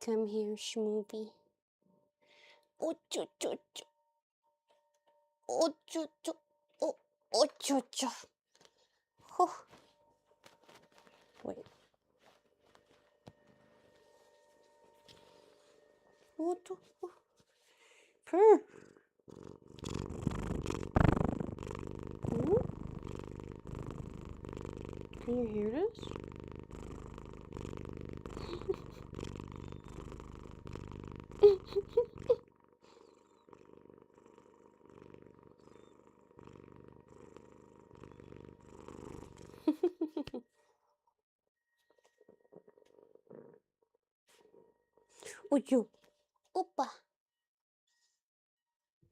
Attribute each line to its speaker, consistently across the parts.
Speaker 1: Come here, Schmoopy. Oh, cho, cho, cho. Oh, cho, cho. Oh, oh, cho, cho. Oh. Wait. Oh, to. Oh. Purr. Oh. Can you hear this? Oh, you. Opa.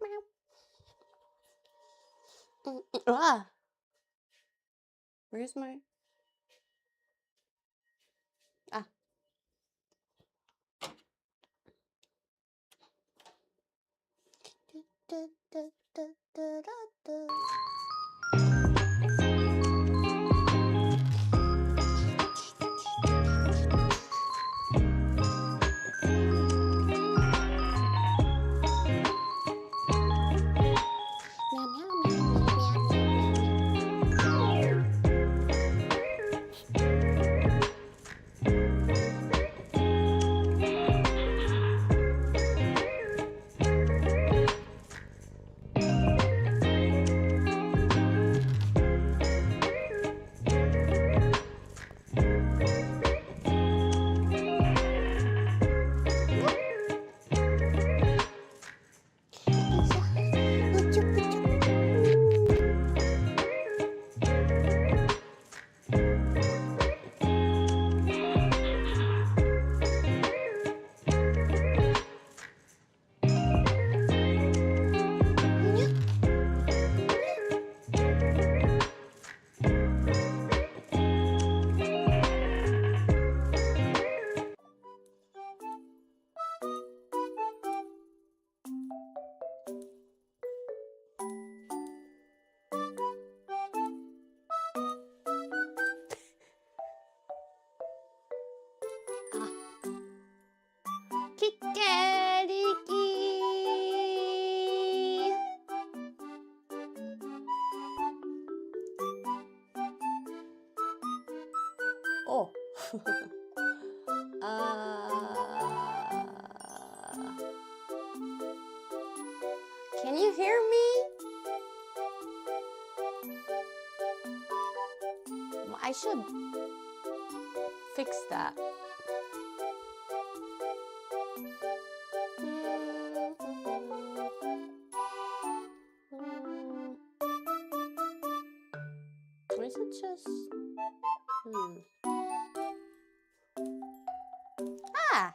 Speaker 1: Meow. Ah. Where's my... Ah. Da, da, da, da, da, da. Kikariki. Oh. Can you hear me? Well, I should fix that. Or is it just... Ah!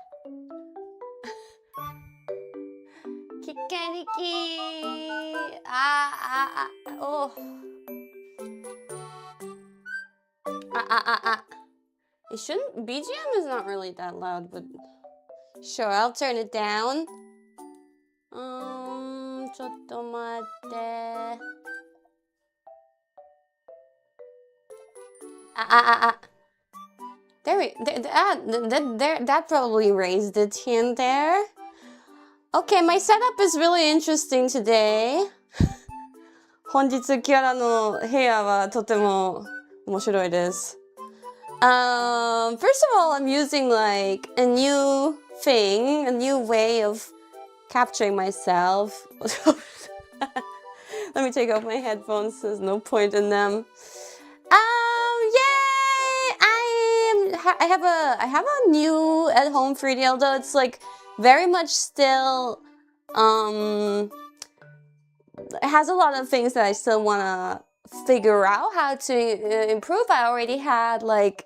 Speaker 1: Kikariki! Oh. It shouldn't... BGM is not really that loud, but... Sure, I'll turn it down. ちょっと待って。That probably raised it in there. Okay, my setup is really interesting today. 本日キャラの部屋はとても面白いです。First of all, I'm using like a new thing, a new way of capturing myself. Let me take off my headphones. There's no point in them. Yay! I have a new at-home 3D, although it's like very much still it has a lot of things that I still want to figure out how to improve. I already had like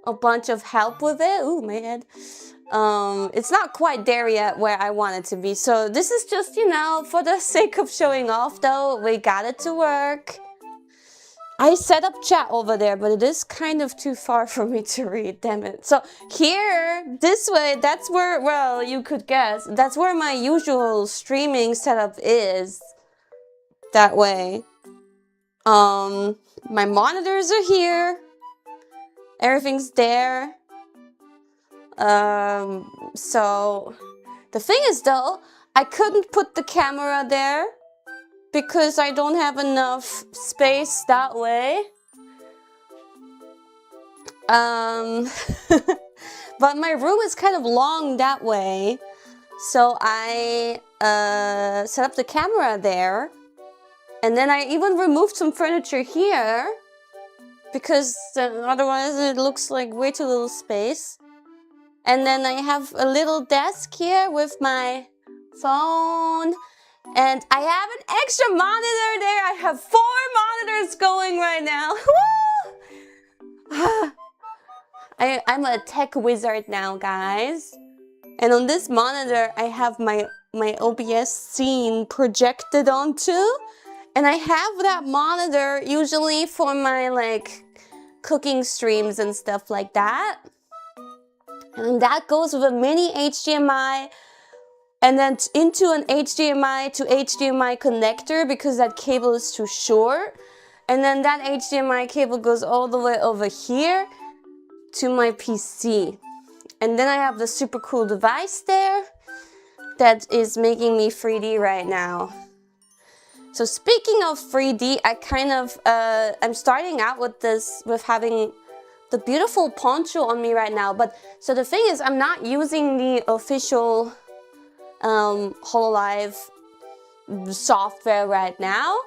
Speaker 1: a bunch of help with it. Ooh, my head. It's not quite there yet where I want it to be. So this is just, you know, for the sake of showing off though, we got it to work. I set up chat over there, but it is kind of too far for me to read, damn it. So here, this way, that's where, well, you could guess, that's where my usual streaming setup is. That way. My monitors are here. Everything's there. So the thing is though, I couldn't put the camera there because I don't have enough space that way. But my room is kind of long that way, so I set up the camera there, and then I even removed some furniture here because otherwise it looks like way too little space. And then I have a little desk here with my phone, and I have an extra monitor there. I have 4 monitors going right now. I'm a tech wizard now, guys. And on this monitor, I have my OBS scene projected onto. And I have that monitor usually for my like cooking streams and stuff like that. And that goes with a mini HDMI and then into an HDMI to HDMI connector because that cable is too short. And then that HDMI cable goes all the way over here to my PC. And then I have the super cool device there that is making me 3D right now. So speaking of 3D, I kind of, I'm starting out with this, with having the beautiful poncho on me right now. But so the thing is, I'm not using the official hololive software right now.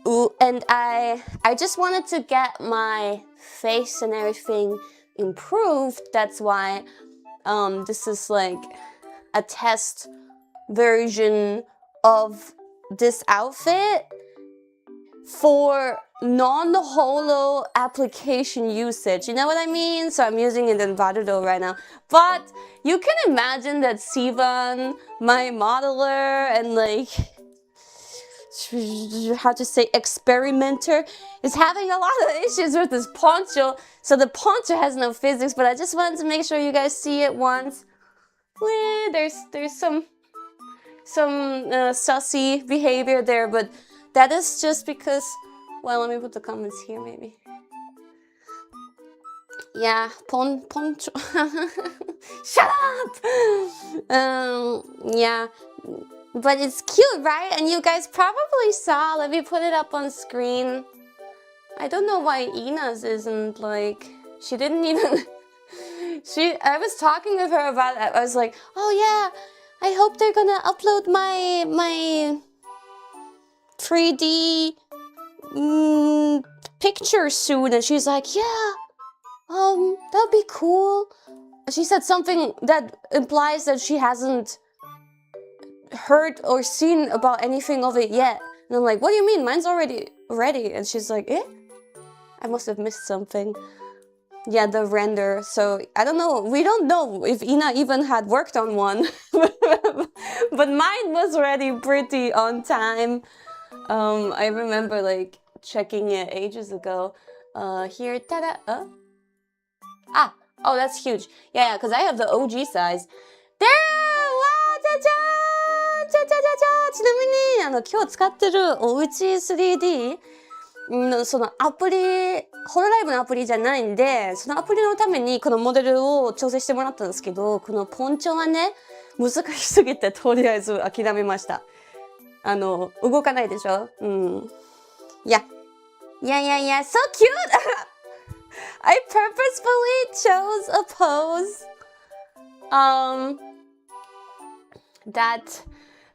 Speaker 1: Ooh, and I just wanted to get my face and everything improved. That's why this is like a test version of this outfit for non-holo application usage. You know what I mean? So I'm using it in Varudo right now. But you can imagine that Sivan, my modeler and like, how to say, experimenter, is having a lot of issues with this poncho. So the poncho has no physics, but I just wanted to make sure you guys see it once. There's some sussy behavior there, but that is just because, well, let me put the comments here maybe. Yeah, poncho. Shut up! Yeah, but it's cute, right? And you guys probably saw, let me put it up on screen. I don't know why Ina's isn't like, she didn't even, I was talking with her about it. I was like, oh yeah, I hope they're gonna upload my 3D picture soon. And she's like, yeah, that'd be cool. She said something that implies that she hasn't heard or seen about anything of it yet. And I'm like, what do you mean? Mine's already ready. And she's like, eh? I must have missed something. Yeah, the render. So I don't know. We don't know if Ina even had worked on one. But mine was ready pretty on time. I remember like checking it ages ago. Here, ta-da. Oh, that's huge. Yeah, because I have the OG size. There! Wow, ちなみに今日使ってるおうち 3D そのアプリ、ホロライブのアプリじゃないんで、そのアプリのためにこのモデルを調整してもらったんですけど、このポンチョはね、難しすぎてとりあえず諦めました。動かないでしょ？うん。Yeah, so cute! I purposefully chose a pose that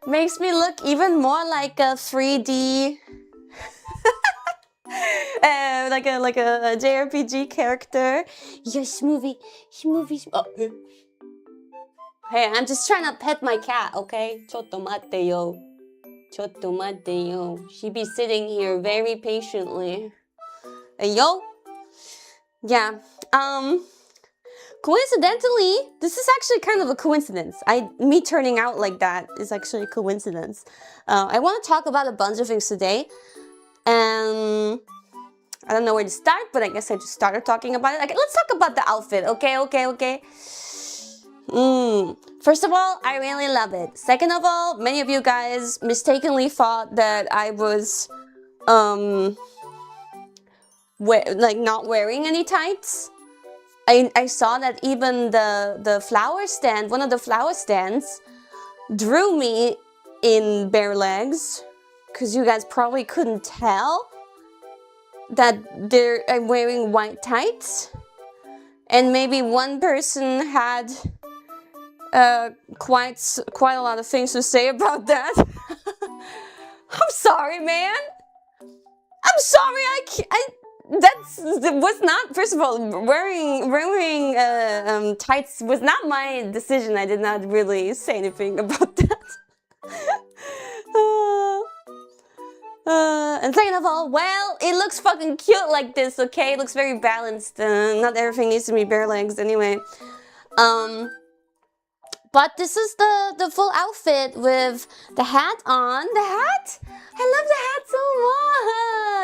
Speaker 1: makes me look even more like a 3D like a JRPG character. Yes, movie. Oh. Hey, I'm just trying to pet my cat, okay? ちょっと待ってよ. She be sitting here very patiently. Hey, yo. Yeah. Coincidentally, this is actually kind of a coincidence. Me turning out like that is actually a coincidence. I want to talk about a bunch of things today. And I don't know where to start, but I guess I just started talking about it. Okay, let's talk about the outfit. Okay. First of all, I really love it. Second of all, many of you guys mistakenly thought that I was not wearing any tights. I saw that even the flower stand, one of the flower stands, drew me in bare legs, because you guys probably couldn't tell that I'm wearing white tights, and maybe one person had quite a lot of things to say about that. I'm sorry, man. I'm sorry. That was not. First of all, wearing tights was not my decision. I did not really say anything about that. And second of all, well, it looks fucking cute like this, okay? It looks very balanced. Not everything needs to be bare legs anyway. But this is the full outfit with the hat on. The hat? I love the hat so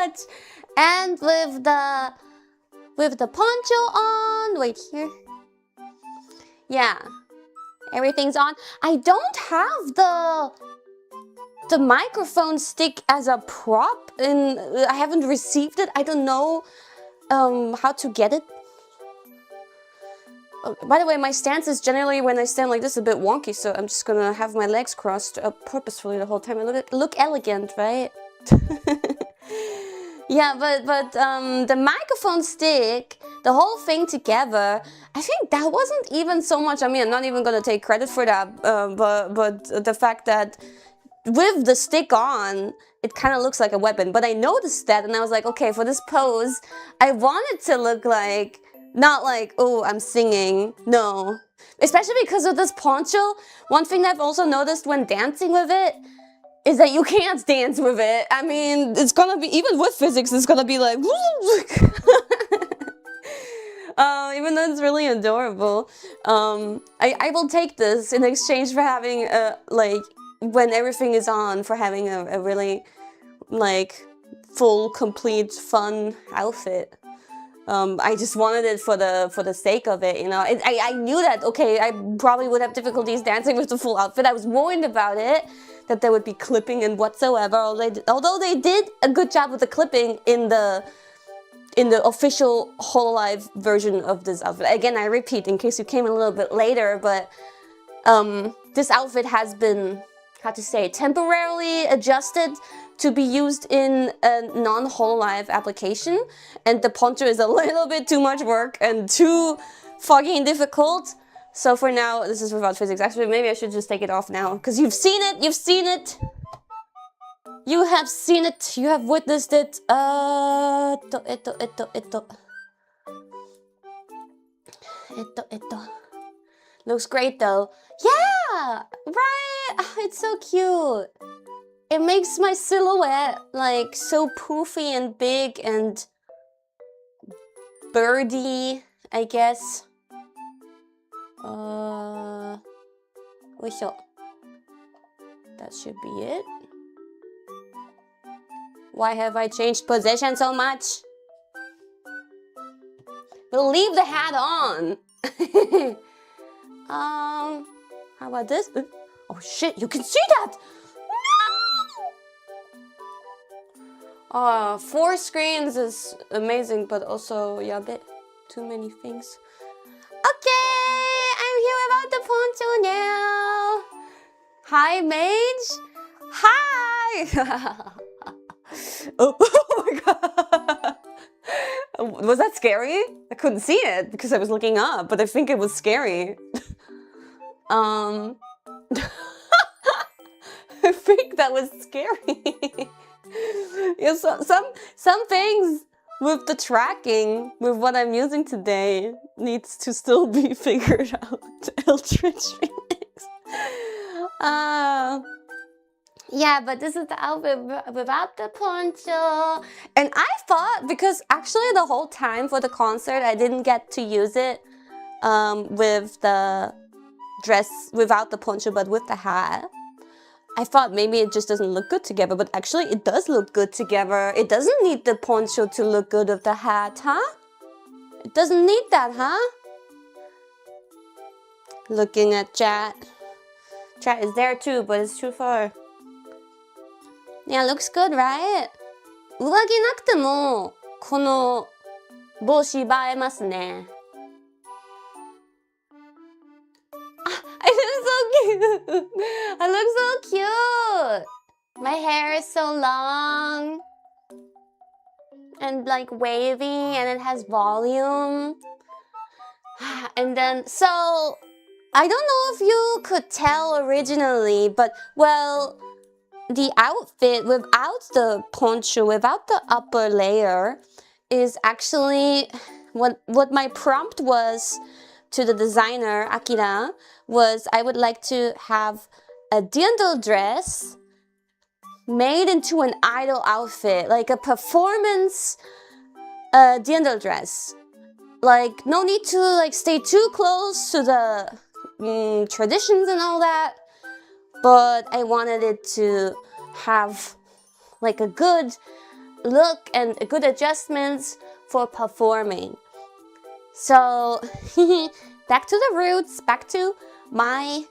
Speaker 1: much! And with the poncho on. Wait, here. Yeah. Everything's on. I don't have the microphone stick as a prop, and I haven't received it. I don't know how to get it. By the way, my stance is generally, when I stand like this, a bit wonky, so I'm just gonna have my legs crossed purposefully the whole time. I look elegant, right? Yeah, but the microphone stick, the whole thing together, I think that wasn't even so much. I mean, I'm not even gonna take credit for that, but the fact that with the stick on, it kind of looks like a weapon. But I noticed that, and I was like, okay, for this pose, I want it to look like, not like, oh, I'm singing. No. Especially because of this poncho. One thing I've also noticed when dancing with it is that you can't dance with it. I mean, it's gonna be, even with physics, it's gonna be like, even though it's really adorable. I will take this in exchange for having, like, when everything is on, for having a really, like, full, complete, fun outfit. I just wanted it for the sake of it, you know. I knew that, okay, I probably would have difficulties dancing with the full outfit. I was warned about it, that there would be clipping and whatsoever. Although they did a good job with the clipping in the official hololive version of this outfit. Again, I repeat, in case you came a little bit later, but this outfit has been, how to say, temporarily adjusted to be used in a non-hololive application, and the poncho is a little bit too much work and too fucking difficult. So for now, this is without physics. Actually, maybe I should just take it off now, because you've seen it, you've seen it! You have seen it, you have witnessed it. Looks great though. Yeah! Right! It's so cute. It makes my silhouette like so poofy and big and birdy, I guess. That should be it. Why have I changed position so much? We'll leave the hat on. How about this? Oh shit, you can see that! No! 4 screens is amazing, but also, yeah, a bit too many things. Okay, I'm here without the poncho now. Hi, Mage. Hi. Oh my god. Was that scary? I couldn't see it because I was looking up, but I think it was scary. I think that was scary. Yeah, some things with the tracking, with what I'm using today, needs to still be figured out. Eldritch Phoenix. Yeah, but this is the outfit without the poncho. And I thought, because actually the whole time for the concert, I didn't get to use it with the dress without the poncho, but with the hat. I thought maybe it just doesn't look good together, but actually it does look good together. It doesn't need the poncho to look good with the hat, huh? It doesn't need that, huh? Looking at chat. Chat is there too, but it's too far. Yeah, looks good, right? 上着なくてもこの帽子映えますね。I look so cute. My hair is so long and like wavy, and it has volume. And then, so I don't know if you could tell originally, but well, the outfit without the poncho, without the upper layer, is actually what my prompt was to the designer, Akira, was I would like to have a dirndl dress made into an idol outfit, like a performance dirndl dress. Like, no need to like stay too close to the traditions and all that, but I wanted it to have like a good look and a good adjustments for performing. So back to the roots, back to my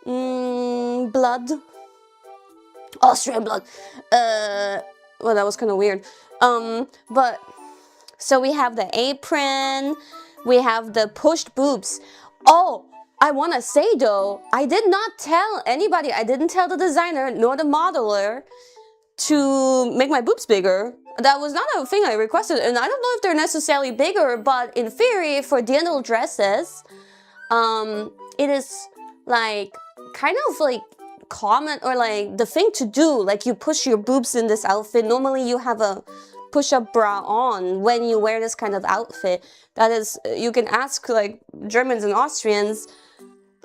Speaker 1: blood, Austrian blood. Well, that was kind of weird. But so we have the apron, we have the pushed boobs. Oh, I want to say though, I did not tell anybody, I didn't tell the designer nor the modeler to make my boobs bigger. That was not a thing I requested, and I don't know if they're necessarily bigger, but in theory, for dirndl dresses, it is like kind of like common, or like the thing to do. Like, you push your boobs in this outfit. Normally you have a push-up bra on when you wear this kind of outfit. That is, you can ask like Germans and Austrians,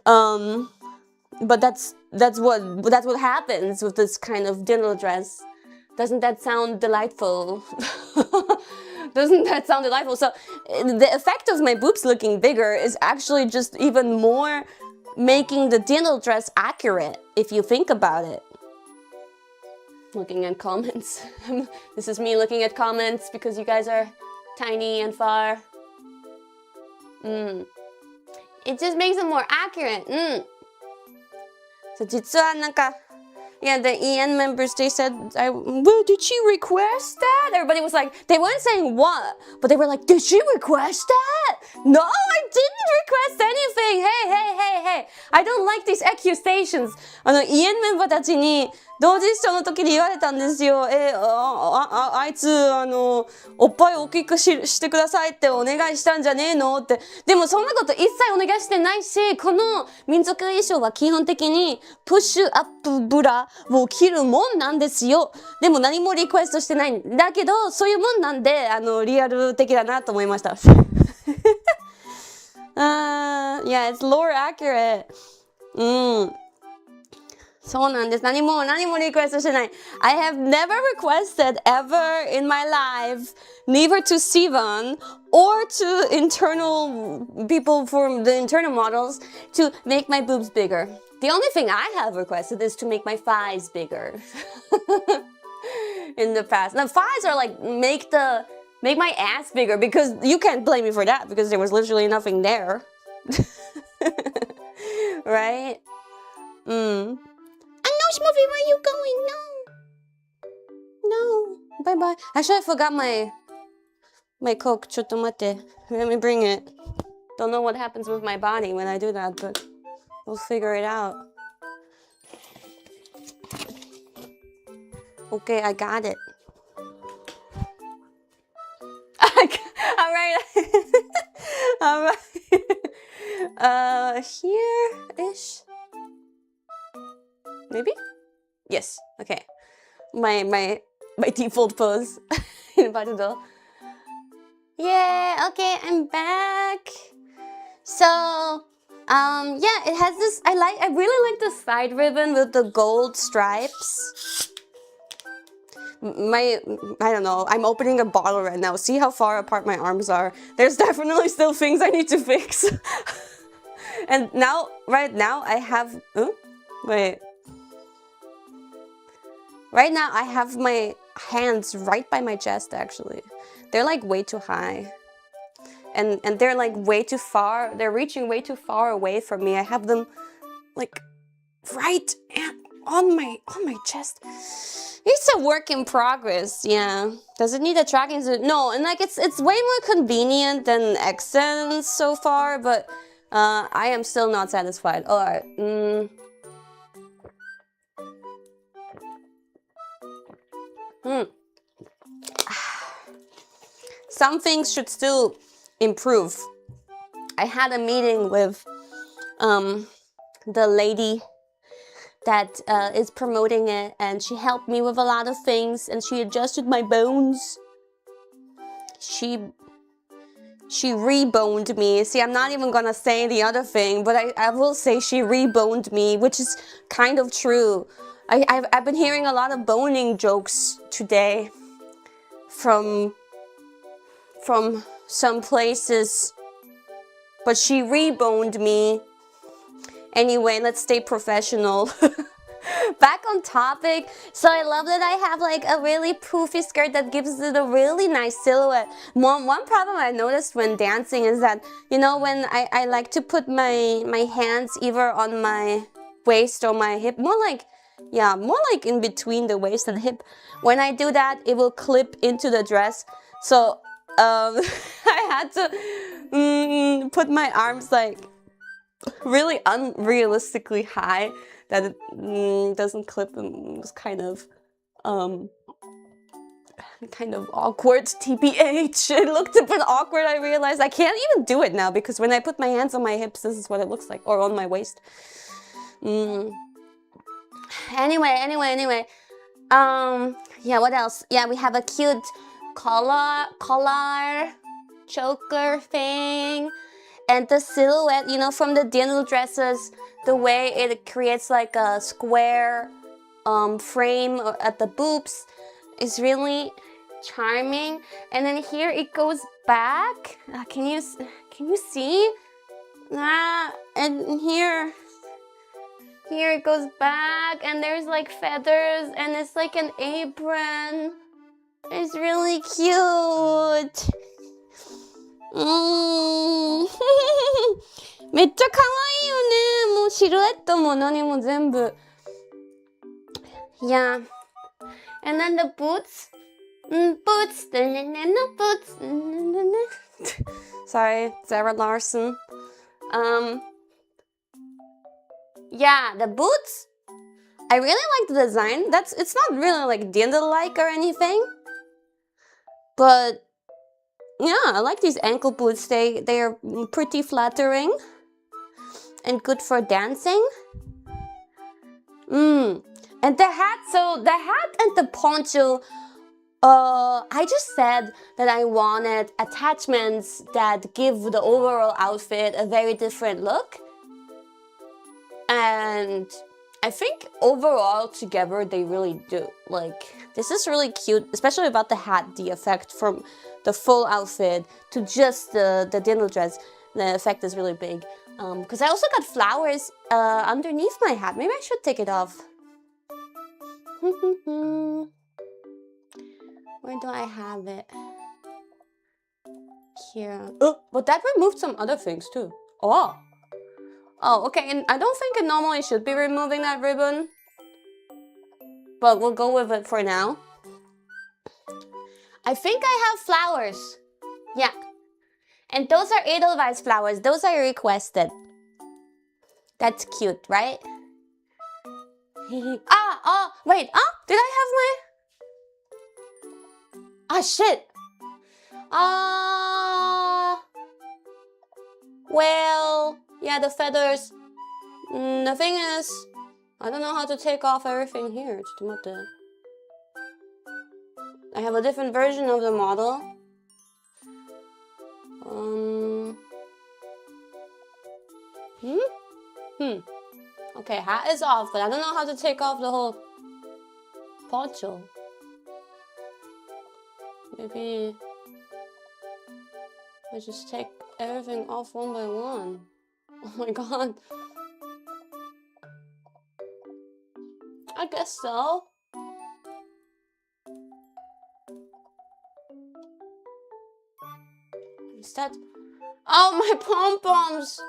Speaker 1: but that's what happens with this kind of dirndl dress. Doesn't that sound delightful? Doesn't that sound delightful? So the effect of my boobs looking bigger is actually just even more making the dirndl dress accurate, if you think about it. Looking at comments. This is me looking at comments because you guys are tiny and far. It just makes it more accurate. So 実はなんか yeah, the EN members, they said, well, did she request that? Everybody was like, they weren't saying what, but they were like, did she request that? No, I didn't request anything. Hey. I don't like these accusations. EN メンバーたちに同時視聴の時に言われたんですよ。あいつ、おっぱい大きくしてくださいってお願いしたんじゃねえのって。でもそんなこと一切お願いしてないし、この民族衣装は基本的にプッシュアップブラを着るもんなんですよ。でも何もリクエストしてないんだけど、そういうもんなんで、リアル的だなと思いました。Yeah, it's lore accurate. そうなんです。何もリクエストしてない。I have never requested ever in my life, neither to Sivan or to internal people from the internal models, to make my boobs bigger. The only thing I have requested is to make my thighs bigger. In the past. Now thighs are like, make my ass bigger, because you can't blame me for that, because there was literally nothing there. Right? Movie, where are you going? No. Bye-bye. Actually, I forgot my Coke. ちょっと待って. Let me bring it. Don't know what happens with my body when I do that, but we'll figure it out. Okay, I got it. Alright. Here-ish. Maybe? Yes. Okay. My default pose. Yeah, okay, I'm back. So, yeah, it has this, I really like the side ribbon with the gold stripes. I don't know, I'm opening a bottle right now. See how far apart my arms are? There's definitely still things I need to fix. And now, right now, I have, wait. Right now, I have my hands right by my chest, actually. They're like way too high. And they're like way too far. They're reaching way too far away from me. I have them like right on my chest. It's a work in progress, yeah. Does it need a tracking suit? No, and like it's way more convenient than accents so far, but I am still not satisfied. Alright. Some things should still improve. I had a meeting with the lady that is promoting it, and she helped me with a lot of things, and she adjusted my bones. She reboned me. See, I'm not even gonna say the other thing, but I will say she reboned me, which is kind of true. I've been hearing a lot of boning jokes today from some places, but she reboned me. Anyway, let's stay professional. Back on topic. So I love that I have like a really poofy skirt that gives it a really nice silhouette. One problem I noticed when dancing is that, you know, when I like to put my hands either on my waist or my hip, more like in between the waist and hip. When I do that, it will clip into the dress. So I had to put my arms like really unrealistically high that it doesn't clip, and it was kind of awkward. TBH. It looked a bit awkward. I realized I can't even do it now because when I put my hands on my hips, this is what it looks like, or on my waist. Anyway. Yeah, what else? Yeah, we have a cute collar choker thing. And the silhouette, you know, from the dinner dresses, the way it creates like a square frame at the boobs is really charming. And then here it goes back. Can you see? And here it goes back, and there's like feathers, and it's like an apron. It's really cute. めっちゃ可愛いよね。もうシルエットも何も全部。Yeah. And then the boots. Boots. Boots. Sorry, Sarah Larson. Yeah, the boots. I really like the design. It's not really like dinner-like or anything. But yeah, I like these ankle boots. They are pretty flattering and good for dancing. And the hat, so the hat and the poncho, I just said that I wanted attachments that give the overall outfit a very different look. And I think overall together they really do. Like, this is really cute, especially about the hat, the effect from the full outfit to just the dinner dress. The effect is really big. Because I also got flowers underneath my hat. Maybe I should take it off. Where do I have it? Here. Oh, but that removed some other things too. Oh, okay. And I don't think it normally should be removing that ribbon, but we'll go with it for now. I think I have flowers. Yeah. And those are Edelweiss flowers. Those I requested. That's cute, right? Wait. Did I have my... shit. Well, yeah, the feathers. The thing is, I don't know how to take off everything here. I have a different version of the model. Okay, hat is off, but I don't know how to take off the whole poncho. Maybe I just take everything off one by one. Oh my god. I guess so. Instead... Oh, my pom-poms!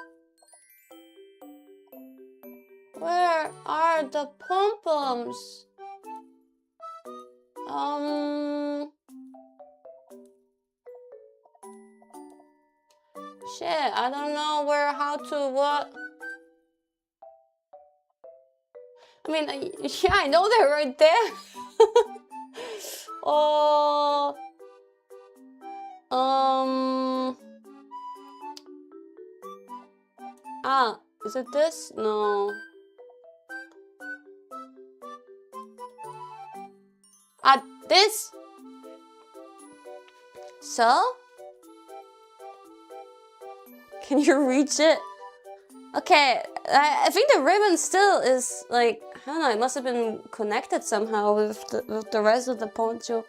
Speaker 1: Where are the pom-poms? Shit, I don't know how to, what. I mean, yeah, I know they're right there. Oh. Ah, is it this? No. Ah, this? So? Can you reach it? Okay, I think the ribbon still is like, I don't know, it must have been connected somehow with the rest of the poncho.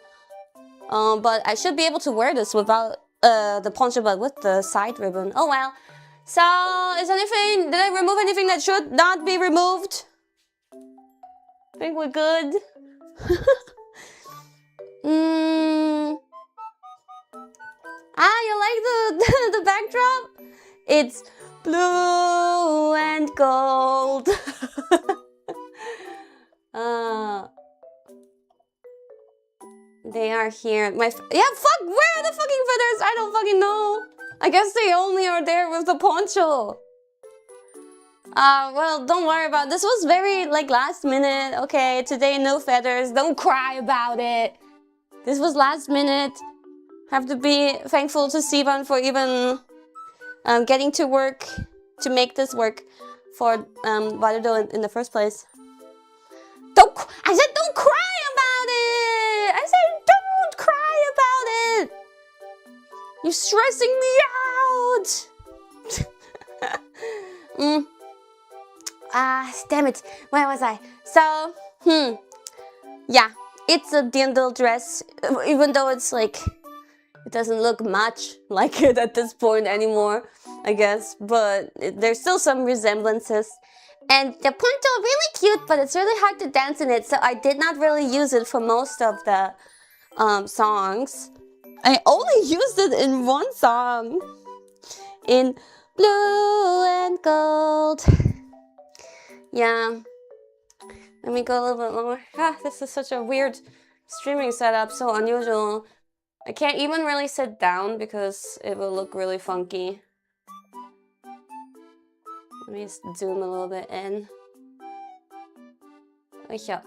Speaker 1: But I should be able to wear this without the poncho, but with the side ribbon. Oh well. So, did I remove anything that should not be removed? I think we're good. Ah, you like the backdrop? It's blue and gold. They are here. Yeah, fuck, where are the fucking feathers? I don't fucking know. I guess they only are there with the poncho. Well, don't worry about it. This was very, like, last minute. Okay, today no feathers. Don't cry about it. This was last minute. Have to be thankful to Sivan for even getting to work to make this work for Valudo in the first place. I said don't cry about it! I said don't cry about it! You're stressing me out! Damn it. Where was I? So, yeah, it's a Dindle dress, even though it's like, it doesn't look much like it at this point anymore, I guess, but there's still some resemblances. And the poncho really cute, but it's really hard to dance in it, so I did not really use it for most of the songs. I only used it in one song, in Blue and Gold. Yeah, let me go a little bit lower. This is such a weird streaming setup, so unusual. I can't even really sit down because it will look really funky. Let me just zoom a little bit in. Yeah.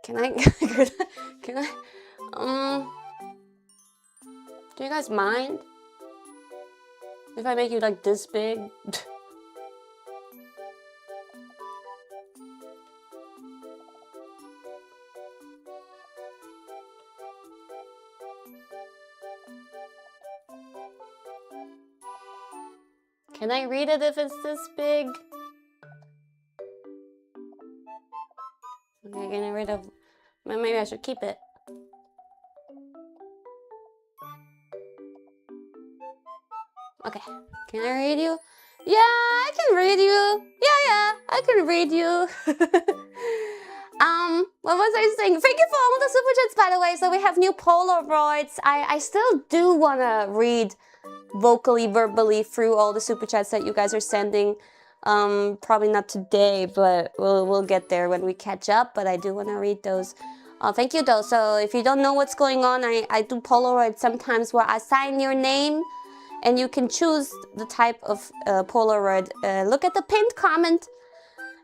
Speaker 1: Can I? Do you guys mind if I make you like this big? Can I read it if it's this big? Okay, getting rid of... Maybe I should keep it. Okay, can I read you? Yeah, I can read you. Yeah, I can read you. What was I saying? Thank you for all the super chats, by the way. So we have new Polaroids. I still do want to read vocally, verbally through all the super chats that you guys are sending. Probably not today, but we'll get there when we catch up. But I do want to read those. Thank you, though. So if you don't know what's going on, I do Polaroid sometimes where I sign your name, and you can choose the type of Polaroid. Look at the pinned comment,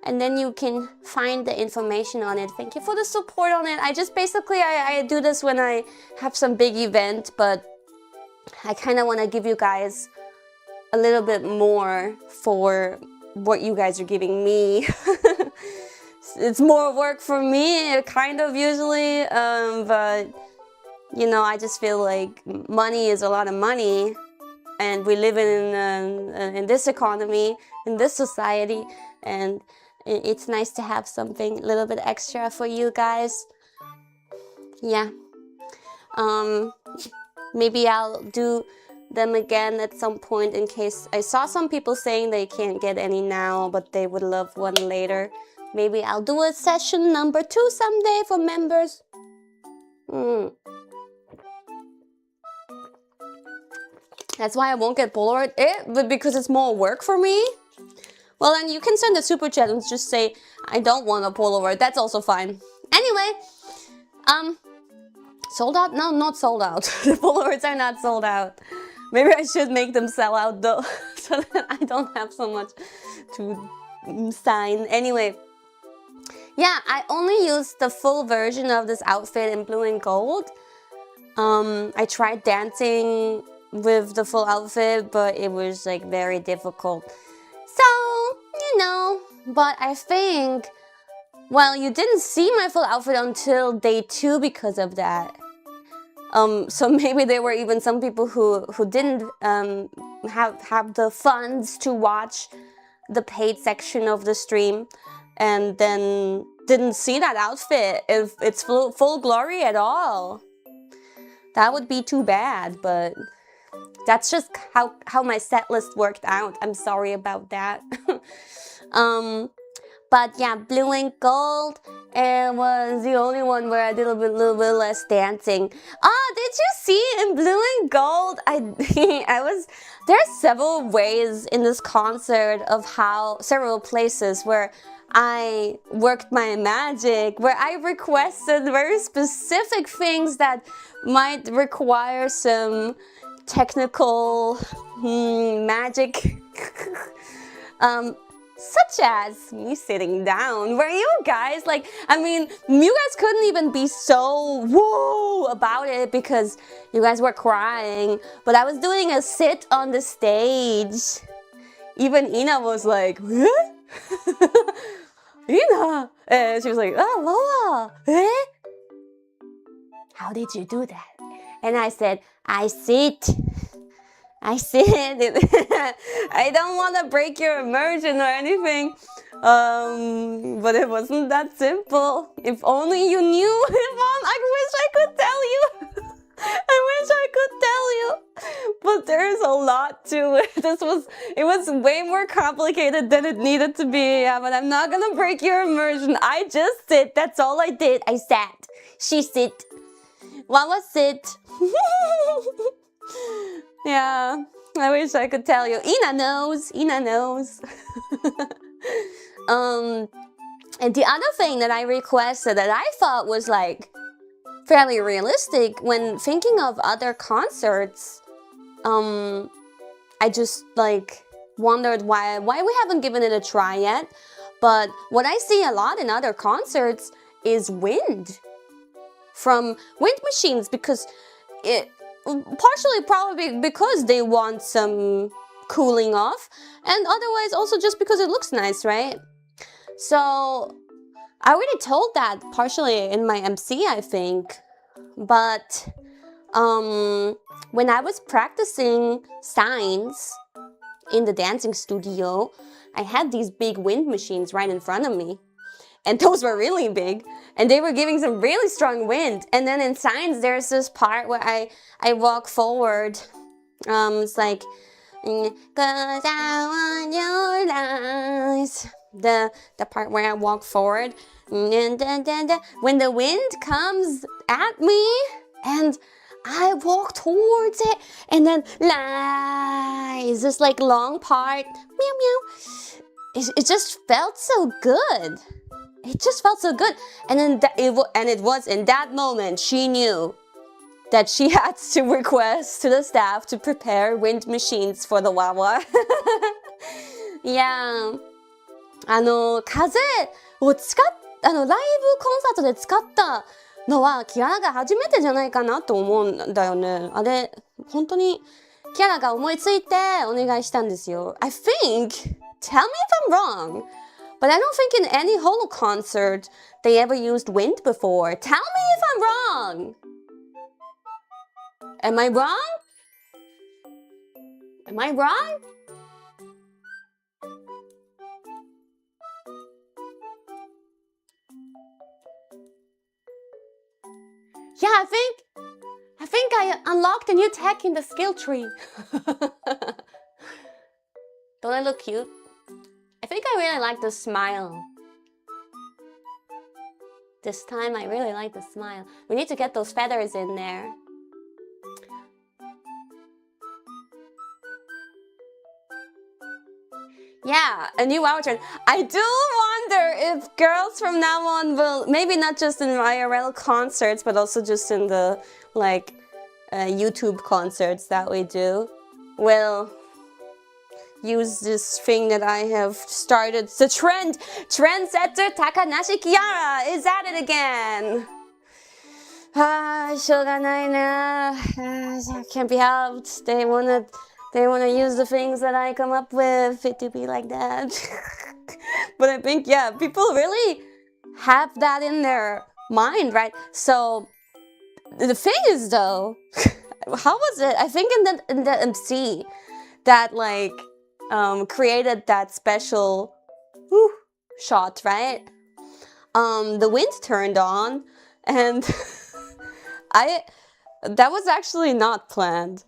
Speaker 1: and then you can find the information on it. Thank you for the support on it. I just basically I do this when I have some big event, but I kind of want to give you guys a little bit more for what you guys are giving me. It's more work for me, kind of usually, but you know, I just feel like money is a lot of money, and we live in this economy, in this society, and it's nice to have something a little bit extra for you guys. Yeah. Maybe I'll do them again at some point in case... I saw some people saying they can't get any now, but they would love one later. Maybe I'll do a session number 2 someday for members. That's why I won't get Polaroid, but because it's more work for me. Well, then you can send a super chat and just say, I don't want a Polaroid. That's also fine. Anyway, Sold out? No, not sold out. The Polaroids are not sold out. Maybe I should make them sell out though, so that I don't have so much to sign. Anyway, yeah, I only used the full version of this outfit in blue and gold. I tried dancing with the full outfit, but it was like very difficult. So, you know, but I think, well, you didn't see my full outfit until day 2 because of that. So maybe there were even some people who didn't have the funds to watch the paid section of the stream, and then didn't see that outfit if it's full glory at all. That would be too bad, but that's just how my set list worked out. I'm sorry about that. But yeah, blue and gold, it was the only one where I did a little bit less dancing. Oh, did you see in blue and gold? There's several ways in this concert of several places where I worked my magic, where I requested very specific things that might require some technical magic. Such as me sitting down. Were you guys like, I mean, you guys couldn't even be so woo about it because you guys were crying, but I was doing a sit on the stage. Even Ina was like, what? Ina! And she was like, oh, Lola, eh? How did you do that? And I said, I sit. I said it. I don't want to break your immersion or anything, but it wasn't that simple. If only you knew, Yvonne, I wish I could tell you. I wish I could tell you, but there's a lot to it. It was way more complicated than it needed to be. Yeah, but I'm not gonna break your immersion. I just sit. That's all I did. I sat. She sit. Wawa sit. Yeah, I wish I could tell you. Ina knows. Ina knows. And the other thing that I requested that I thought was like fairly realistic when thinking of other concerts, I just like wondered why we haven't given it a try yet. But what I see a lot in other concerts is wind from wind machines, because partially probably because they want some cooling off, and otherwise also just because it looks nice, right? So I already told that partially in my MC, I think, but when I was practicing signs in the dancing studio, I had these big wind machines right in front of me. And those were really big, and they were giving some really strong wind. And then in signs, there's this part where I walk forward. It's like, 'cause I want your eyes. The part where I walk forward. When the wind comes at me, and I walk towards it, and then lies, this like long part. Meow meow. It just felt so good. It just felt so good. And then it was in that moment she knew that she had to request to the staff to prepare wind machines for the Wawa. Yeah. 風をライブコンサートで使ったのはキアラが初めてじゃないかなと思うんだよね。あれ、本当にキアラが思いついてお願いしたんですよ。I think, tell me if I'm wrong, but I don't think in any holo concert they ever used wind before. Tell me if I'm wrong. Am I wrong? Am I wrong? Yeah, I think I unlocked a new tech in the skill tree. Don't I look cute? I think I really like the smile. This time I really like the smile. We need to get those feathers in there. Yeah, a new Wawa trend. I do want wonder if girls from now on will, maybe not just in IRL concerts, but also just in the like YouTube concerts that we do, will use this thing that I have started. The trendsetter Takanashi Kiara is at it again. Shoganai na. Can't be helped. They wanna use the things that I come up with to be like that. But I think, yeah, people really have that in their mind, right? So the thing is, though, how was it? I think in the MC that like created that special shot, right? The wind turned on, and that was actually not planned.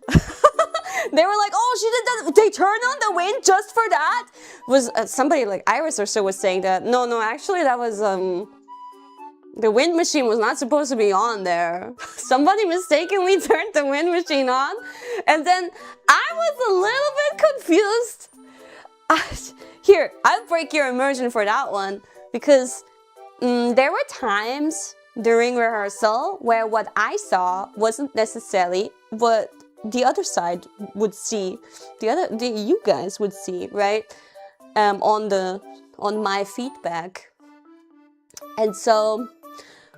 Speaker 1: They were like, oh, she did that. They turned on the wind just for that? Was somebody like Iris or so was saying that? No, actually that was the wind machine was not supposed to be on there. Somebody mistakenly turned the wind machine on, and then I was a little bit confused. Here, I'll break your immersion for that one, because there were times during rehearsal where what I saw wasn't necessarily what the other side would see, you guys would see, right? On my feedback. And so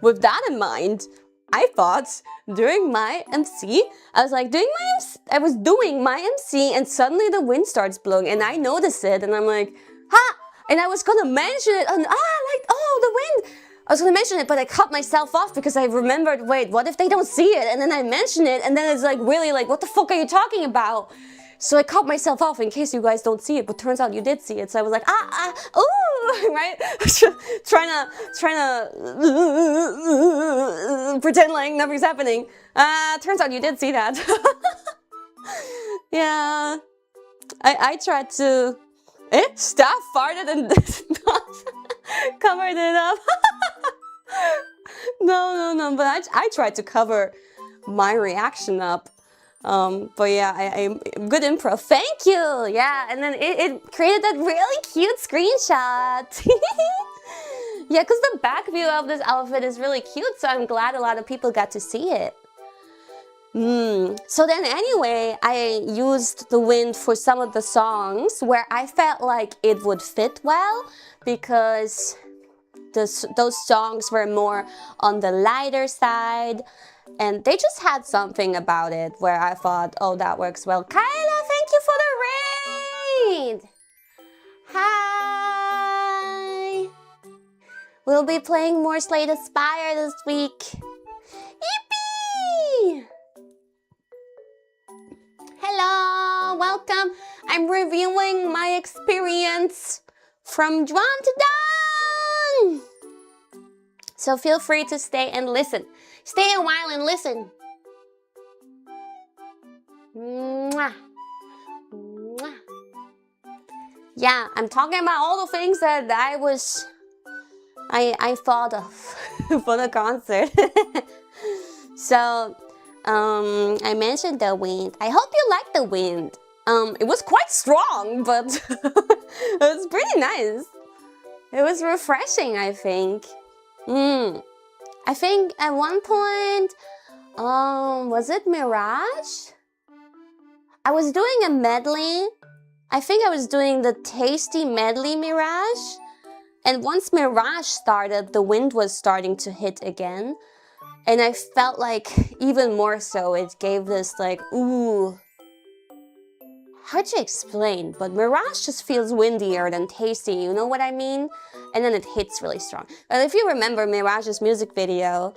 Speaker 1: with that in mind, I thought during my MC, I was doing my MC, and suddenly the wind starts blowing, and I noticed it, and I'm like, ha! And I was gonna mention it, and the wind! I was gonna mention it, but I cut myself off because I remembered, wait, what if they don't see it? And then I mention it, and then it's like, really, like, what the fuck are you talking about? So I cut myself off in case you guys don't see it, but turns out you did see it. So I was like, ooh, right? trying to pretend like nothing's happening. Turns out you did see that. Yeah, I tried to. Staff farted and covered it up. No, but I tried to cover my reaction up. But yeah, I good improv. Thank you. Yeah, and then it created that really cute screenshot. Yeah, because the back view of this outfit is really cute, so I'm glad a lot of people got to see it. So then anyway, I used the wind for some of the songs where I felt like it would fit well, because those songs were more on the lighter side, and they just had something about it where I thought, oh, that works well. Kyla, thank you for the raid! Hi! We'll be playing more Slay the Spire this week. Yippee! Hello, welcome. I'm reviewing my experience from Juan to Dawn. So feel free to stay and listen. Stay a while and listen. Mwah. Mwah. Yeah, I'm talking about all the things that I thought of for the concert. So I mentioned the wind. I hope you like the wind. It was quite strong, but it was pretty nice. It was refreshing, I think. I think at one point, was it Mirage? I was doing a medley. I think I was doing the Tasty Medley Mirage. And once Mirage started, the wind was starting to hit again. And I felt like, even more so, it gave this like, ooh. Hard to explain, but Mirage just feels windier than Tasty, you know what I mean? And then it hits really strong. But if you remember Mirage's music video,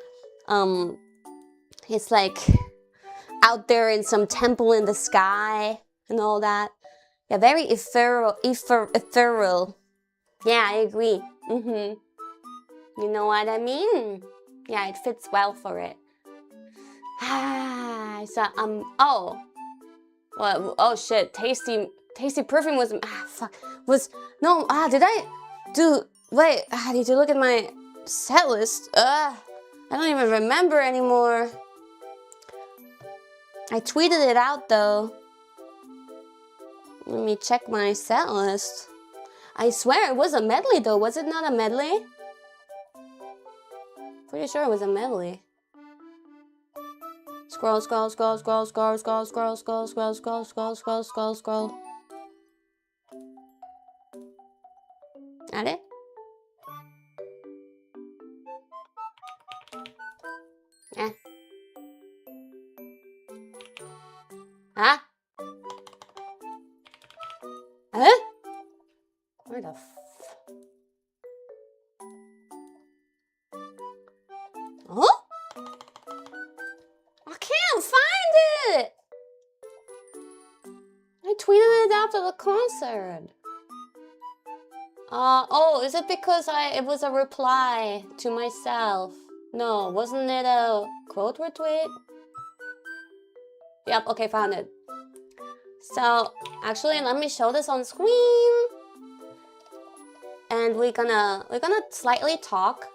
Speaker 1: it's like out there in some temple in the sky and all that. Yeah, very ethereal. Yeah, I agree. You know what I mean? Yeah, it fits well for it. So, well, oh shit, Tasty Perfume was, did I do, wait, did you look at my set list? I don't even remember anymore. I tweeted it out though. Let me check my set list. I swear it was a medley though. Was it not a medley? Pretty sure it was a medley. Scroll, scroll, scroll, scroll, scroll, scroll, scroll, scroll, scroll, scroll, scroll, scroll, scroll, scroll. あれ？あ？Where the Huh? I can't find it! I tweeted it after the concert. Oh, is it because it was a reply to myself? No, wasn't it a quote retweet? Yep, okay, found it. So, actually, let me show this on screen. And we're gonna slightly talk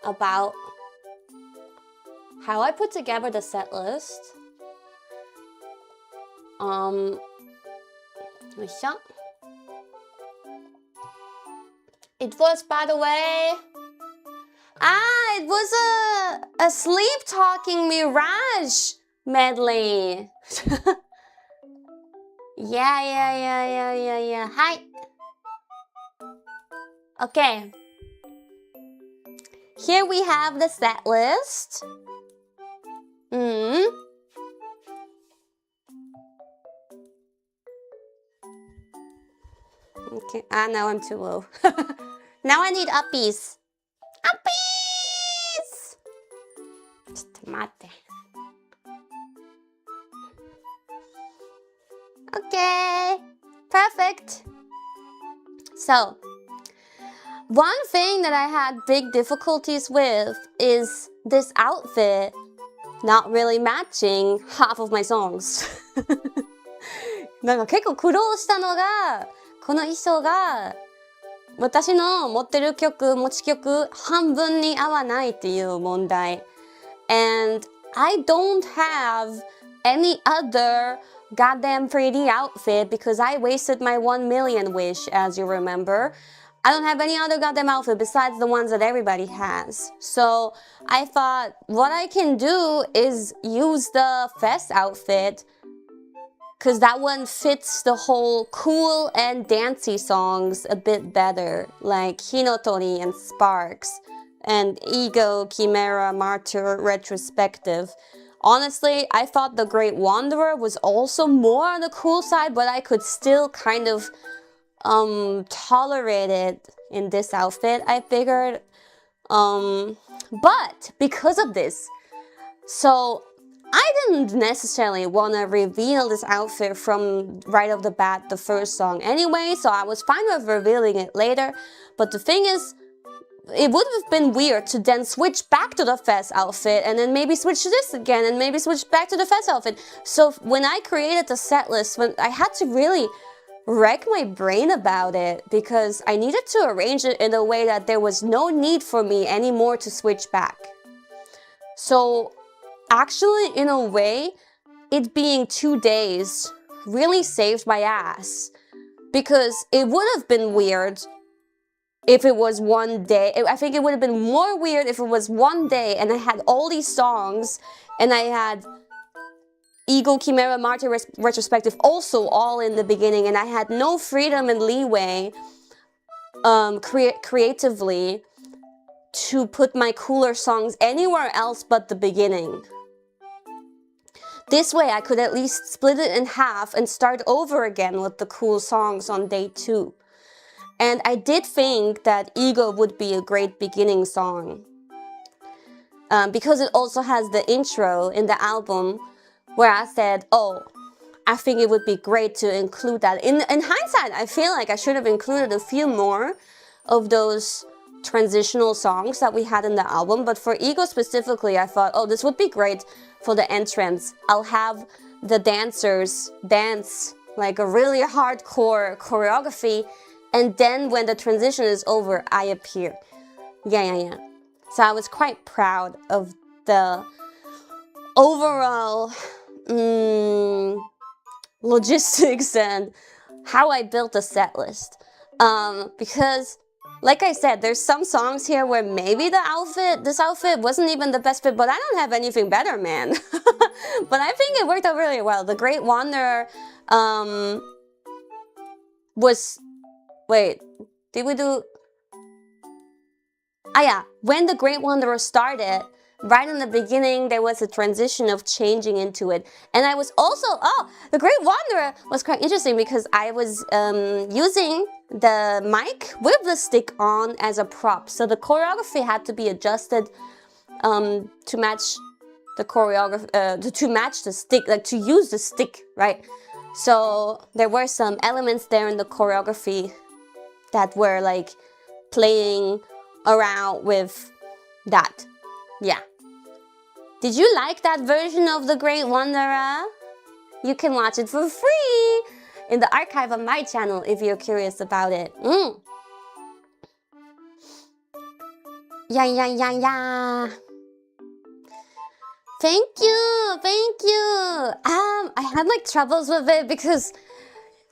Speaker 1: about how I put together the set list. It was, by the way, it was a sleep talking Mirage medley. Yeah. Hi. Okay. Here we have the set list. Okay. Now I'm too low. Now I need uppies. Uppies! ちょっと待って。Okay. Perfect. So, one thing that I had big difficulties with is this outfit not really matching half of my songs. なんか結構苦労したのが、この衣装が私の持ってる曲、持ち曲半分に合わないっていう問題。And I don't have any other goddamn pretty outfit because I wasted my 1 million wish, as you remember. I don't have any other goddamn outfit besides the ones that everybody has. So I thought what I can do is use the fest outfit because that one fits the whole cool and dancey songs a bit better, like Hinotori and Sparks and Ego, Chimera, Martyr, Retrospective. Honestly, I thought The Great Wanderer was also more on the cool side, but I could still kind of tolerate it in this outfit, I figured. But because of this, so I didn't necessarily want to reveal this outfit from right off the bat, the first song anyway, so I was fine with revealing it later. But the thing is, it would have been weird to then switch back to the fest outfit and then maybe switch to this again and maybe switch back to the fest outfit. So when I created the set list, when I had to really wreck my brain about it because I needed to arrange it in a way that there was no need for me anymore to switch back. So actually, in a way, it being 2 days really saved my ass because it would have been weird if it was 1 day. I think it would have been more weird if it was 1 day and I had all these songs and I had Ego, Chimera, Martyr, Retrospective also all in the beginning and I had no freedom and leeway creatively to put my cooler songs anywhere else but the beginning. This way I could at least split it in half and start over again with the cool songs on day 2. And I did think that Ego would be a great beginning song. Because it also has the intro in the album where I said, oh, I think it would be great to include that. In hindsight, I feel like I should have included a few more of those transitional songs that we had in the album. But for Ego specifically, I thought, oh, this would be great for the entrance. I'll have the dancers dance like a really hardcore choreography. And then when the transition is over, I appear. Yeah. So I was quite proud of the overall logistics and how I built a set list. Because, like I said, there's some songs here where maybe this outfit wasn't even the best fit, but I don't have anything better, man. But I think it worked out really well. The Great Wanderer was... Wait, did we do... Ah yeah, when The Great Wanderer started, right in the beginning, there was a transition of changing into it. And I was also... Oh, The Great Wanderer was quite interesting because I was using the mic with the stick on as a prop. So the choreography had to be adjusted to match the choreography, to match the stick, like to use the stick, right? So there were some elements there in the choreography that were like playing around with that. Yeah. Did you like that version of The Great Wanderer? You can watch it for free in the archive on my channel if you're curious about it. Yeah. Thank you. I had like troubles with it because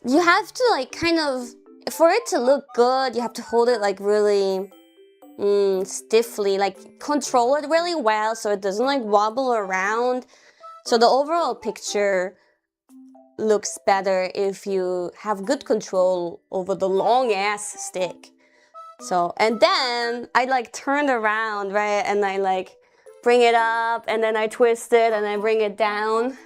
Speaker 1: you have to like kind of, for it to look good, you have to hold it like really stiffly, like control it really well so it doesn't like wobble around. So the overall picture looks better if you have good control over the long ass stick. So, and then I like turned around, right? And I like bring it up and then I twist it and I bring it down.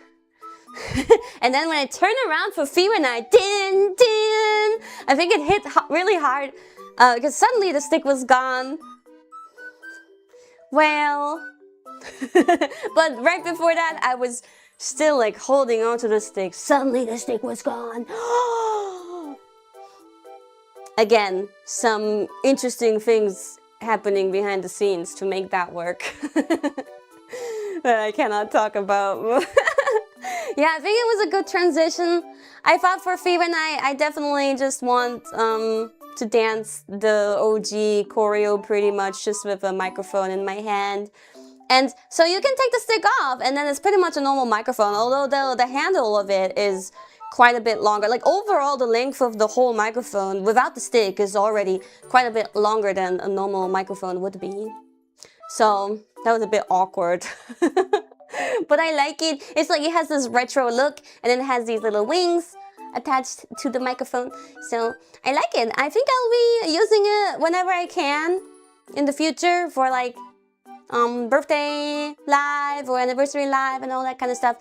Speaker 1: And then when I turn around for Fever Night, din, din, I think it hit really hard because suddenly the stick was gone. Well, but right before that, I was still like holding on to the stick. Suddenly the stick was gone. Again, some interesting things happening behind the scenes to make that work that I cannot talk about. Yeah, I think it was a good transition. I thought for Fever Night, I definitely just want to dance the OG choreo pretty much just with a microphone in my hand. And so you can take the stick off and then it's pretty much a normal microphone, although the handle of it is quite a bit longer. Like overall, the length of the whole microphone without the stick is already quite a bit longer than a normal microphone would be. So that was a bit awkward. But I like it. It's like it has this retro look and then it has these little wings attached to the microphone. So I like it. I think I'll be using it whenever I can in the future for like birthday live or anniversary live and all that kind of stuff.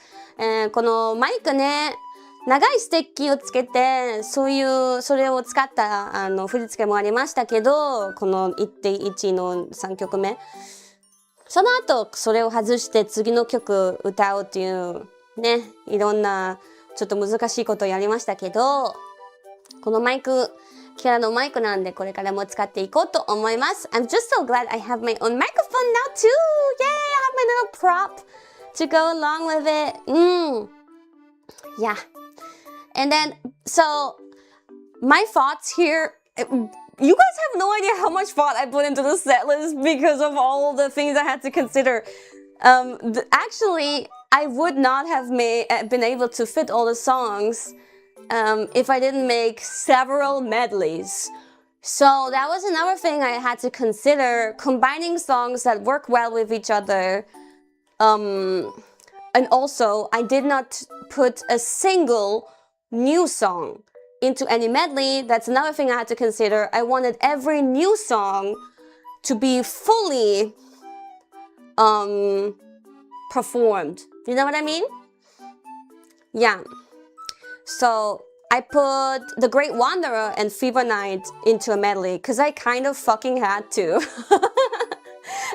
Speaker 1: このマイクね、長いステッキをつけてそれを使った振り付けもありましたけど、この 1.1 の3曲目。その後それを外して次の曲歌うっていうね、いろんなちょっと難しいことをやりましたけど、このマイク、キャラのマイクなんでこれからも使っていこうと思います。I'm just so glad I have my own microphone now too! Yay! I have my little prop to go along with it. Yeah. And then, so my thoughts here, you guys have no idea how much thought I put into the set list because of all the things I had to consider. Actually, I would not have been able to fit all the songs if I didn't make several medleys. So that was another thing I had to consider, combining songs that work well with each other. And also, I did not put a single new song into any medley. That's another thing I had to consider. I wanted every new song to be fully performed. You know what I mean? Yeah. So I put The Great Wanderer and Fever Night into a medley because I kind of fucking had to.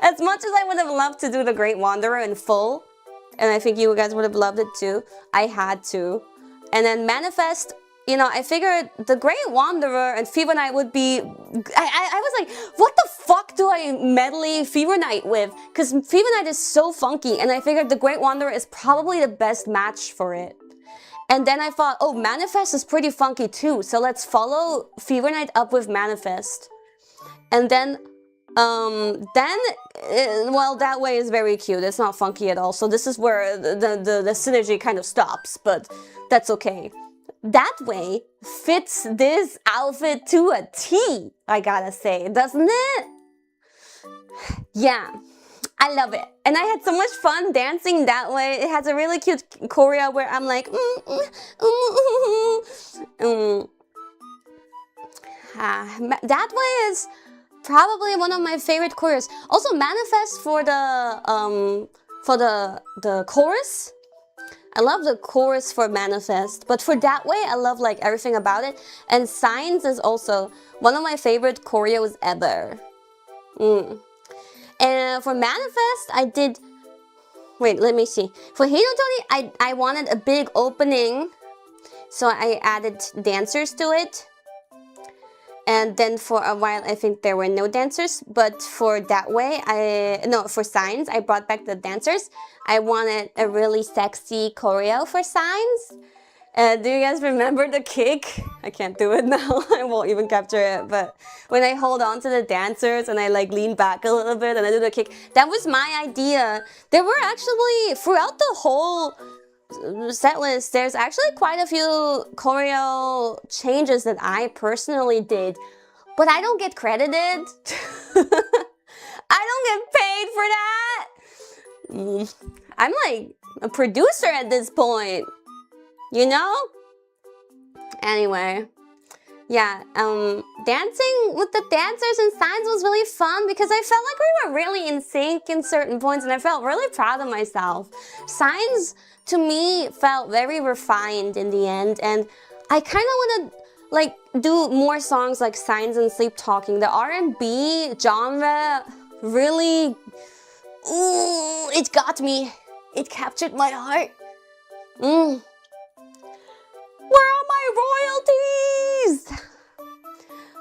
Speaker 1: As much as I would have loved to do The Great Wanderer in full, and I think you guys would have loved it too, I had to. And then Manifest, you know, I figured The Great Wanderer and Fever Night would be... I was like, what the fuck do I medley Fever Night with? Because Fever Night is so funky, and I figured The Great Wanderer is probably the best match for it. And then I thought, oh, Manifest is pretty funky too, so let's follow Fever Night up with Manifest. And then, well, That Way is very cute. It's not funky at all, so this is where the synergy kind of stops, but that's okay. that way fits this outfit to a T, I gotta say, doesn't it? Yeah, I love it. And I had so much fun dancing that way. It has a really cute choreo where I'm like, that way is probably one of my favorite choreos. Also, Manifest for the chorus. I love the chorus for Manifest, but for That Way, I love like everything about it. And Signs is also one of my favorite choreos ever. And for Manifest, I did... Wait, let me see. For Hinotori, I wanted a big opening, so I added dancers to it. And then for a while, I think there were no dancers. But for That Way, for Signs, I brought back the dancers. I wanted a really sexy choreo for Signs. Do you guys remember the kick? I can't do it now. I won't even capture it. But when I hold on to the dancers and I like lean back a little bit and I do the kick, that was my idea. There were actually, throughout the whole set list, there's actually quite a few choreo changes that I personally did, but I don't get credited. I don't get paid for that. I'm like a producer at this point, you know? Anyway, yeah, dancing with the dancers and Signs was really fun because I felt like we were really in sync in certain points and I felt really proud of myself. Signs, to me, felt very refined in the end, and I kind of want to like do more songs like Signs and Sleep Talking. The R&B genre really, ooh, it got me. It captured my heart. Where are my royalties?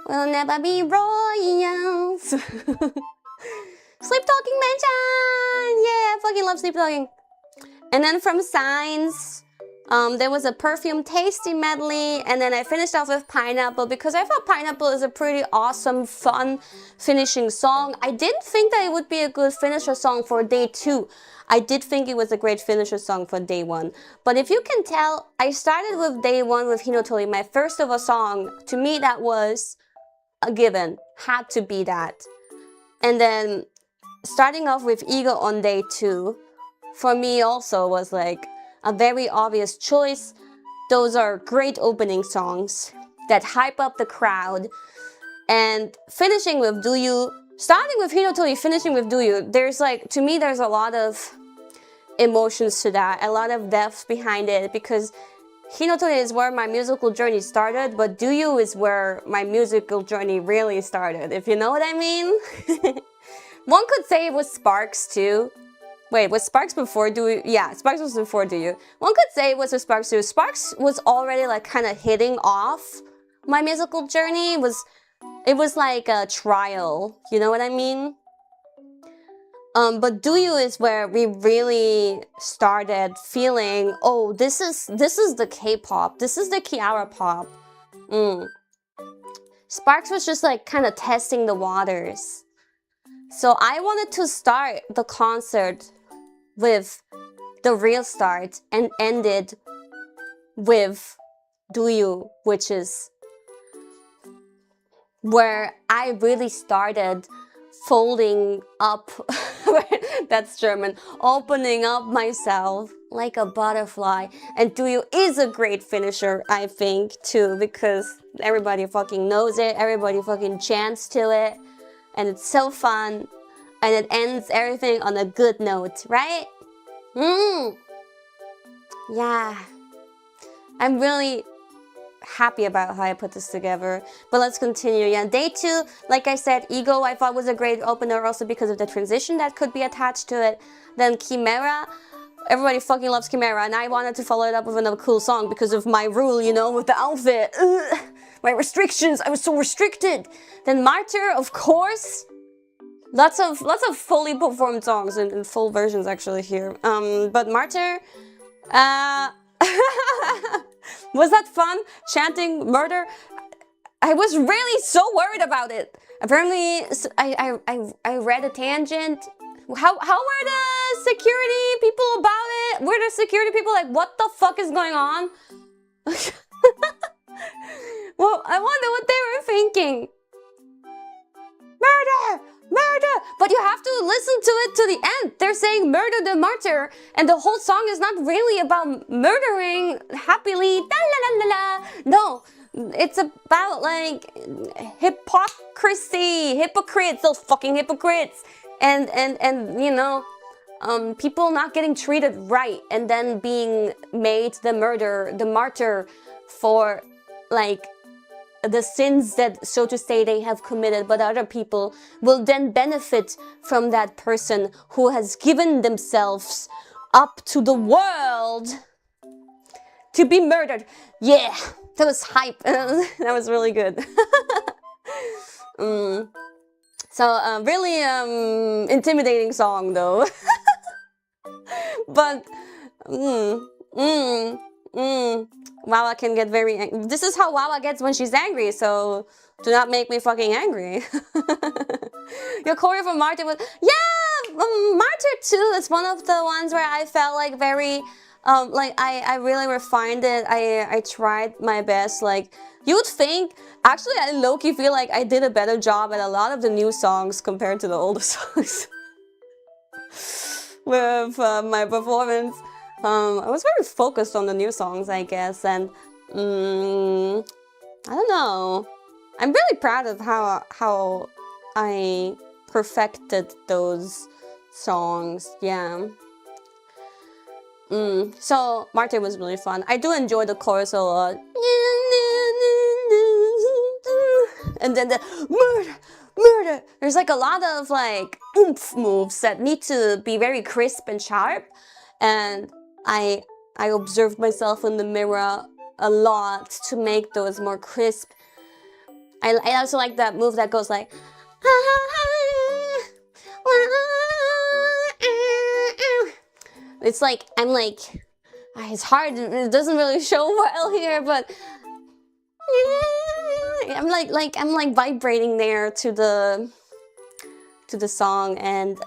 Speaker 1: We'll never be royals. Sleep Talking mention! Yeah, I fucking love Sleep Talking. And then from Signs, there was a Perfume Tasty medley, and then I finished off with Pineapple because I thought Pineapple is a pretty awesome, fun finishing song. I didn't think that it would be a good finisher song for day 2. I did think it was a great finisher song for day 1. But if you can tell, I started with day 1 with Hinotori, my first ever song. To me, that was a given. Had to be that. And then starting off with Ego on day 2, for me also was like a very obvious choice. Those are great opening songs that hype up the crowd. And finishing with Do You, starting with Hinotori, finishing with Do You, there's like, to me there's a lot of emotions to that, a lot of depth behind it, because Hinotori is where my musical journey started, but Do You is where my musical journey really started, if you know what I mean. One could say it was Sparks too. Wait, was Sparks before Do You? Yeah, Sparks was before Do You. One could say it was with Sparks too. Sparks was already like kind of hitting off my musical journey. It was like a trial, you know what I mean? But Do You is where we really started feeling, oh, this is the K-pop. This is the Kiara pop. Sparks was just like kind of testing the waters. So I wanted to start the concert with the real start and end it with Do You, which is where I really started folding up, that's German, opening up myself like a butterfly. And Do You is a great finisher, I think, too, because everybody fucking knows it, everybody fucking chants to it, and it's so fun, and it ends everything on a good note, right? Yeah. I'm really happy about how I put this together, but let's continue. Yeah, day 2, like I said, Ego I thought was a great opener also because of the transition that could be attached to it. Then Chimera, everybody fucking loves Chimera, and I wanted to follow it up with another cool song because of my rule, you know, with the outfit. My restrictions, I was so restricted. Then Martyr, of course. Lots of fully performed songs and full versions actually here. But Martyr, was that fun? Chanting Murder? I was really so worried about it. Apparently, I read a tangent. How were the security people about it? Were the security people like, what the fuck is going on? Well, I wonder what they were thinking. Murder! Murder! But you have to listen to it to the end. They're saying murder the martyr, and the whole song is not really about murdering happily. Da, la, la, la, la. No, it's about like hypocrisy, hypocrites, those fucking hypocrites, and you know, people not getting treated right, and then being made the martyr for like the sins that, so to say, they have committed, but other people will then benefit from that person who has given themselves up to the world to be murdered. Yeah, that was hype. That was really good. So, really intimidating song though. But, Wawa can get very angry. This is how Wawa gets when she's angry, so do not make me fucking angry. Your choreo for Martyr was... Yeah! Martyr 2 is one of the ones where I felt like very... like, I really refined it. I tried my best. Like, you would think... Actually, I low-key feel like I did a better job at a lot of the new songs compared to the older songs. With my performance. I was very focused on the new songs, I guess, and I don't know. I'm really proud of how I perfected those songs. Yeah. So Martyr was really fun. I do enjoy the chorus a lot. And then the murder. There's like a lot of like oomph moves that need to be very crisp and sharp, and I observed myself in the mirror a lot to make those more crisp. I also like that move that goes like... It's like, I'm like... It's hard, it doesn't really show well here, but... I'm like vibrating there to the song, and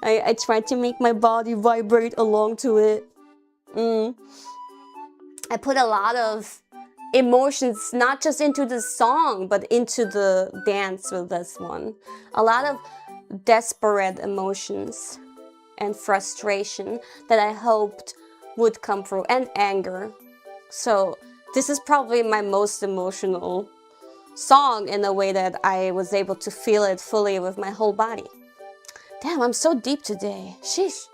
Speaker 1: I tried to make my body vibrate along to it. I put a lot of emotions, not just into the song, but into the dance with this one. A lot of desperate emotions and frustration that I hoped would come through, and anger. So this is probably my most emotional song in a way that I was able to feel it fully with my whole body. Damn, I'm so deep today. Sheesh.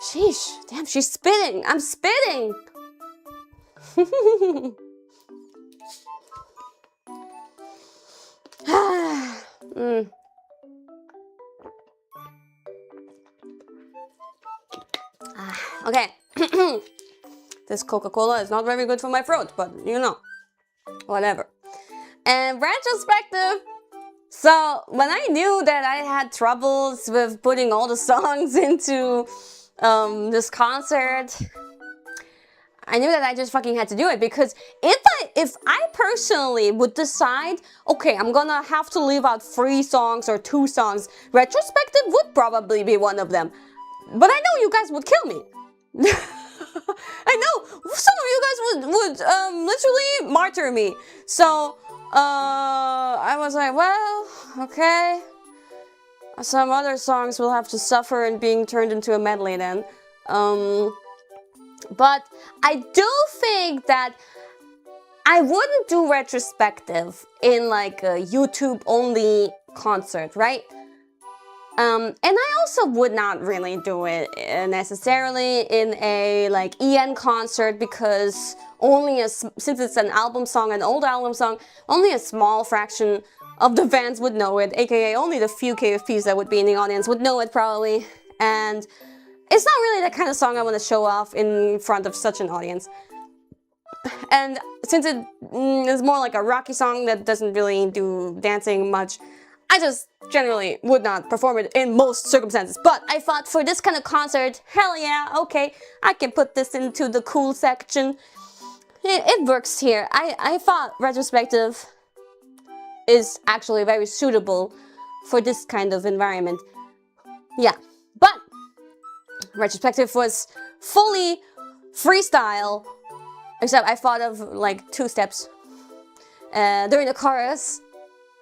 Speaker 1: Sheesh. Damn, she's spitting. I'm spitting. Okay. This Coca-Cola is not very good for my throat, but you know, whatever. And retrospective. So when I knew that I had troubles with putting all the songs into this concert, I knew that I just fucking had to do it, because if I personally would decide, okay, I'm gonna have to leave out 3 songs or 2 songs, retrospective would probably be one of them. But I know you guys would kill me. I know some of you guys would literally martyr me. So I was like, well, okay. Some other songs will have to suffer in being turned into a medley then. But I do think that I wouldn't do retrospective in like a YouTube only concert, right? And I also would not really do it necessarily in a like EN concert, because since it's an album song, an old album song, only a small fraction of the fans would know it, aka only the few KFPs that would be in the audience would know it probably. And it's not really the kind of song I want to show off in front of such an audience. And since it is more like a rocky song that doesn't really do dancing much, I just generally would not perform it in most circumstances. But I thought for this kind of concert, hell yeah, okay, I can put this into the cool section. It works here. I thought retrospective is actually very suitable for this kind of environment. Yeah, but retrospective was fully freestyle Except I thought of like 2 steps during the chorus.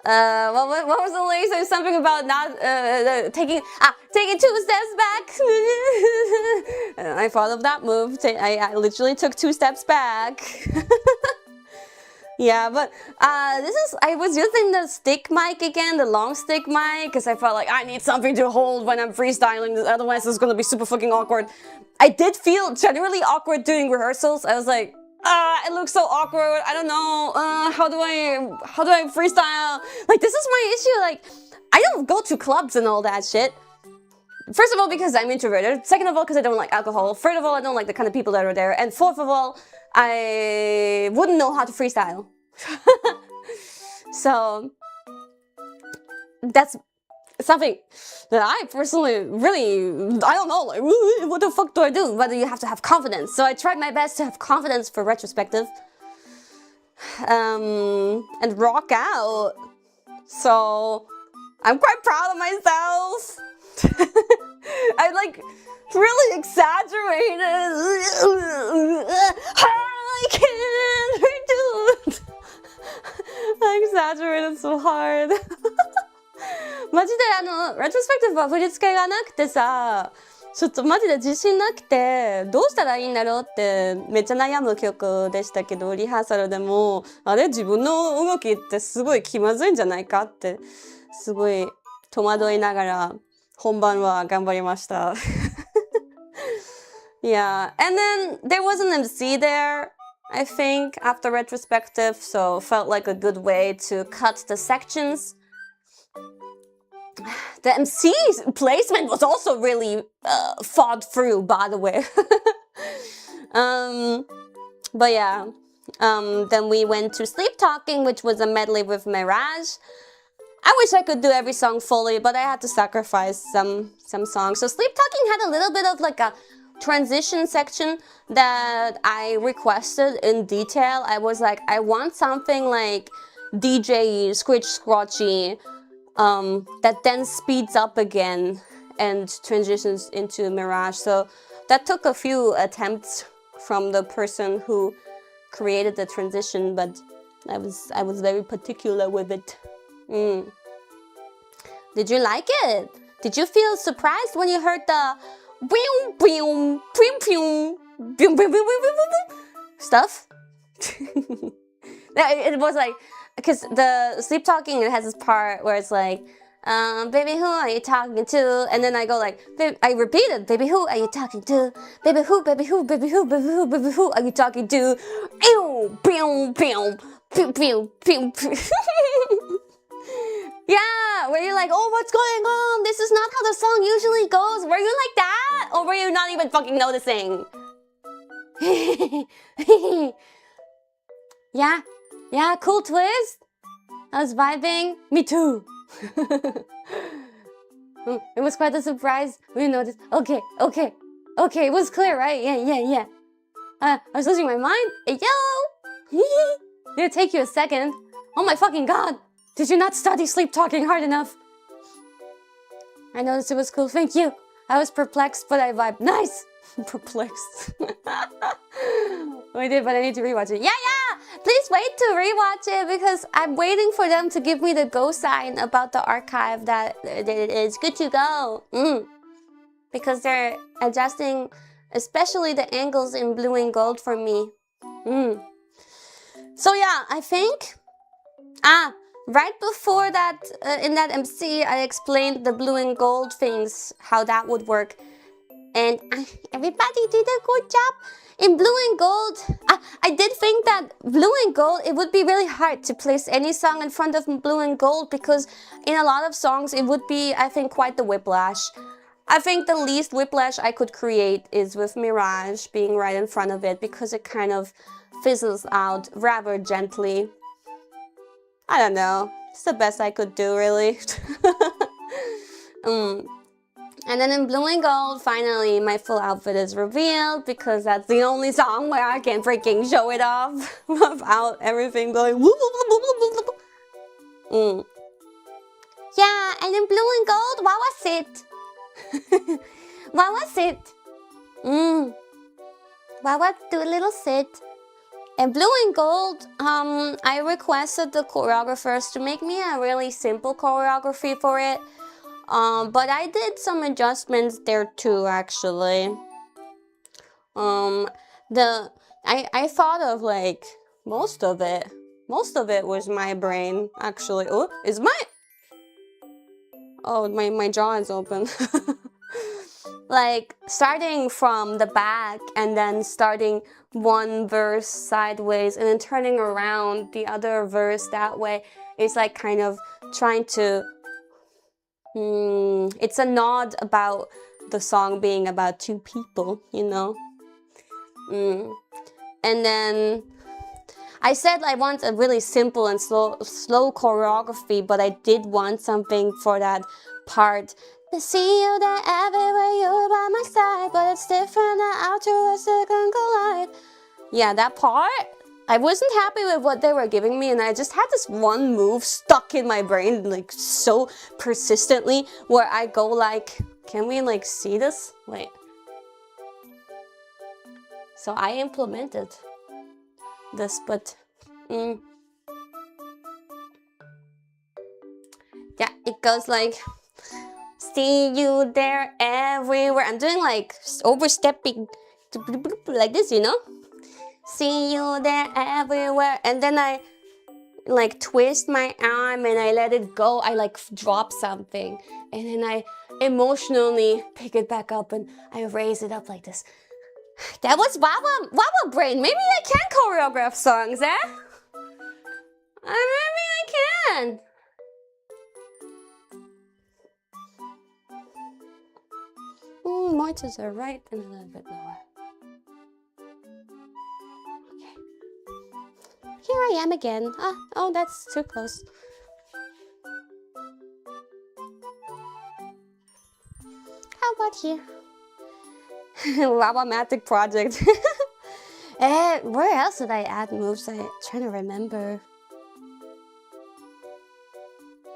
Speaker 1: What was the lyrics? There's something about not taking 2 steps back. And I thought of that move. I literally took 2 steps back. Yeah, but I was using the stick mic again, the long stick mic, because I felt like I need something to hold when I'm freestyling, otherwise it's gonna be super fucking awkward. I did feel generally awkward doing rehearsals. I was like, it looks so awkward. I don't know. How do I freestyle? Like, this is my issue. Like, I don't go to clubs and all that shit. First of all, because I'm introverted. Second of all, because I don't like alcohol. Third of all, I don't like the kind of people that are there. And fourth of all, I wouldn't know how to freestyle. So that's something that I personally really, I don't know, like, what the fuck do I do? But you have to have confidence. So I tried my best to have confidence for retrospective. And rock out. So I'm quite proud of myself. I like really exaggerated. I can't do it. I exaggerated so hard. マジでレトロスペクティブは振り付けがなくてさ、ちょっとマジで自信なくてどうしたらいいんだろうってめっちゃ悩む曲でしたけど、リハーサルでもあれ自分の動きってすごい気まずいんじゃないかってすごい戸惑いながら本番は頑張りました。Yeah, and then there was an MC there, I think, after retrospective, so felt like a good way to cut the sections. The MC's placement was also really thought through, by the way. But yeah, then we went to Sleep Talking, which was a medley with Mirage. I wish I could do every song fully, but I had to sacrifice some songs. So Sleep Talking had a little bit of like a transition section that I requested in detail. I was like, I want something like DJ scritch scrotchy that then speeds up again and transitions into Mirage. So that took a few attempts from the person who created the transition, but I was very particular with it. Did you like it? Did you feel surprised when you heard the boom boom boom boom boom boom boom boom stuff? It was like, because the Sleep Talking, it has this part where it's like, baby, who are you talking to? And then I go like, I repeat it, baby, who are you talking to? Baby, who, baby, who, baby, who, baby, who, baby, who are you talking to? Ew, pew, pew, pew, pew, pew, pew. Yeah, where you're like, oh, what's going on? This is not how the song usually goes. Were you like that? Or were you not even fucking noticing? Yeah, cool twist. I was vibing. Me too. It was quite a surprise. We noticed. Okay. It was clear, right? Yeah. I was losing my mind. Hey, yo! Did it take you a second? Oh my fucking god! Did you not study Sleep Talking hard enough? I noticed it was cool. Thank you. I was perplexed, but I vibed. Nice! Perplexed. I did, but I need to rewatch it. Yeah! Please wait to rewatch it because I'm waiting for them to give me the go sign about the archive that it is good to go. Because they're adjusting, especially the angles in blue and gold for me. So yeah, I think... right before that, in that MC, I explained the blue and gold things, how that would work. And everybody did a good job. In blue and gold, I did think that blue and gold, it would be really hard to place any song in front of blue and gold because in a lot of songs, it would be, I think, quite the whiplash. I think the least whiplash I could create is with Mirage being right in front of it because it kind of fizzles out rather gently. I don't know. It's the best I could do, really. And then in blue and gold, finally, my full outfit is revealed because that's the only song where I can freaking show it off without everything going whoop, whoop, whoop, whoop, whoop. Yeah, and in blue and gold, what was it? What was it? What was the little sit? And blue and gold, I requested the choreographers to make me a really simple choreography for it. But I did some adjustments there too, actually. I thought of like most of it. Most of it was my brain, actually. Oh, is my... Oh, my jaw is open. Like, starting from the back and then starting one verse sideways and then turning around the other verse that way. It's like kind of trying to... it's a nod about the song being about two people, you know? And then I said I want a really simple and slow choreography, but I did want something for that part. I see you there everywhere, you're by my side, but it's different now after a second collide. Yeah, that part, I wasn't happy with what they were giving me, and I just had this one move stuck in my brain like so persistently where I go like, can we like see this? Wait. So I implemented this, but yeah, it goes like, see you there everywhere. I'm doing like overstepping like this, you know? See you there everywhere. And then I like twist my arm and I let it go. I like drop something and then I emotionally pick it back up and I raise it up like this. That was Wawa brain. Maybe I can choreograph songs, eh? Maybe I can. More to the right and a little bit lower. Okay. Here I am again. Oh, that's too close. How about here? Wawa-matic project. Where else did I add moves? I'm trying to remember.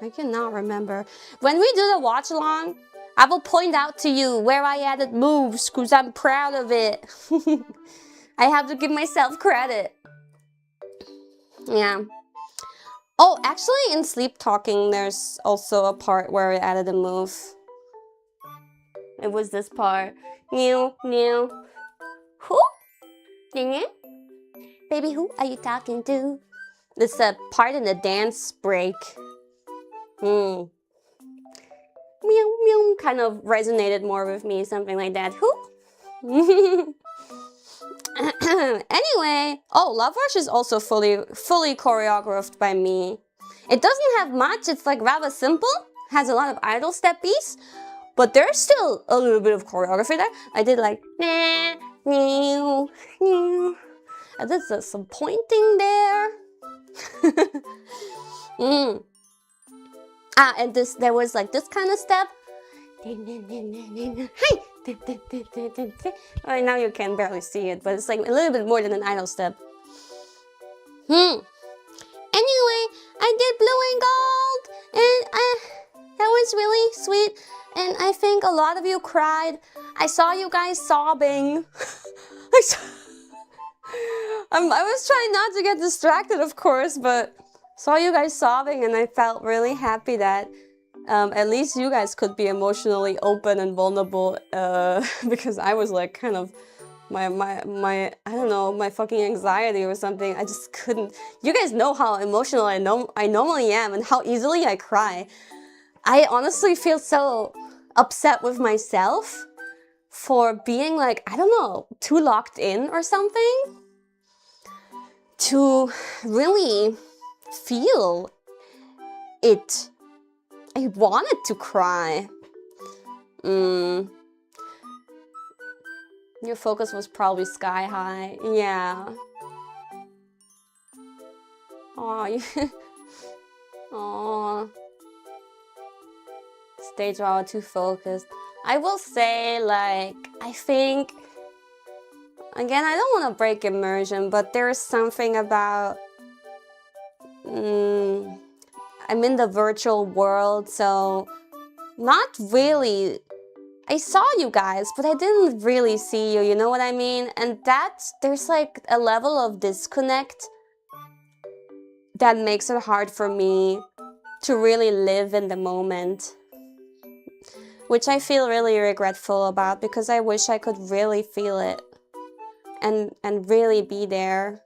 Speaker 1: I cannot remember. When we do the watch along, I will point out to you where I added moves because I'm proud of it. I have to give myself credit. Yeah. Oh, actually in Sleep Talking, there's also a part where I added a move. It was this part. New. Who? Baby, who are you talking to? It's a part in the dance break. Meow, meow, kind of resonated more with me, something like that. Who? Anyway, oh, Love Rush is also fully choreographed by me. It doesn't have much, it's like rather simple, has a lot of idle steppies, but there's still a little bit of choreography there. I did like, nah, new. I did some pointing there. And there was like this kind of step. Right now you can barely see it, but it's like a little bit more than an idle step. Anyway, I did blue and gold, and that was really sweet. And I think a lot of you cried. I saw you guys sobbing. I was trying not to get distracted, of course, but saw you guys sobbing, and I felt really happy that at least you guys could be emotionally open and vulnerable, because I was like kind of my I don't know, my fucking anxiety or something. I just couldn't. You guys know how emotional I normally am and how easily I cry. I honestly feel so upset with myself for being like, I don't know, too locked in or something to really feel it. I wanted to cry. Your focus was probably sky high. Yeah. Aw. Stage while too focused. I will say, like, I think, again, I don't want to break immersion, but there is something about, I'm in the virtual world, so not really I saw you guys, but I didn't really see you, you know what I mean? And there's like a level of disconnect that makes it hard for me to really live in the moment, which I feel really regretful about, because I wish I could really feel it and really be there.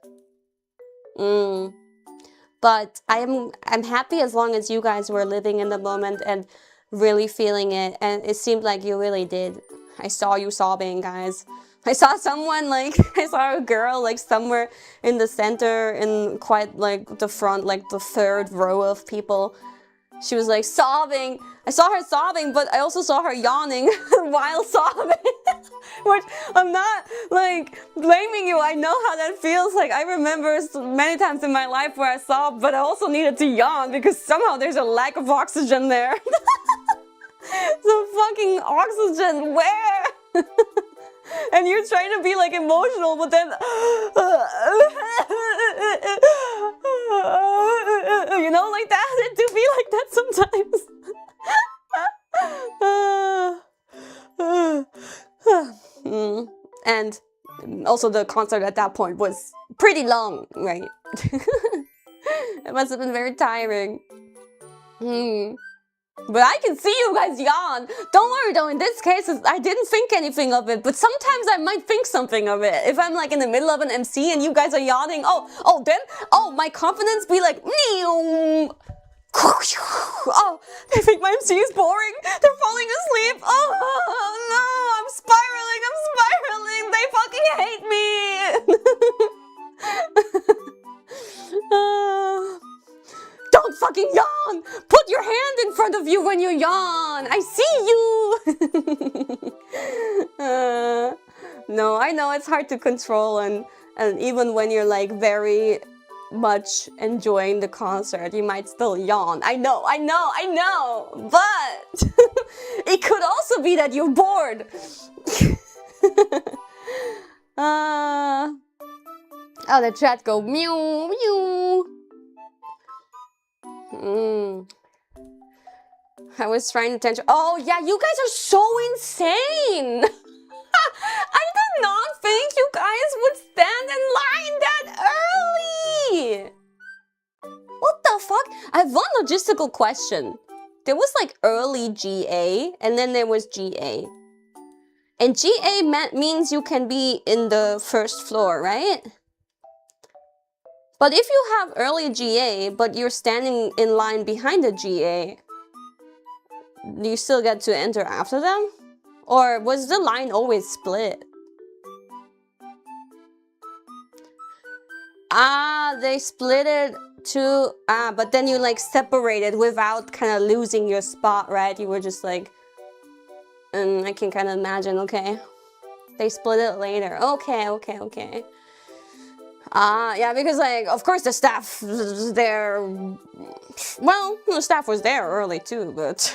Speaker 1: But I'm happy as long as you guys were living in the moment and really feeling it, and it seemed like you really did. I saw you sobbing, guys. I saw someone, like, I saw a girl, like, somewhere in the center, in quite, like, the front, like, the third row of people. She was, like, sobbing. I saw her sobbing, but I also saw her yawning while sobbing. Which, I'm not, like, blaming you. I know how that feels. Like, I remember many times in my life where I sobbed, but I also needed to yawn because somehow there's a lack of oxygen there. Some fucking oxygen, where? And you're trying to be, like, emotional, but then... you know, like that? It do be like that sometimes. And also the concert at that point was pretty long, right? It must have been very tiring. But I can see you guys yawn. Don't worry though, in this case, I didn't think anything of it, but sometimes I might think something of it. If I'm like in the middle of an MC and you guys are yawning, then my confidence be like, oh, they think my MC is boring. They're falling asleep. Oh no, I'm spiraling. They fucking hate me. Don't fucking yawn! Put your hand in front of you when you yawn! I see you! No, I know it's hard to control, and even when you're like very much enjoying the concert, you might still yawn. I know! But it could also be that you're bored! Oh, the chat go meow, meow. I was trying to attention. Oh yeah, you guys are so insane! I did not think you guys would stand in line that early! What the fuck? I have one logistical question. There was like early GA, and then there was GA. And GA means you can be in the first floor, right? But if you have early GA, but you're standing in line behind the GA, do you still get to enter after them? Or was the line always split? They split it to... but then you like separated without kind of losing your spot, right? You were just like... I can kind of imagine, okay. They split it later. Okay. Yeah, because like, of course the staff was there... Well, the staff was there early too, but...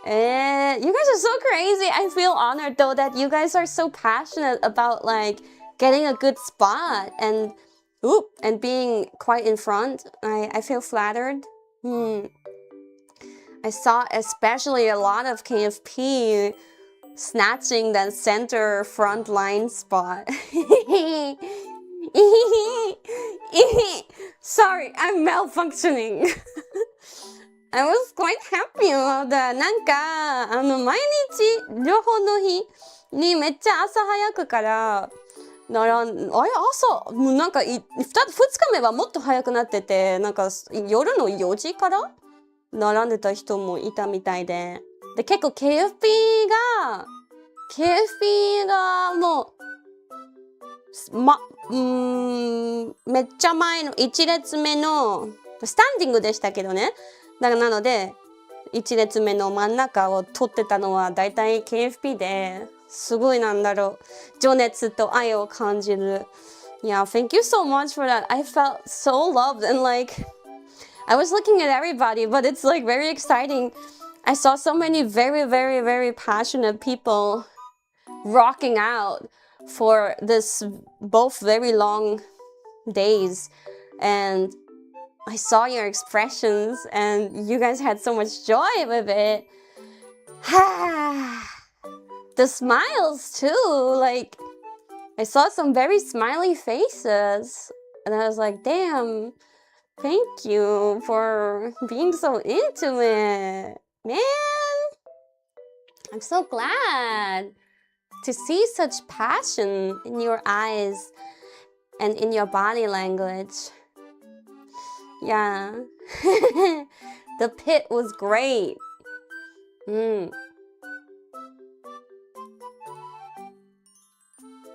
Speaker 1: You guys are so crazy. I feel honored though that you guys are so passionate about like getting a good spot and being quite in front. I feel flattered. I saw especially a lot of KFP snatching that center front line spot. Sorry, I'm malfunctioning. I was quite happy about that. なんか、毎日、両方の日にめっちゃ朝早くから朝、もうなんか2日目はもっと早くなってて、なんか夜の4時から並んでた人もいたみたいで。で、結構 KFP がもう、めっちゃ前の1列目の、スタンディングでしたけどね。なので、1列目の真ん中を取ってたのはだいたい KFP で、すごいなんだろう、情熱と愛を感じる。Yeah, thank you so much for that. I felt so loved and like, I was looking at everybody, but it's like very exciting. I saw so many very, very, very passionate people rocking out for this both very long days, and I saw your expressions and you guys had so much joy with it. The smiles too, like, I saw some very smiley faces, and I was like, damn, thank you for being so into it. Man, I'm so glad to see such passion in your eyes and in your body language. Yeah. The pit was great.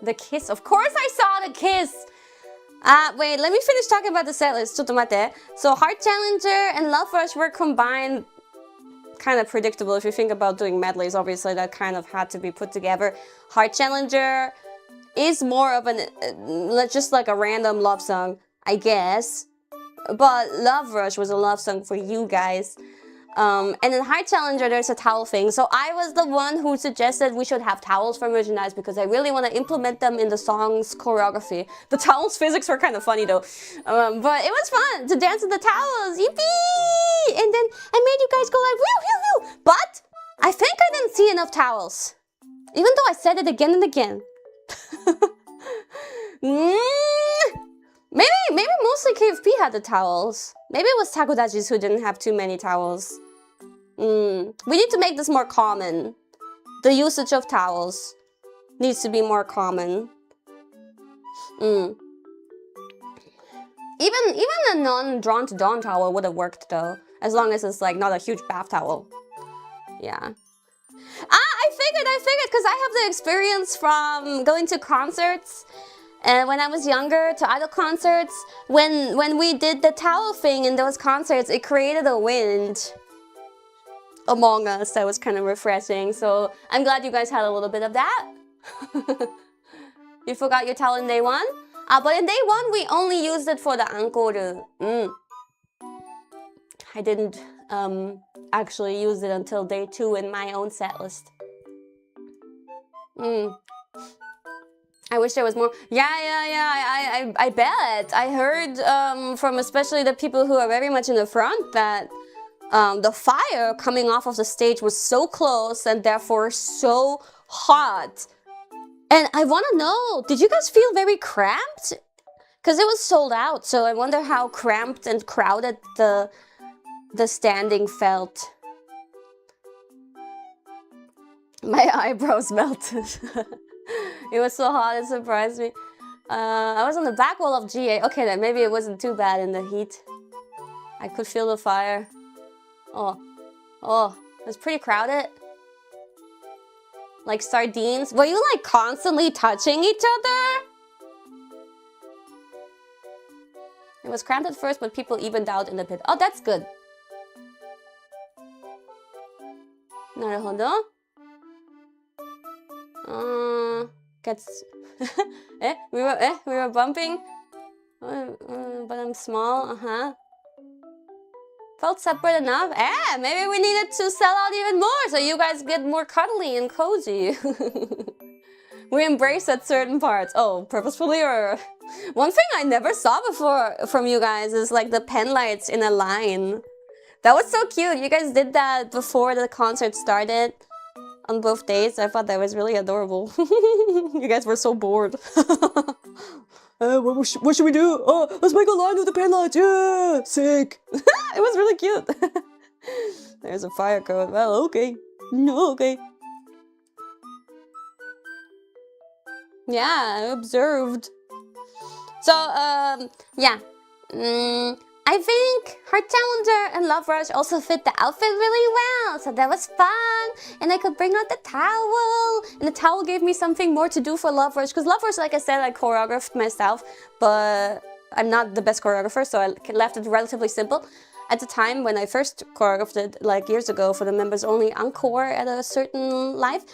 Speaker 1: The kiss. Of course I saw the kiss! Wait, let me finish talking about the setlist. ちょっと待って. So Heart Challenger and Love Rush were combined. Kind of predictable if you think about doing medleys. Obviously, that kind of had to be put together. Heart Challenger is more of an just like a random love song, I guess. But Love Rush was a love song for you guys. And in Heart Challenger, there's a towel thing. So I was the one who suggested we should have towels for merchandise because I really want to implement them in the song's choreography. The towels physics were kind of funny though. But it was fun to dance with the towels. Yippee! And then I made you guys go like, whew, whew, whew. But I think I didn't see enough towels. Even though I said it again and again. Maybe mostly KFP had the towels. Maybe it was Takodachis who didn't have too many towels. We need to make this more common. The usage of towels needs to be more common. Even a non-drawn to dawn towel would have worked though, as long as it's like not a huge bath towel. Yeah. I figured, because I have the experience from going to concerts. And when I was younger, to idol concerts, when we did the towel thing in those concerts, it created a wind among us that was kind of refreshing. So I'm glad you guys had a little bit of that. You forgot your towel in day one? But in day one, we only used it for the encore. I didn't actually use it until day 2 in my own set list. I wish there was more. Yeah, I bet. I heard from especially the people who are very much in the front that the fire coming off of the stage was so close and therefore so hot. And I want to know, did you guys feel very cramped? Because it was sold out, so I wonder how cramped and crowded the standing felt. My eyebrows melted. It was so hot, it surprised me. I was on the back wall of GA. Okay, then maybe it wasn't too bad in the heat. I could feel the fire. Oh, it was pretty crowded. Like sardines. Were you like constantly touching each other? It was cramped at first, but people evened out in the pit. Oh, that's good. なるほど。Gets we were bumping, but I'm small. Felt separate enough. Maybe we needed to sell out even more so you guys get more cuddly and cozy. We embrace at certain parts. Oh, purposefully or one thing I never saw before from you guys is like the pen lights in a line. That was so cute. You guys did that before the concert started. On both days, I thought that was really adorable. You guys were so bored. What should we do? Oh, let's make a line with the pen lights. Yeah, sick. It was really cute. There's a fire code. Well, okay. No, okay. Yeah, I observed. So, yeah. I think Heart Challenger and Love Rush also fit the outfit really well, so that was fun. And I could bring out the towel, and the towel gave me something more to do for Love Rush, because Love Rush, like I said, I choreographed myself, but I'm not the best choreographer, so I left it relatively simple. At the time, when I first choreographed it, like years ago, for the members only encore at a certain live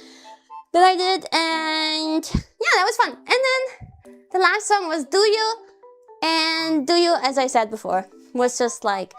Speaker 1: that I did, and yeah, that was fun. And then the last song was Do You, and Do You, as I said before, was just like,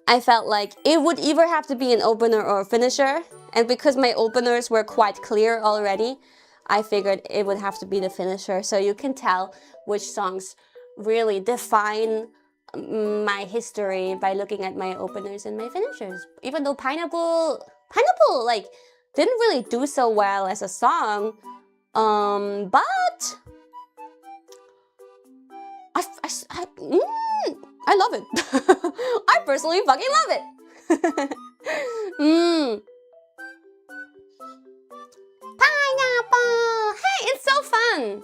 Speaker 1: I felt like it would either have to be an opener or a finisher, and because my openers were quite clear already, I figured it would have to be the finisher, so you can tell which songs really define my history by looking at my openers and my finishers. Even though Pineapple Pineapple, like, didn't really do so well as a song, but I love it. I personally fucking love it. Pineapple! Hey, it's so fun.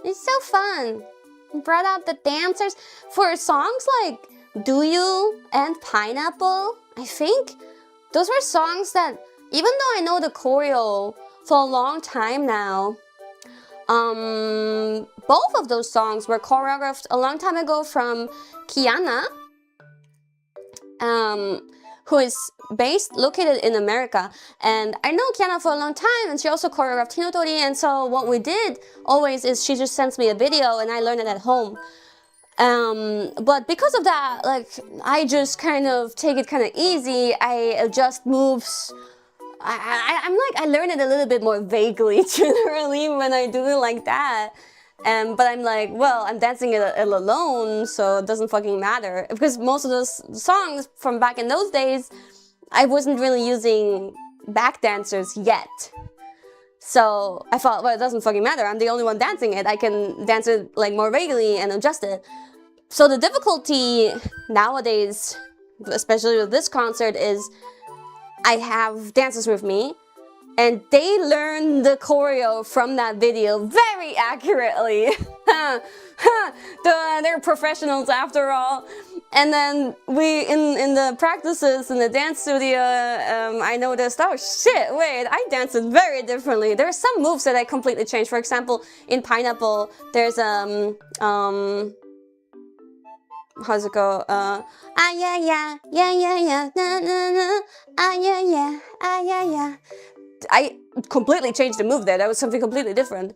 Speaker 1: It's so fun. Brought out the dancers for songs like Do You and Pineapple. I think those were songs that, even though I know the choreo for a long time now, both of those songs were choreographed a long time ago from Kiara, who is located in America. And I know Kiara for a long time, and she also choreographed Hinotori, and so what we did always is she just sends me a video and I learn it at home. But because of that, like, I just kind of take it kind of easy. I adjust moves. I learn it a little bit more vaguely generally when I do it like that. But I'm like, well, I'm dancing it alone, so it doesn't fucking matter. Because most of those songs from back in those days, I wasn't really using back dancers yet. So I thought, well, it doesn't fucking matter. I'm the only one dancing it. I can dance it like more vaguely and adjust it. So the difficulty nowadays, especially with this concert, is I have dancers with me, and they learn the choreo from that video very accurately. They're professionals after all. And then we, in the practices in the dance studio, I noticed, oh shit, wait, I danced it very differently. There are some moves that I completely changed. For example, in Pineapple, there's how's it go? Ah yeah yeah yeah yeah yeah na na na ah yeah yeah ah yeah yeah. I completely changed the move there. That was something completely different.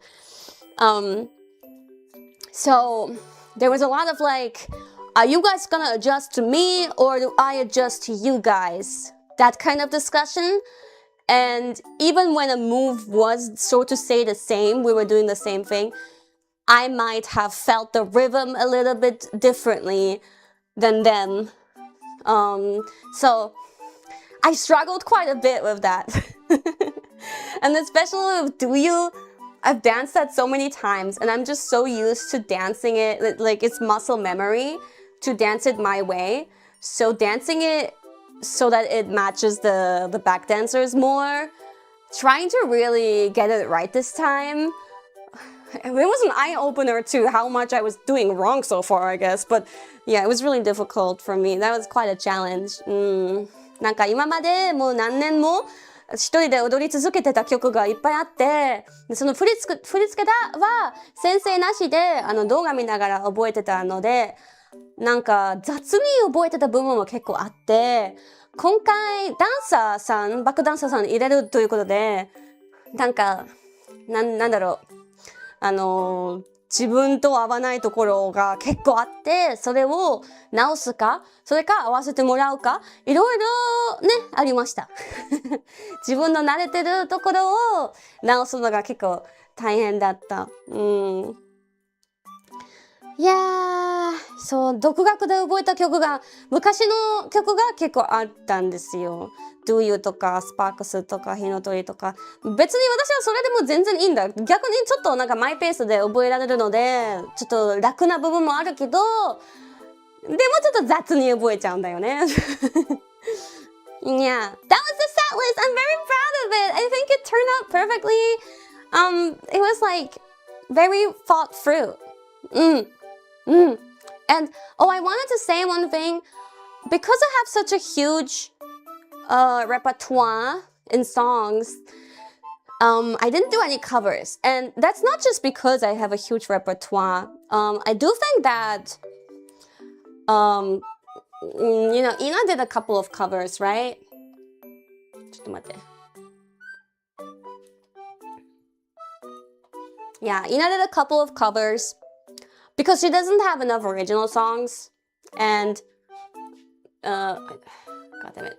Speaker 1: So there was a lot of like, are you guys gonna adjust to me or do I adjust to you guys? That kind of discussion. And even when a move was, so to say, the same, we were doing the same thing, I might have felt the rhythm a little bit differently than them. So I struggled quite a bit with that. And especially with Do You, I've danced that so many times and I'm just so used to dancing it, like it's muscle memory to dance it my way. So dancing it so that it matches the back dancers more, trying to really get it right this time, it was an eye-opener to how much I was doing wrong so far, I guess. But yeah, it was really difficult for me. That was quite a challenge. なんか今までもう何年も一人で踊り続けてた曲がいっぱいあって、その振り付けは先生なしで動画見ながら覚えてたので、なんか雑に覚えてた部分も結構あって、今回ダンサーさん、バックダンサーさん入れるということで、なんかなんだろう、自分と合わないところが結構あって、それを直すか、それか合わせてもらうか、いろいろね、ありました。自分の慣れてるところを直すのが結構大変だった。いやー、そう、独学で覚えた曲が、昔の曲が結構あったんですよ。Do You とか、スパークスとか、火の鳥とか。別に私はそれでも全然いいんだ。逆にちょっとなんかマイペースで覚えられるので、ちょっと楽な部分もあるけど、でもちょっと雑に覚えちゃうんだよね。Yeah, that was the set list. I'm very proud of it. I think it turned out perfectly. It was like very thought through. And I wanted to say one thing. Because I have such a huge repertoire in songs, I didn't do any covers. And that's not just because I have a huge repertoire. I do think that, you know, Ina did a couple of covers, right? ちょっと待って。Yeah, Ina did a couple of covers. Because she doesn't have enough original songs, and god damn it.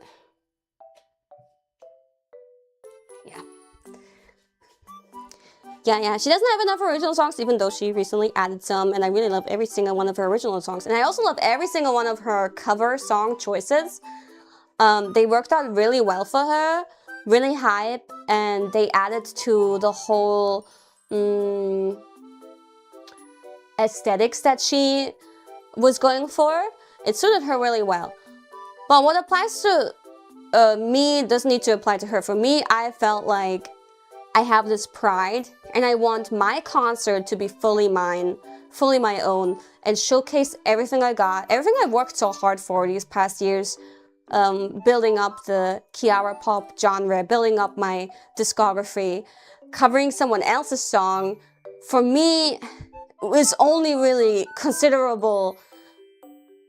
Speaker 1: Yeah, she doesn't have enough original songs, even though she recently added some, and I really love every single one of her original songs. And I also love every single one of her cover song choices. They worked out really well for her, really hype, and they added to the whole aesthetics that she was going for. It suited her really well. But what applies to me doesn't need to apply to her. For me, I felt like I have this pride and I want my concert to be fully mine, fully my own, and showcase everything I got, everything I worked so hard for these past years, building up the Kiara pop genre, building up my discography, covering someone else's song. For me, is only really considerable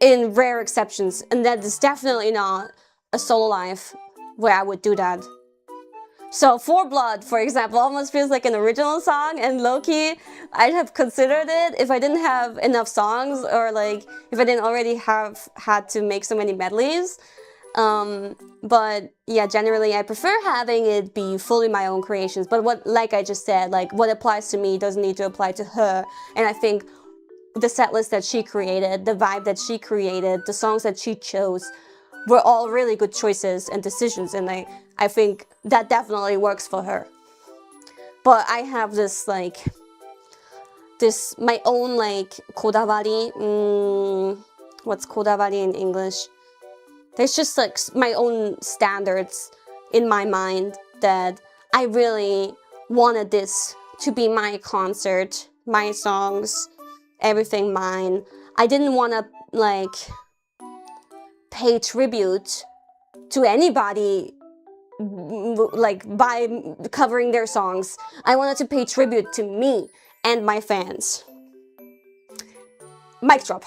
Speaker 1: in rare exceptions, and that is definitely not a solo live where I would do that. So For Blood, for example, almost feels like an original song, and low-key, I'd have considered it if I didn't have enough songs, or like if I didn't already have had to make so many medleys. But yeah, generally I prefer having it be fully my own creations. But what, like I just said, like what applies to me doesn't need to apply to her. And I think the set list that she created, the vibe that she created, the songs that she chose were all really good choices and decisions, and I think that definitely works for her. But I have this like, my own like kodawari, what's kodawari in English? There's just like my own standards in my mind that I really wanted this to be my concert, my songs, everything mine. I didn't want to like pay tribute to anybody like by covering their songs. I wanted to pay tribute to me and my fans. Mic drop.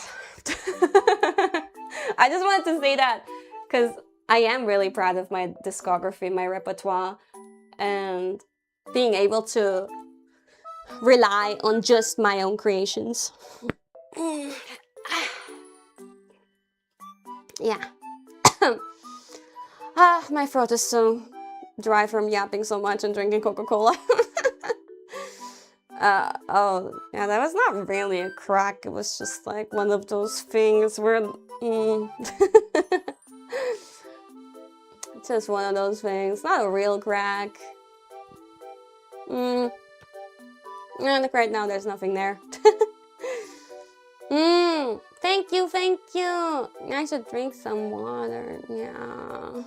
Speaker 1: I just wanted to say that because I am really proud of my discography, my repertoire, and being able to rely on just my own creations. Yeah. My throat is so dry from yapping so much and drinking Coca-Cola. Oh, yeah, that was not really a crack. It was just like one of those things where... Just one of those things. Not a real crack. And right now there's nothing there. Thank you, thank you. I should drink some water. Yeah.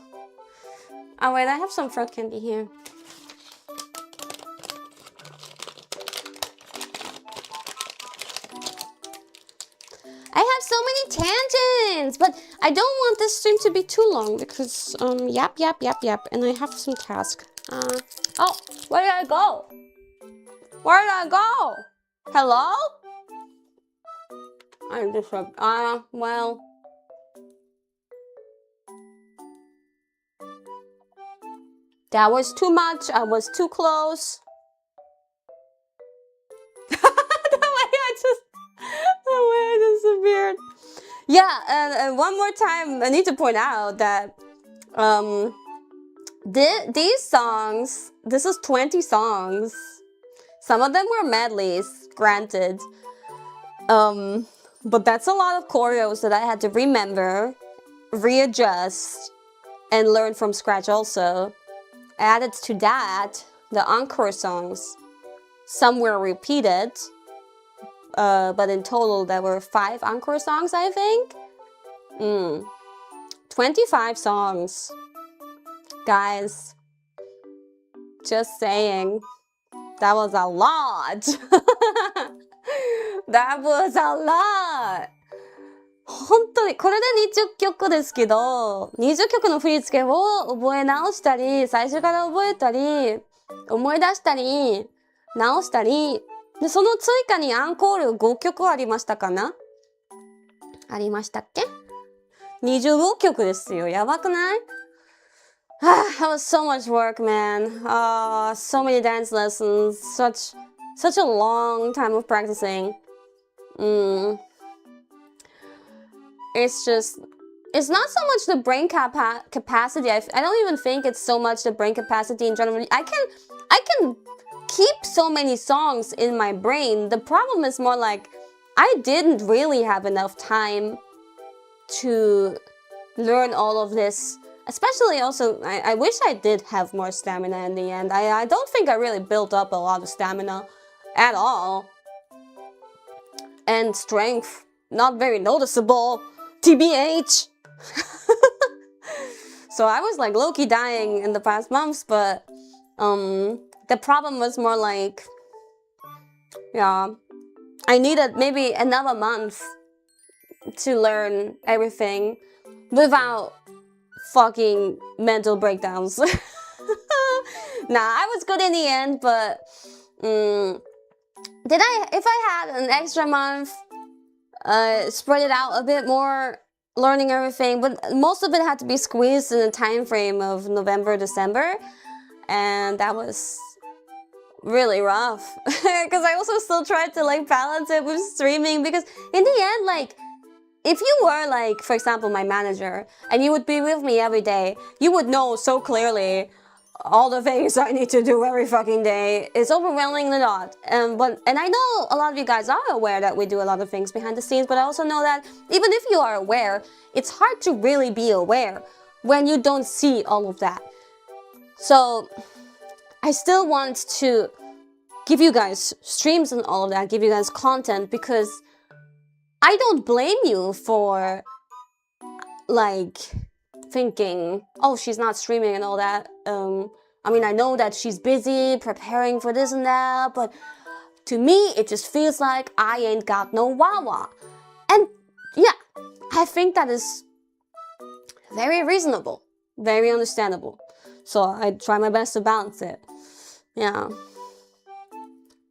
Speaker 1: Oh wait, I have some fruit candy here. I have so many tangents, but I don't want this stream to be too long because yap, and I have some tasks. Oh, where did I go? Where did I go? Hello? I'm just well. That was too much. I was too close. The way I disappeared. Yeah, and one more time, I need to point out that these songs, this is 20 songs. Some of them were medleys, granted. But that's a lot of choreos that I had to remember, readjust, and learn from scratch also. Added to that, the encore songs. Some were repeated, but in total there were 5 encore songs, I think. 25 songs. Guys, just saying, that was a lot. That was a lot. 本当にこれで20曲ですけど、20曲の振り付けを覚え直したり、最初から覚えたり、思い出したり、直したり、でその追加にアンコール5曲ありましたかな？ありましたっけ？ 25 曲ですよ。やばくない？ That was so much work, man. So many dance lessons. Such a long time of practicing. It's not so much the brain capacity. I don't even think it's so much the brain capacity in general. I can keep so many songs in my brain. The problem is more like I didn't really have enough time to learn all of this especially also, I wish I did have more stamina in the end. I don't think I really built up a lot of stamina at all. And strength, not very noticeable, TBH. So I was like low-key dying in the past months, but the problem was more like, yeah, I needed maybe another month to learn everything without fucking mental breakdowns. Nah, I was good in the end, but if I had an extra month, spread it out a bit more, learning everything, but most of it had to be squeezed in the time frame of November, December, and that was really rough. Because I also still tried to like balance it with streaming, because in the end, like, if you were like, for example, my manager, and you would be with me every day, you would know so clearly all the things I need to do every fucking day. It's overwhelming a lot. And I know a lot of you guys are aware that we do a lot of things behind the scenes, but I also know that even if you are aware, it's hard to really be aware when you don't see all of that. So I still want to give you guys streams and all of that, give you guys content, because I don't blame you for like thinking, oh, she's not streaming and all that. I mean, I know that she's busy preparing for this and that, but to me, it just feels like I ain't got no wawa. And yeah, I think that is very reasonable, very understandable. So I try my best to balance it. Yeah.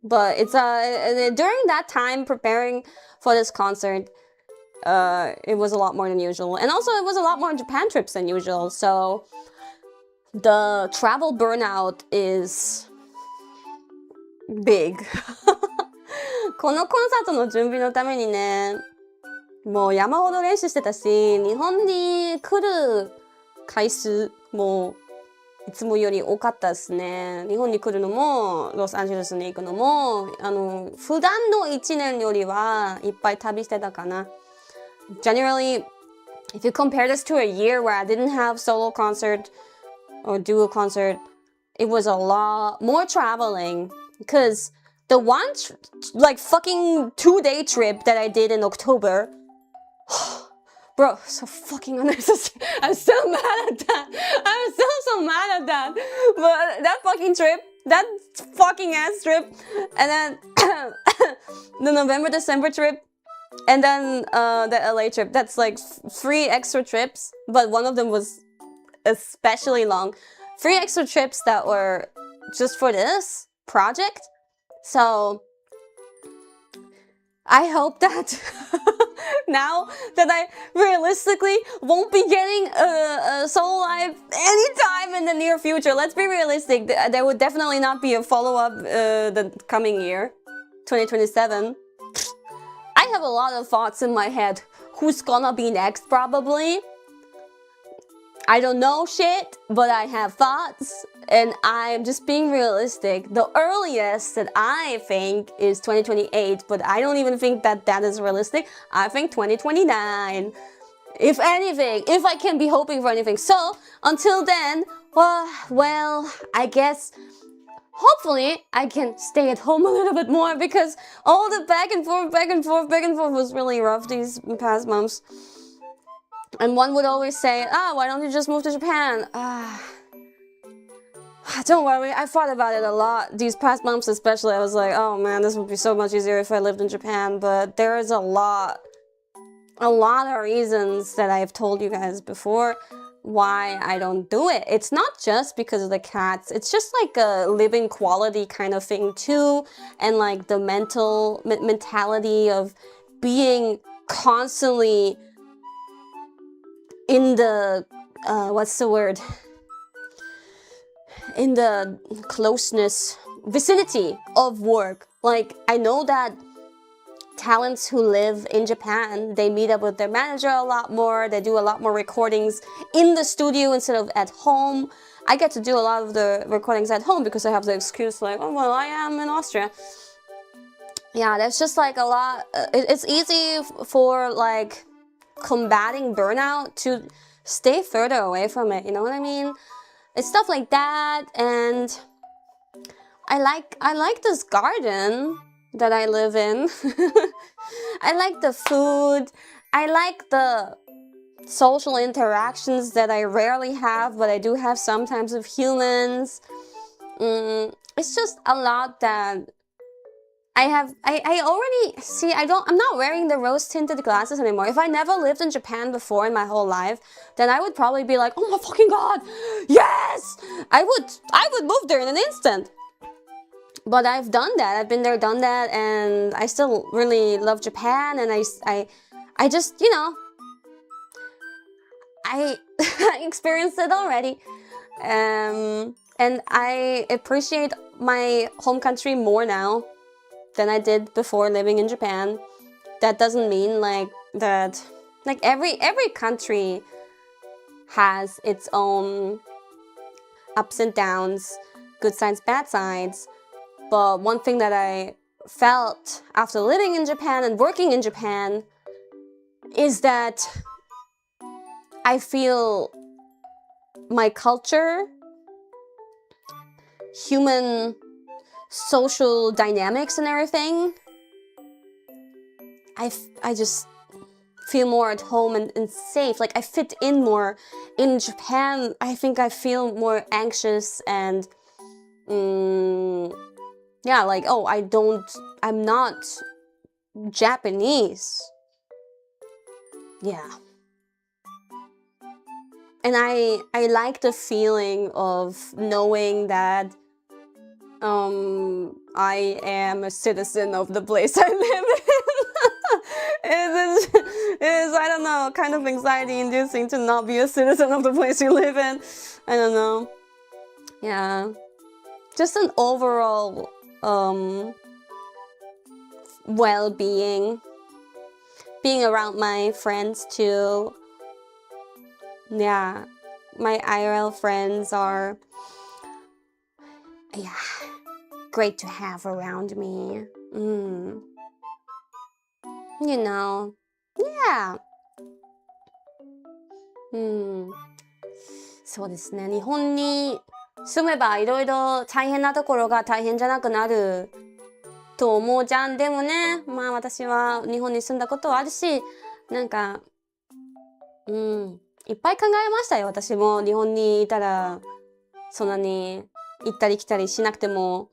Speaker 1: But it's during that time preparing for this concert, it was a lot more than usual. And also it was a lot more Japan trips than usual. So the travel burnout is big. このコンサートの準備のためにね、もう山ほど練習してたし、日本に来る回数もいつもより多かったですね。日本に来るのも、ロサンゼルスに行くのも、普段の1年よりはいっぱい旅してたかな。Generally, if you compare this to a year where I didn't have solo concert or duo concert, it was a lot more traveling. Because the one, like, fucking 2-day trip that I did in October, bro, so fucking unnecessary. I'm so mad at that. I'm so mad at that. But that fucking trip, that fucking ass trip, and then the November, December trip, and then the LA trip. That's like 3 extra trips, but one of them was especially long. 3 extra trips that were just for this project. So I hope that now that I realistically won't be getting a solo live anytime in the near future. Let's be realistic. There would definitely not be a follow-up the coming year, 2027. I have a lot of thoughts in my head. Who's gonna be next, probably? I don't know shit, but I have thoughts, and I'm just being realistic. The earliest that I think is 2028, but I don't even think that that is realistic. I think 2029. If anything, if I can be hoping for anything. So, until then, well, I guess hopefully I can stay at home a little bit more, because all the back and forth was really rough these past months. And one would always say, why don't you just move to Japan? Don't worry, I thought about it a lot. These past months especially, I was like, oh man, this would be so much easier if I lived in Japan. But there is a lot of reasons that I've told you guys before why I don't do it. It's not just because of the cats. It's just like a living quality kind of thing too. And like the mentality of being constantly in the, what's the word? In the closeness, vicinity of work. Like, I know that talents who live in Japan, they meet up with their manager a lot more. They do a lot more recordings in the studio instead of at home. I get to do a lot of the recordings at home because I have the excuse like, oh, well, I am in Austria. Yeah, there's just like a lot. It's easy for like combating burnout to stay further away from it, you know what I mean? It's stuff like that, and I like this garden that I live in. I like the food. I like the social interactions that I rarely have, but I do have sometimes with humans. It's just a lot that I already see. I'm not wearing the rose tinted glasses anymore. If I never lived in Japan before in my whole life, then I would probably be like, oh my fucking god, yes! I would move there in an instant. But I've done that. I've been there, done that, and I still really love Japan. And I just, you know, I experienced it already, and I appreciate my home country more now than I did before living in Japan. That doesn't mean like that. Like every country has its own ups and downs, good sides, bad sides. But one thing that I felt after living in Japan and working in Japan is that I feel my culture, human social dynamics and everything, I just feel more at home and safe. Like I fit in more. In Japan, I think I feel more anxious and yeah, like, oh, I'm not Japanese. Yeah. And I like the feeling of knowing that I am a citizen of the place I live in. It is, I don't know, kind of anxiety inducing to not be a citizen of the place you live in. I don't know. Yeah. Just an overall well-being. Being around my friends too. Yeah. My IRL friends are, yeah, great to have around me. You know, yeah. そうですね。日本に住めばいろいろ大変なところが大変じゃなくなると思うじゃん。でもね、まあ私は日本に住んだことはあるし、なんか、いっぱい考えましたよ。私も日本にいたらそんなに行ったり来たりしなくても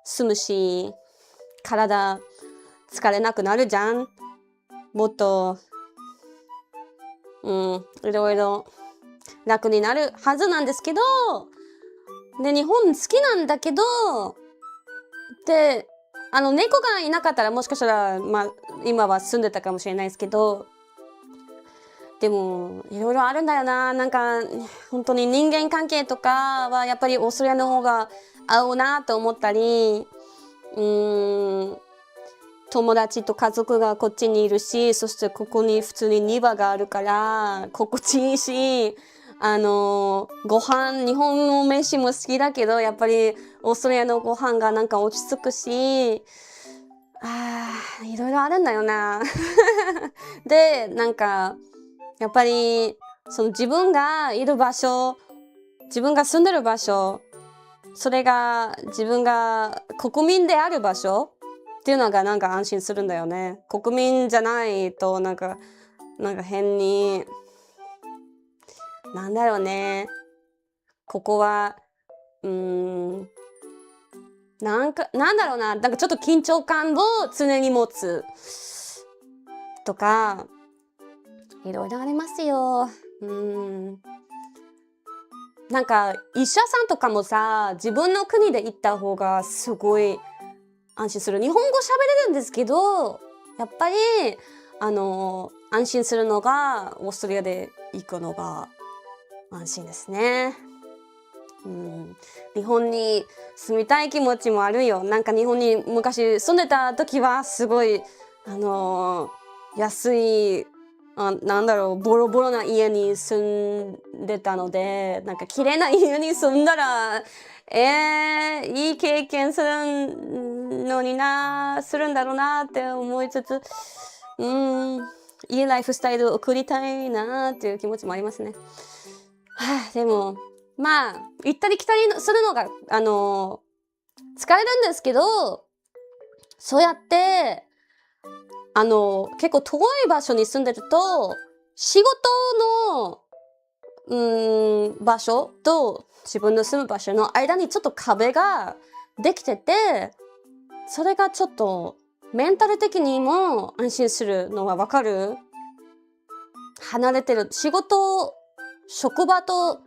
Speaker 1: 済むし、体疲れなくなるじゃん。もっと、いろいろ楽になるはずなんですけど、で、日本好きなんだけど、で、猫がいなかったらもしかしたら、まあ、今は住んでたかもしれないですけど、でも、いろいろあるんだよな。なんか、本当に人間関係とかはやっぱりオーストラリアの方が合うなと思ったり、友達と家族がこっちにいるし、そしてここに普通に庭があるから心地いいし、ご飯、日本の飯も好きだけど、やっぱりオーストラリアのご飯がなんか落ち着くし、いろいろあるんだよな。で、なんか、やっぱり、その自分がいる場所、自分が住んでる場所、それが自分が国民である場所っていうのがなんか安心するんだよね。国民じゃないとなんか変に、なんだろうね。ここは、なんだろうな。なんかちょっと緊張感を常に持つとか、いろいろありますよ。なんか医者さんとかもさ、自分の国で行った方がすごい安心する。日本語喋れるんですけど、やっぱり安心するのがオーストラリアで行くのが安心ですね。日本に住みたい気持ちもあるよ。なんか日本に昔住んでた時はすごい安いなんだろう、ボロボロな家に住んでたので、なんか綺麗な家に住んだらいい経験するのにするんだろうなって思いつつ、いいライフスタイルを送りたいなーっていう気持ちもありますね。はあ、でも、まあ、行ったり来たりするのが、疲れるんですけど、そうやって、結構遠い場所に住んでると、仕事の、場所と自分の住む場所の間にちょっと壁ができてて、それがちょっとメンタル的にも安心するのはわかる？離れてる、職場と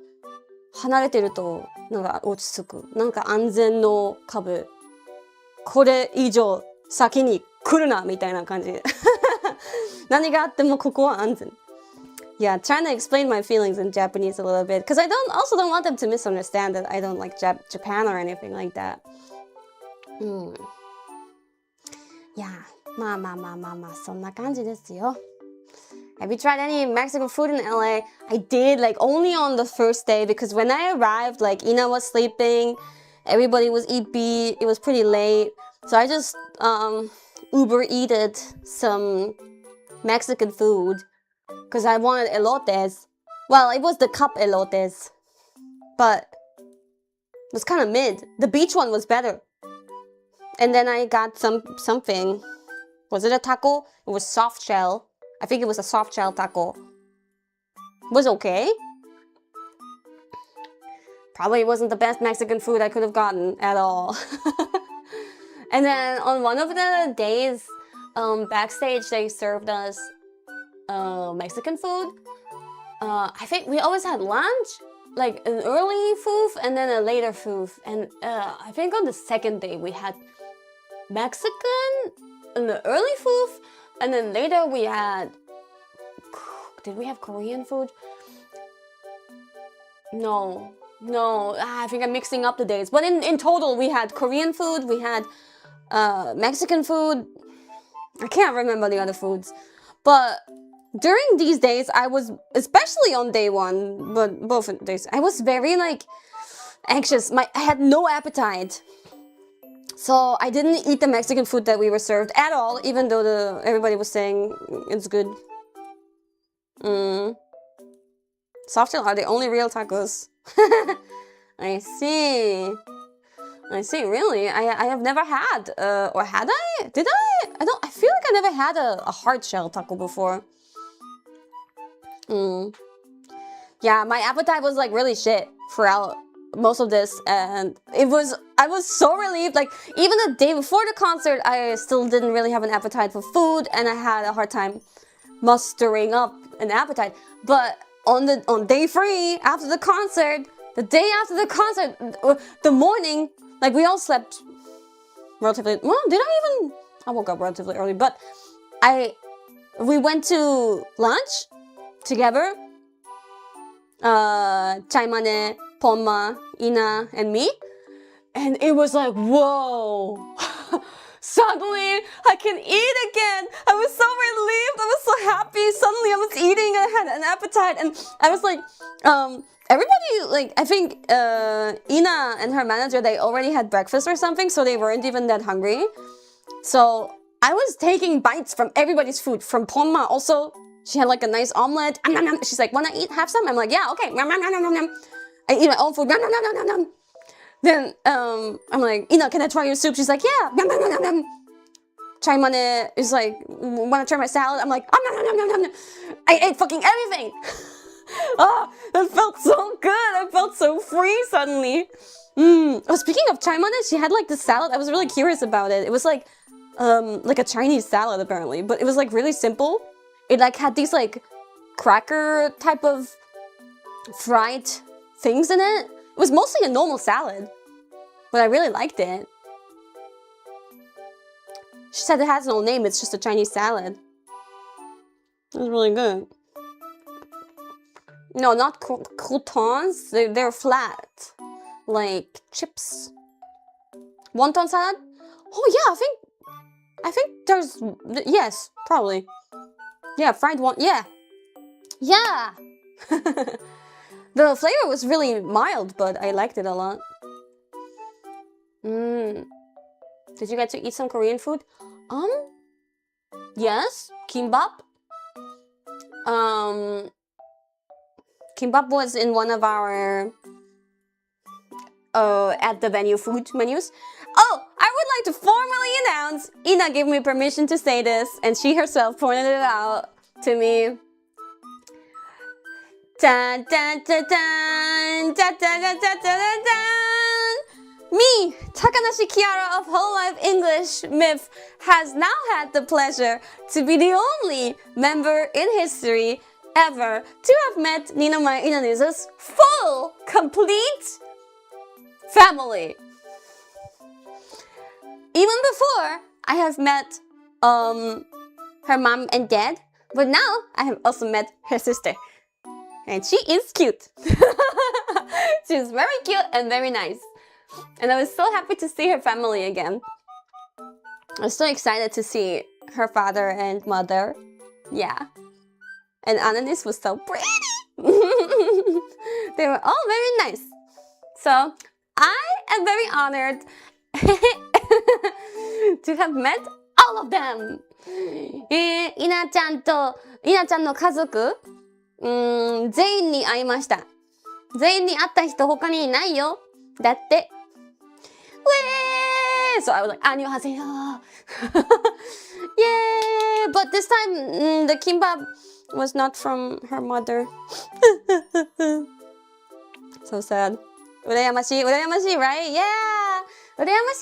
Speaker 1: 離れてると、なんか落ち着く。なんか安全の壁。これ以上先に来るなみたいな感じ。何があってもここは安全。Yeah, trying to explain my feelings in Japanese a little bit because I don't want them to misunderstand that I don't like Japan or anything like that. いや、まあそんな感じですよ。Have you tried any Mexican food in LA? I did, like only on the first day because when I arrived, like Ina was sleeping, everybody was eat, it was pretty late. So I just Uber eated some Mexican food because I wanted elotes. Well, it was the cup elotes, but it was kind of mid. The beach one was better. And then I got something. Was it a taco? It was soft shell. I think it was a soft shell taco. It was okay. Probably wasn't the best Mexican food I could have gotten at all. And then on one of the days, backstage they served us Mexican food. I think we always had lunch, like an early food and then a later food. And I think on the second day we had Mexican in the early food, and then later we had, did we have Korean food? No, I think I'm mixing up the days. But in total we had Korean food, we had Mexican food. I can't remember the other foods. But during these days I was, especially on day one, but both days, I was very like anxious. I had no appetite. So I didn't eat the Mexican food that we were served at all, even though everybody was saying it's good. Soft shell are the only real tacos. I see. Really? I have never had, or had I? Did I? I feel like I never had a hard shell taco before. Yeah, my appetite was like really shit throughout most of this, and I was so relieved. Like even the day before the concert I still didn't really have an appetite for food, and I had a hard time mustering up an appetite. But on day 3 after the concert, the day after the concert, the morning, like we all slept relatively well. I woke up relatively early, but we went to lunch together. Chaimane, Ponma, Ina, and me. And it was like, whoa! Suddenly, I can eat again! I was so relieved, I was so happy. Suddenly I was eating, I had an appetite, and I was like, everybody, like, I think Ina and her manager, they already had breakfast or something, so they weren't even that hungry. So I was taking bites from everybody's food, from Ponma also. She had like a nice omelet. She's like, wanna have some? I'm like, yeah, okay. I eat my own food. Then I'm like, Ina, can I try your soup? She's like, yeah. Chaimane is like, wanna try my salad? I'm like, I ate fucking everything. Oh, that felt so good. I felt so free suddenly. Oh, speaking of Chaimane, she had like this salad. I was really curious about it. It was like a Chinese salad apparently, but it was like really simple. It like had these like cracker type of fried things in it. It was mostly a normal salad, but I really liked it. She said it has no name, it's just a Chinese salad. It was really good. No, not croutons, they're flat. Like chips. Wonton salad? Oh yeah, I think there's, yes, probably. Yeah, fried one, yeah. Yeah! The flavor was really mild, but I liked it a lot. Did you get to eat some Korean food? Yes, kimbap. Kimbap was in one of our at the venue food menus. Oh, I would like to formally announce Ina gave me permission to say this, and she herself pointed it out to me. Dun, dun, dun, dun, dun, dun, dun, dun, dun, dun. Me, Takanashi Kiara of hololive English Myth, has now had the pleasure to be the only member in history ever to have met Ninamai Inaneza's full, complete family. Even before I have met her mom and dad, but now I have also met her sister. And she is cute. She's very cute and very nice. And I was so happy to see her family again. I was so excited to see her father and mother. Yeah. And Ananis was so pretty. They were all very nice. So I am very honored to have met all of them. イナちゃんの家族、全員に会いました。全員に会った人他にいないよ。だって。So I was like, 안녕하세요. Yay! But this time, the kimbap was not from her mother. So sad. 羨ましい, right? Yeah! 羨まし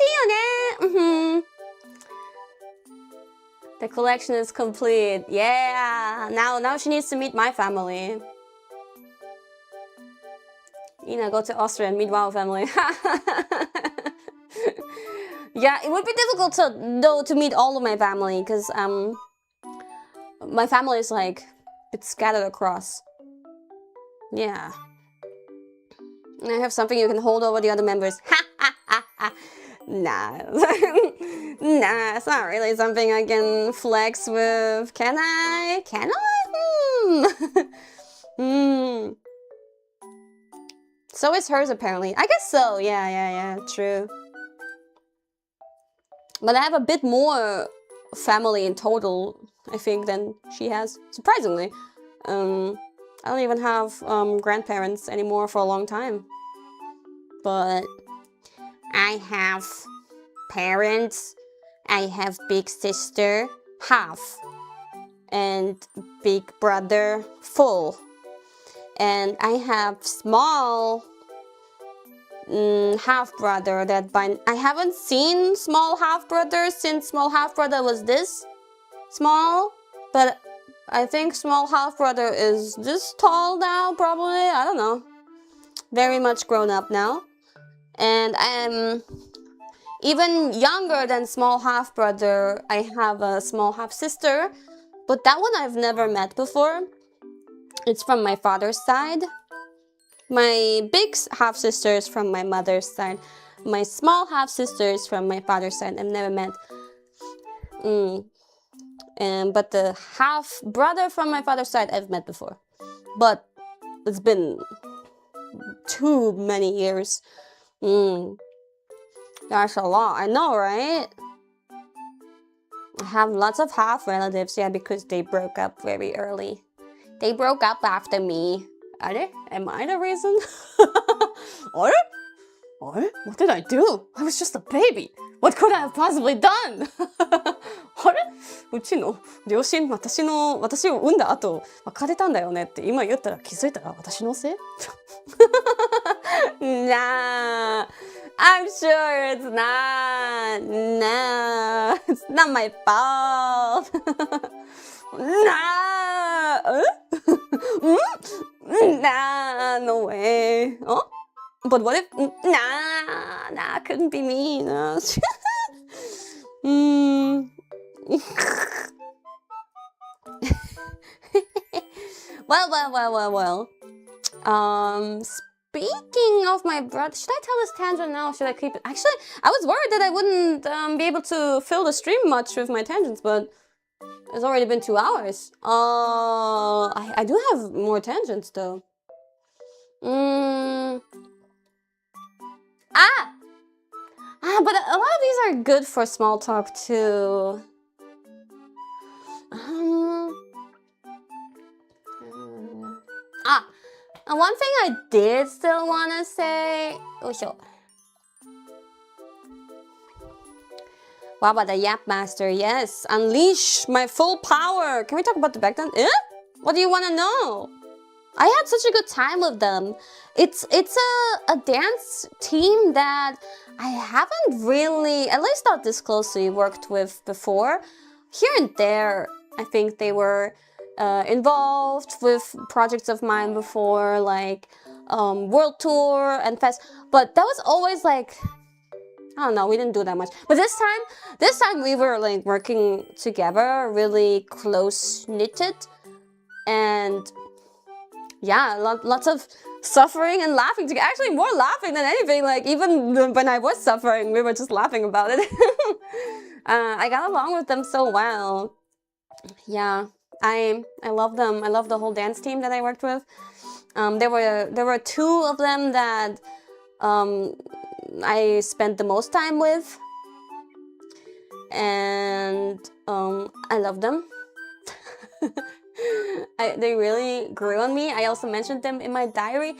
Speaker 1: いよね. The collection is complete. Yeah! Now she needs to meet my family. Ina, go to Austria and meet my family. Yeah, it would be difficult to meet all of my family because my family is like it's scattered across. Yeah. And I have something you can hold over the other members. Nah. Nah, it's not really something I can flex with. Can I? Can I? So is hers apparently. I guess so. Yeah. True. But I have a bit more family in total, I think, than she has. Surprisingly. I don't even have grandparents anymore for a long time. But I have parents, I have big sister, half, and big brother, full. And I have small half-brother that I haven't seen small half-brother since small half-brother was this small, but I think small half-brother is this tall now, probably. I don't know. Very much grown up now. And I am even younger than small half-brother. I have a small half-sister, but that one I've never met before. It's from my father's side. My big half-sister is from my mother's side. My small half-sister is from my father's side. I've never met. But the half-brother from my father's side I've met before. But it's been too many years. That's a lot. I know, right? I have lots of half relatives, yeah, because they broke up very early. They broke up after me. Am I the reason? What? What did I do? I was just a baby. What could I have possibly done? あれうちの両親私を産んだ後別れたんだよねって今言ったら気づいたら私のせい Nah, I'm sure it's not. Nah, it's not my fault. Nah. Nah, no way. Oh? But what if... Nah, couldn't be me. No. Well. Speaking of my brother, should I tell this tangent now or should I keep it? Actually, I was worried that I wouldn't be able to fill the stream much with my tangents, but it's already been 2 hours. I do have more tangents though. But a lot of these are good for small talk too. one thing I did still want to say... Oh, sure. Wow, about the Yap Master, yes. Unleash my full power. Can we talk about the back then? Eh? What do you want to know? I had such a good time with them. It's a dance team that I haven't really, at least not this closely, worked with before. Here and there, I think they were involved with projects of mine before, like World Tour and Fest. But that was always like, I don't know, we didn't do that much. But this time we were like working together, really close knitted, and yeah, lots of suffering and laughing together. Actually, more laughing than anything. Like even when I was suffering, we were just laughing about it. I got along with them so well. Yeah, I love them. I love the whole dance team that I worked with. There were two of them that I spent the most time with, and I love them. They really grew on me. I also mentioned them in my diary.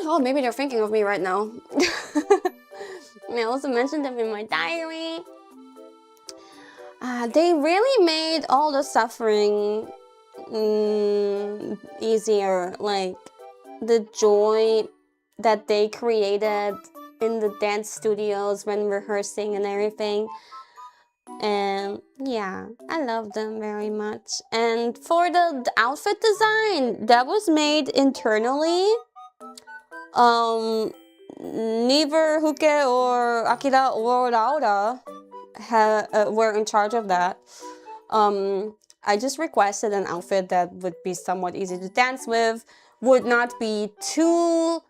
Speaker 1: Oh, maybe they're thinking of me right now. I also mentioned them in my diary. They really made all the suffering easier. Like the joy that they created in the dance studios when rehearsing and everything. And yeah, I love them very much. And for the outfit design, that was made internally. Neither Huke or Akira or Laura were in charge of that. I just requested an outfit that would be somewhat easy to dance with, would not be too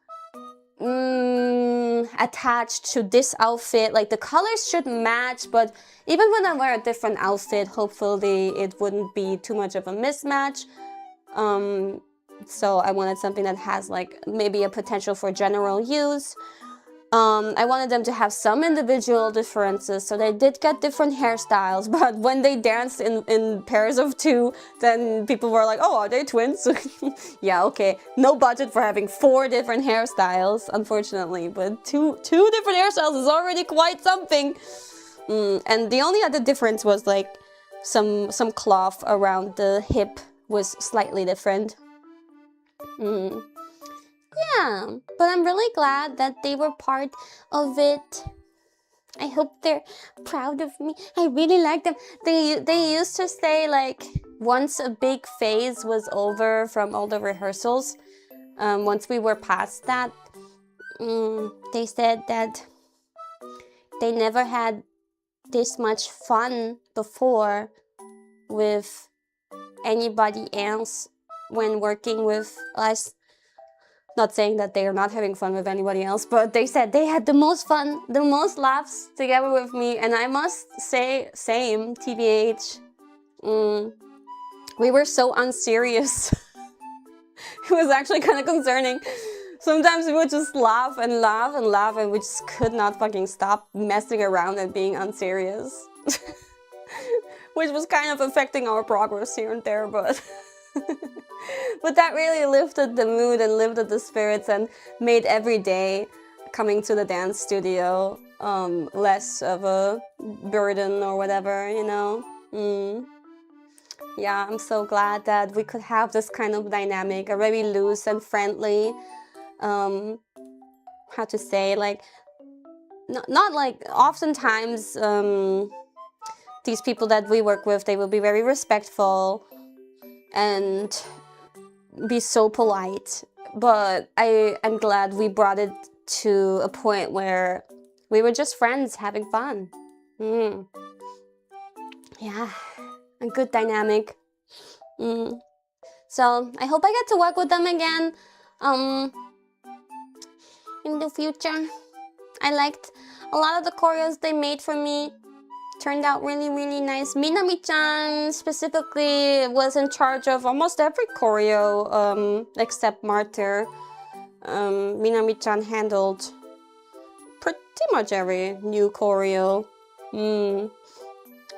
Speaker 1: attached to this outfit. Like the colors should match, but even when I wear a different outfit, hopefully it wouldn't be too much of a mismatch. So I wanted something that has like maybe a potential for general use. I wanted them to have some individual differences, so they did get different hairstyles, but when they danced in pairs of two, then people were like, oh, are they twins? Yeah, okay. No budget for having 4 different hairstyles, unfortunately, but two different hairstyles is already quite something. And the only other difference was like some cloth around the hip was slightly different. Yeah, but I'm really glad that they were part of it. I hope they're proud of me. I really like them. They used to say like once a big phase was over from all the rehearsals, once we were past that, they said that they never had this much fun before with anybody else when working with us. Not saying that they are not having fun with anybody else, but they said they had the most fun, the most laughs together with me, and I must say, same, TBH. We were so unserious. It was actually kind of concerning. Sometimes we would just laugh and laugh and laugh, and we just could not fucking stop messing around and being unserious. Which was kind of affecting our progress here and there, but... But that really lifted the mood and lifted the spirits and made every day coming to the dance studio less of a burden or whatever, you know. Yeah, I'm so glad that we could have this kind of dynamic, a very loose and friendly, how to say, like, not like oftentimes these people that we work with, they will be very respectful and be so polite, but I'm glad we brought it to a point where we were just friends having fun. Yeah, a good dynamic. So I hope I get to work with them again in the future. I liked a lot of the choreos they made for me. Turned out really, really nice. Minami-chan specifically was in charge of almost every choreo except Martyr. Minami-chan handled pretty much every new choreo.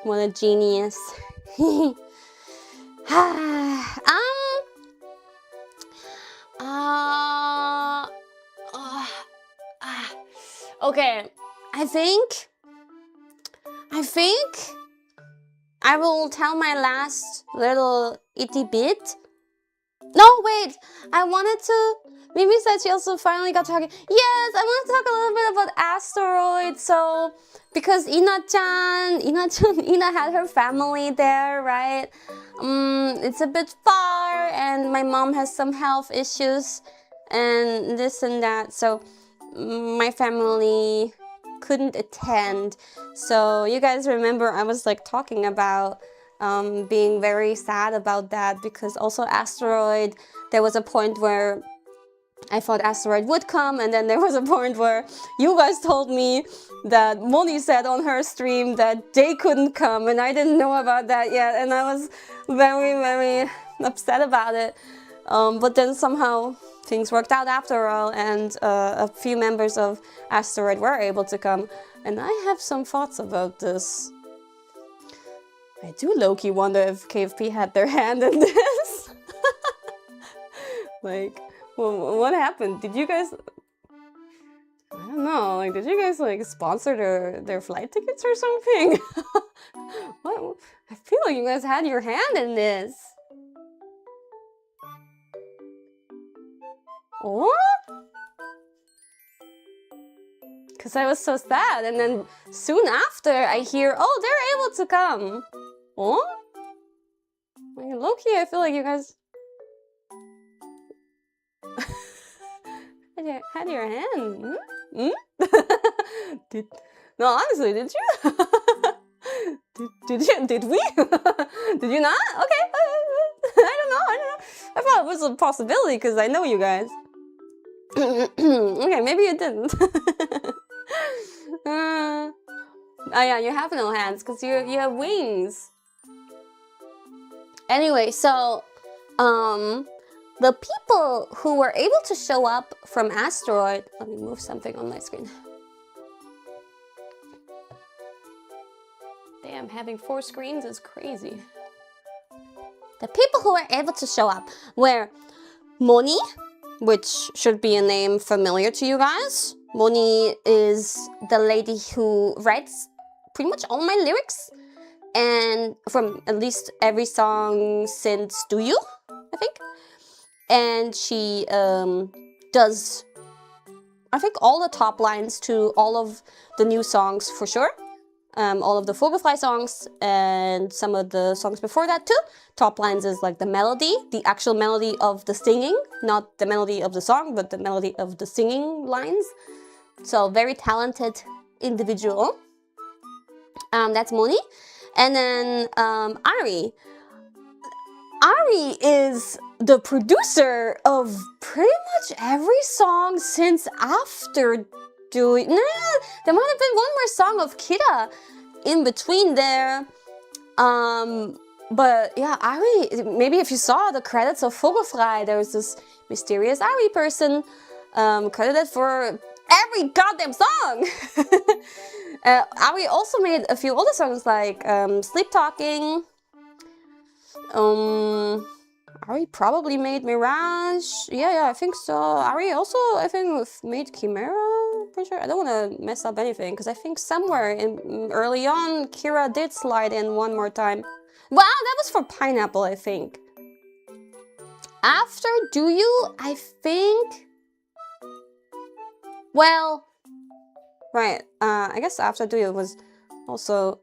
Speaker 1: What a genius. Okay, I think I will tell my last little itty bit. No, wait, I wanted to... Mimi said she also finally got talking. Yes, I want to talk a little bit about asteroids. So, because Ina had her family there, right? It's a bit far, and my mom has some health issues, and this and that. So, my family couldn't attend. So, you guys remember I was like talking about being very sad about that, because also asteroid, there was a point where I thought asteroid would come, and then there was a point where you guys told me that Moni said on her stream that they couldn't come, and I didn't know about that yet, and I was very, very upset about it. But then somehow things worked out after all, and a few members of asteroid were able to come, and I have some thoughts about this. I do low-key wonder if KFP had their hand in this. Like, well, what happened? Did you guys... I don't know, like, did you guys, like, sponsor their flight tickets or something? What? I feel like you guys had your hand in this. What? Because I was so sad, and then soon after I hear, oh, they're able to come. Oh? Like, low-key, I feel like you guys had your hand. No, honestly, did you? Did we? Did you not? Okay. I don't know. I thought it was a possibility because I know you guys. Okay, maybe you didn't. Oh yeah, you have no hands because you have wings. Anyway, so the people who were able to show up from asteroid. Let me move something on my screen. Damn, having 4 screens is crazy. The people who were able to show up were Moni, which should be a name familiar to you guys. Moni is the lady who writes pretty much all my lyrics, and from at least every song since Do You, I think. And she does, I think, all the top lines to all of the new songs for sure. All of the Vogelfrei songs and some of the songs before that too. Top lines is like the melody, the actual melody of the singing, not the melody of the song, but the melody of the singing lines. So very talented individual. That's Moni. And then Ari. Ari is the producer of pretty much every song since after doing... Nah, there might have been one more song of Kira in between there. But yeah, Ari, maybe if you saw the credits of Vogelfrei, there was this mysterious Ari person credited for every goddamn song. Ari also made a few other songs like Sleep Talking. Ari probably made Mirage. Yeah, I think so. Ari also, I think, made Chimera. Pretty sure. I don't want to mess up anything because I think somewhere in early on, Kira did slide in one more time. Wow, that was for Pineapple, I think. After Do You, I think. Well, right. I guess after Do You was also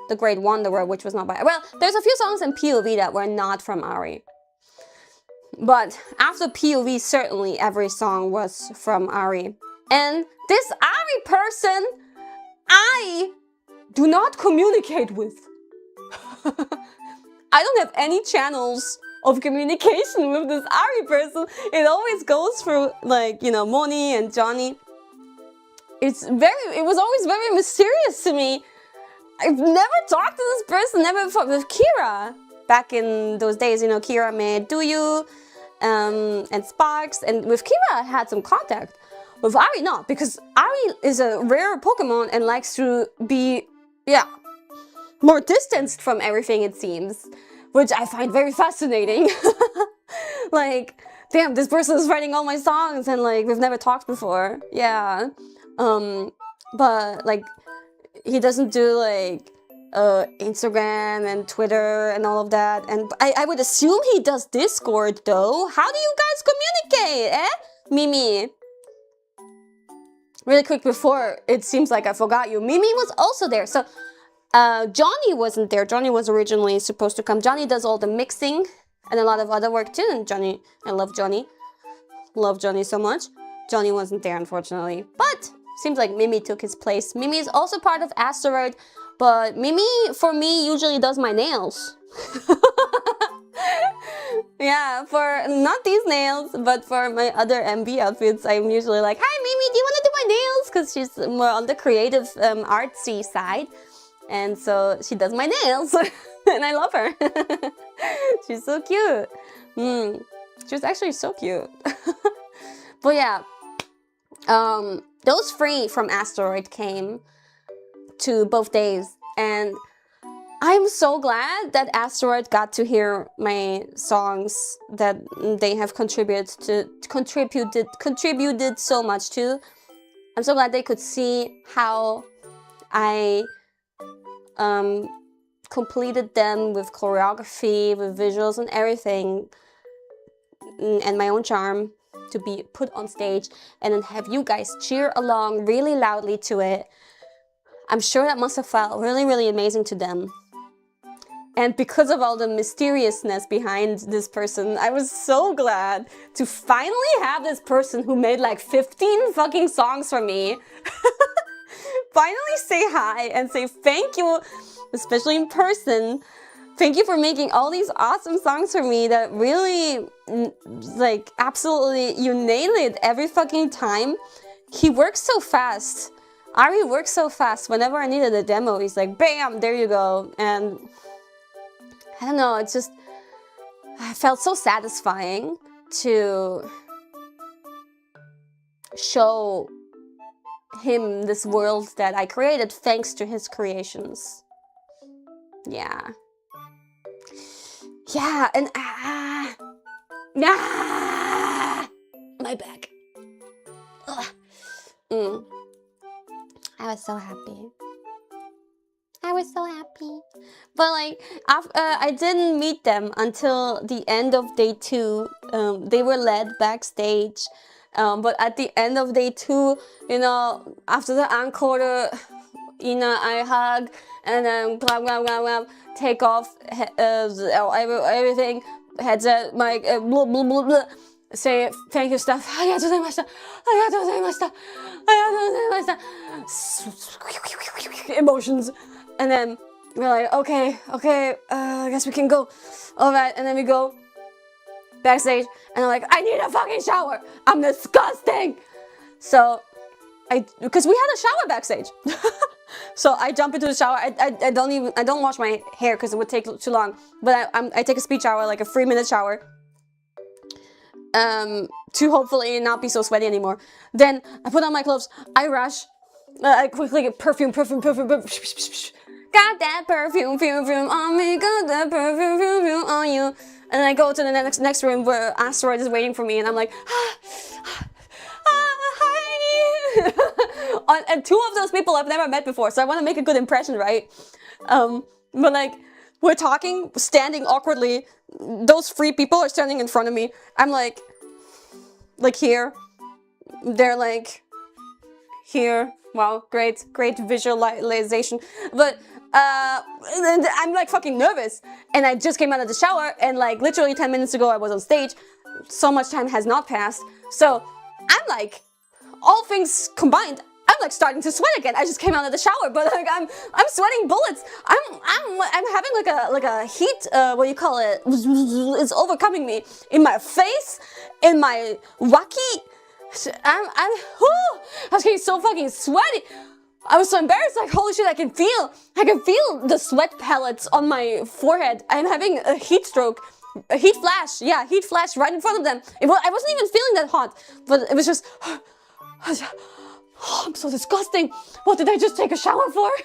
Speaker 1: The Great Wanderer, which was not by... Well, there's a few songs in POV that were not from Ari. But after POV, certainly every song was from Ari. And this Ari person, I do not communicate with. I don't have any channels of communication with this Ari person. It always goes through, like, you know, Moni and Johnny. It was always very mysterious to me. I've never talked to this person, never fought with Kira. Back in those days, you know, Kira made Do You and Sparks, and with Kira I had some contact. With Ari, not, because Ari is a rare Pokemon and likes to be, yeah, more distanced from everything, it seems, which I find very fascinating. Like, damn, this person is writing all my songs and like we've never talked before. Yeah. But like he doesn't do like Instagram and Twitter and all of that. And I would assume he does Discord though. How do you guys communicate, eh? Mimi. Really quick before it seems like I forgot you. Mimi was also there. So Johnny wasn't there. Johnny was originally supposed to come. Johnny does all the mixing and a lot of other work too. And Johnny, I love Johnny. Love Johnny so much. Johnny wasn't there, unfortunately. But seems like Mimi took his place. Mimi is also part of Asteroid, but Mimi, for me, usually does my nails. Yeah, for not these nails, but for my other MB outfits, I'm usually like, hi Mimi, do you want to do my nails? Because she's more on the creative, artsy side. And so she does my nails. And I love her. She's so cute. She was actually so cute. But yeah, those 3 from Asteroid came to both days, and I'm so glad that Asteroid got to hear my songs that they have contributed so much to. I'm so glad they could see how I completed them with choreography, with visuals and everything, and my own charm to be put on stage and then have you guys cheer along really loudly to it. I'm sure that must have felt really, really amazing to them. And because of all the mysteriousness behind this person, I was so glad to finally have this person who made like 15 fucking songs for me finally say hi and say thank you, especially in person. Thank you for making all these awesome songs for me that really, like, absolutely, you nail it every fucking time. He works so fast. Ari works so fast. Whenever I needed a demo, he's like, bam, there you go. And I don't know, it's just, I felt so satisfying to show him this world that I created thanks to his creations. Yeah. Yeah, and my back. I was so happy. I was so happy. But like, I didn't meet them until the end of day 2. They were led backstage. But at the end of day 2, you know, after the encore, I hug and then blah blah blah blah, take off everything, headset, mic, blah blah blah blah. Say thank you stuff. ありがとうございました。ありがとうございました。ありがとうございました。Emotions. And then we're like, okay, I guess we can go. Alright, and then we go backstage, and I'm like, I need a fucking shower. I'm disgusting. So, because we had a shower backstage. So I jump into the shower. I don't wash my hair because it would take too long. But I take a speed shower, like a 3-minute shower. To hopefully not be so sweaty anymore. Then I put on my clothes. I rush. I quickly get perfume. Got that perfume on me. Got that perfume on you. And then I go to the next room where Asteroid is waiting for me, and I'm like, hi. And 2 of those people I've never met before, so I want to make a good impression, right? But like, we're talking, standing awkwardly. Those 3 people are standing in front of me. I'm like here. They're like here. Wow, great visualization. But I'm like fucking nervous. And I just came out of the shower, and like literally 10 minutes ago I was on stage. So much time has not passed. So I'm like, all things combined, I'm like starting to sweat again. I just came out of the shower, but like I'm sweating bullets. I'm having like a heat, what do you call it? It's overcoming me in my face, in my waki. I was getting so fucking sweaty. I was so embarrassed, like holy shit, I can feel the sweat pellets on my forehead. I'm having a heat stroke. A heat flash, yeah, heat flash right in front of them. I wasn't even feeling that hot, but it was just, I'm so disgusting. What did I just take a shower for? What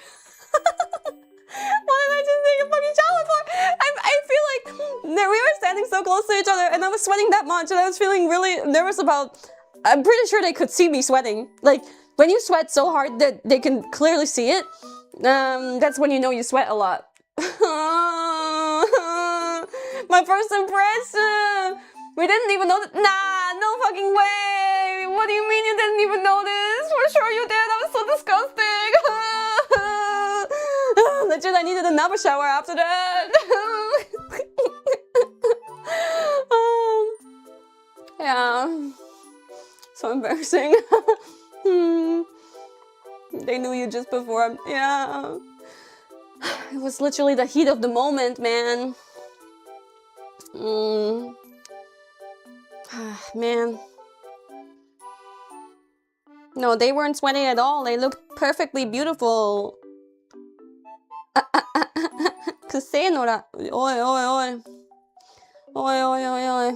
Speaker 1: did I just take a fucking shower for? I feel like we were standing so close to each other, and I was sweating that much, and I was feeling really nervous about, I'm pretty sure they could see me sweating. Like when you sweat so hard that they can clearly see it, that's when you know you sweat a lot. My first impression! We didn't even know that. Nah, no fucking way! What do you mean you didn't even notice? For sure you did, that was so disgusting! Legit, I needed another shower after that! Yeah. So embarrassing. They knew you just before. Yeah. It was literally the heat of the moment, man. Man. No, they weren't sweating at all. They looked perfectly beautiful. Kusenora. Oi, oi, oi. Oi, oi, oi, oi.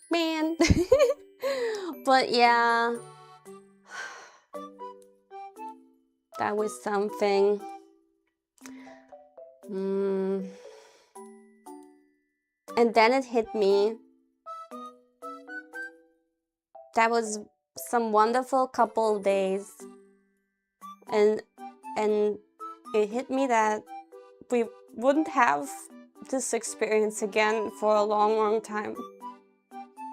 Speaker 1: Man. But yeah. That was something. And then it hit me. That was some wonderful couple of days. And it hit me that we wouldn't have this experience again for a long, long time.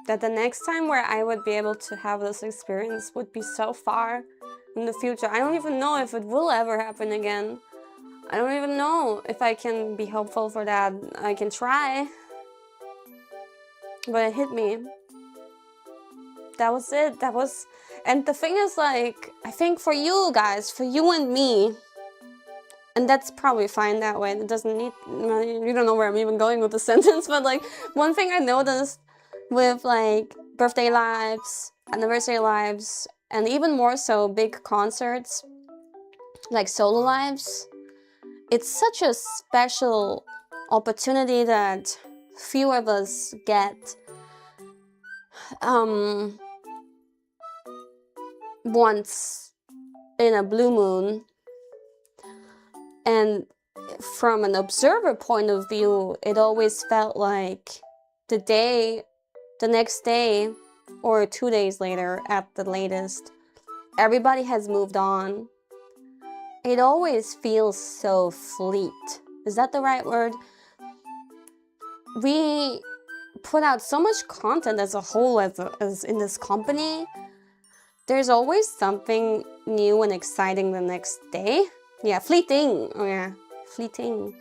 Speaker 1: That the next time where I would be able to have this experience would be so far in the future. I don't even know if it will ever happen again. I don't even know if I can be hopeful for that. I can try. But it hit me. That was it. That was... And the thing is, like, I think for you guys, for you and me, and that's probably fine that way. It doesn't need... You don't know where I'm even going with the sentence, but like, one thing I noticed with like birthday lives, anniversary lives, and even more so big concerts, like solo lives, it's such a special opportunity that few of us get once in a blue moon. And from an observer point of view, it always felt like the next day or 2 days later at the latest, everybody has moved on. It always feels so fleet. Is that the right word? We put out so much content as a whole, as in this company. There's always something new and exciting the next day. Yeah, fleeting. Oh yeah, fleeting.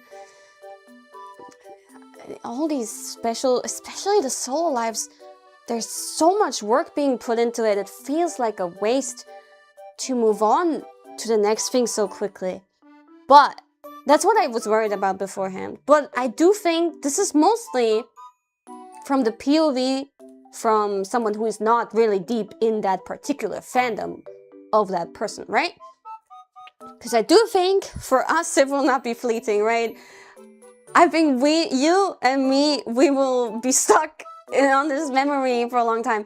Speaker 1: All these special, especially the solo lives, there's so much work being put into it. It feels like a waste to move on to the next thing so quickly. But that's what I was worried about beforehand. But I do think this is mostly from the POV from someone who is not really deep in that particular fandom of that person, right? Because I do think for us it will not be fleeting, right? I think you and me, we will be stuck on this memory for a long time.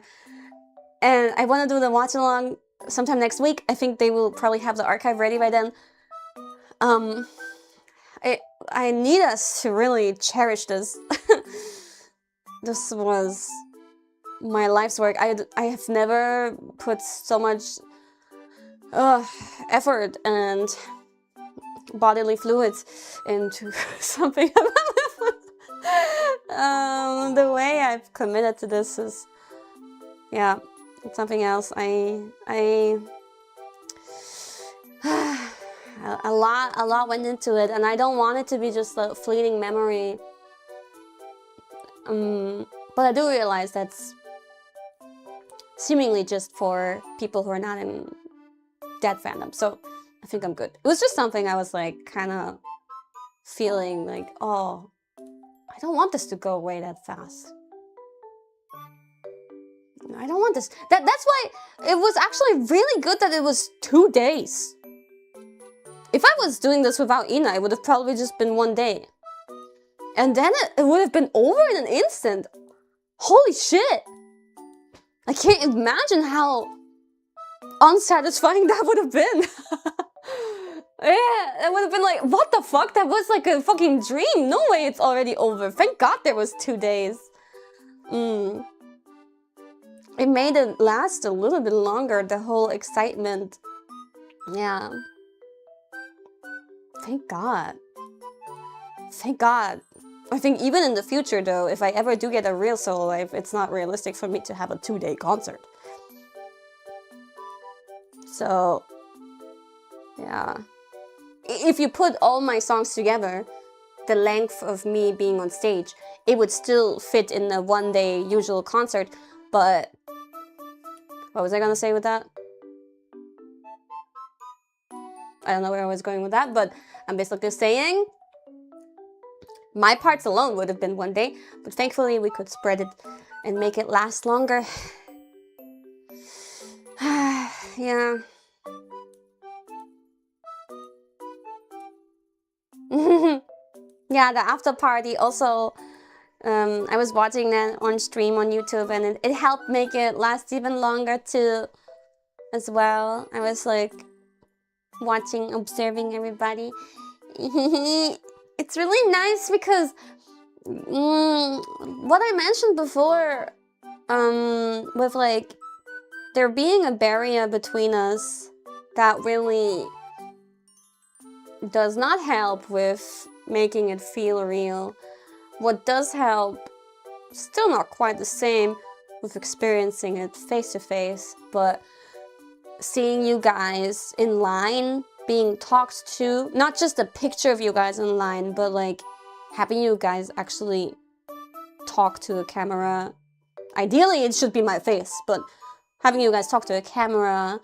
Speaker 1: And I want to do the watch along sometime next week. I think they will probably have the archive ready by then. I need us to really cherish this. This was my life's work. I have never put so much effort and bodily fluids into something. The way I've committed to this is, yeah, something else. A lot went into it, and I don't want it to be just a fleeting memory. But I do realize that's seemingly just for people who are not in that fandom, so I think I'm good. It was just something I was like kind of feeling like, oh, I don't want this to go away that fast. I don't want this. That's why it was actually really good that it was 2 days. If I was doing this without Ina, it would have probably just been 1 day. And then it would have been over in an instant. Holy shit! I can't imagine how unsatisfying that would have been. Yeah, it would have been like, what the fuck? That was like a fucking dream. No way it's already over. Thank God there was 2 days. it made it last a little bit longer, the whole excitement. Yeah. Thank God. Thank God. I think even in the future though, if I ever do get a real solo live, it's not realistic for me to have a 2-day concert. So, yeah. If you put all my songs together, the length of me being on stage, it would still fit in a 1-day usual concert, but what was I gonna say with that? I don't know where I was going with that, but I'm basically saying my parts alone would have been 1 day, but thankfully we could spread it and make it last longer. Yeah. Yeah, the after party also, I was watching that on stream on YouTube, and it helped make it last even longer too, as well. I was like watching, observing everybody. It's really nice because what I mentioned before, with like there being a barrier between us that really does not help with making it feel real. What does help, still not quite the same with experiencing it face to face, but seeing you guys in line, being talked to, not just a picture of you guys in line, but like having you guys actually talk to a camera. Ideally, it should be my face, but having you guys talk to a camera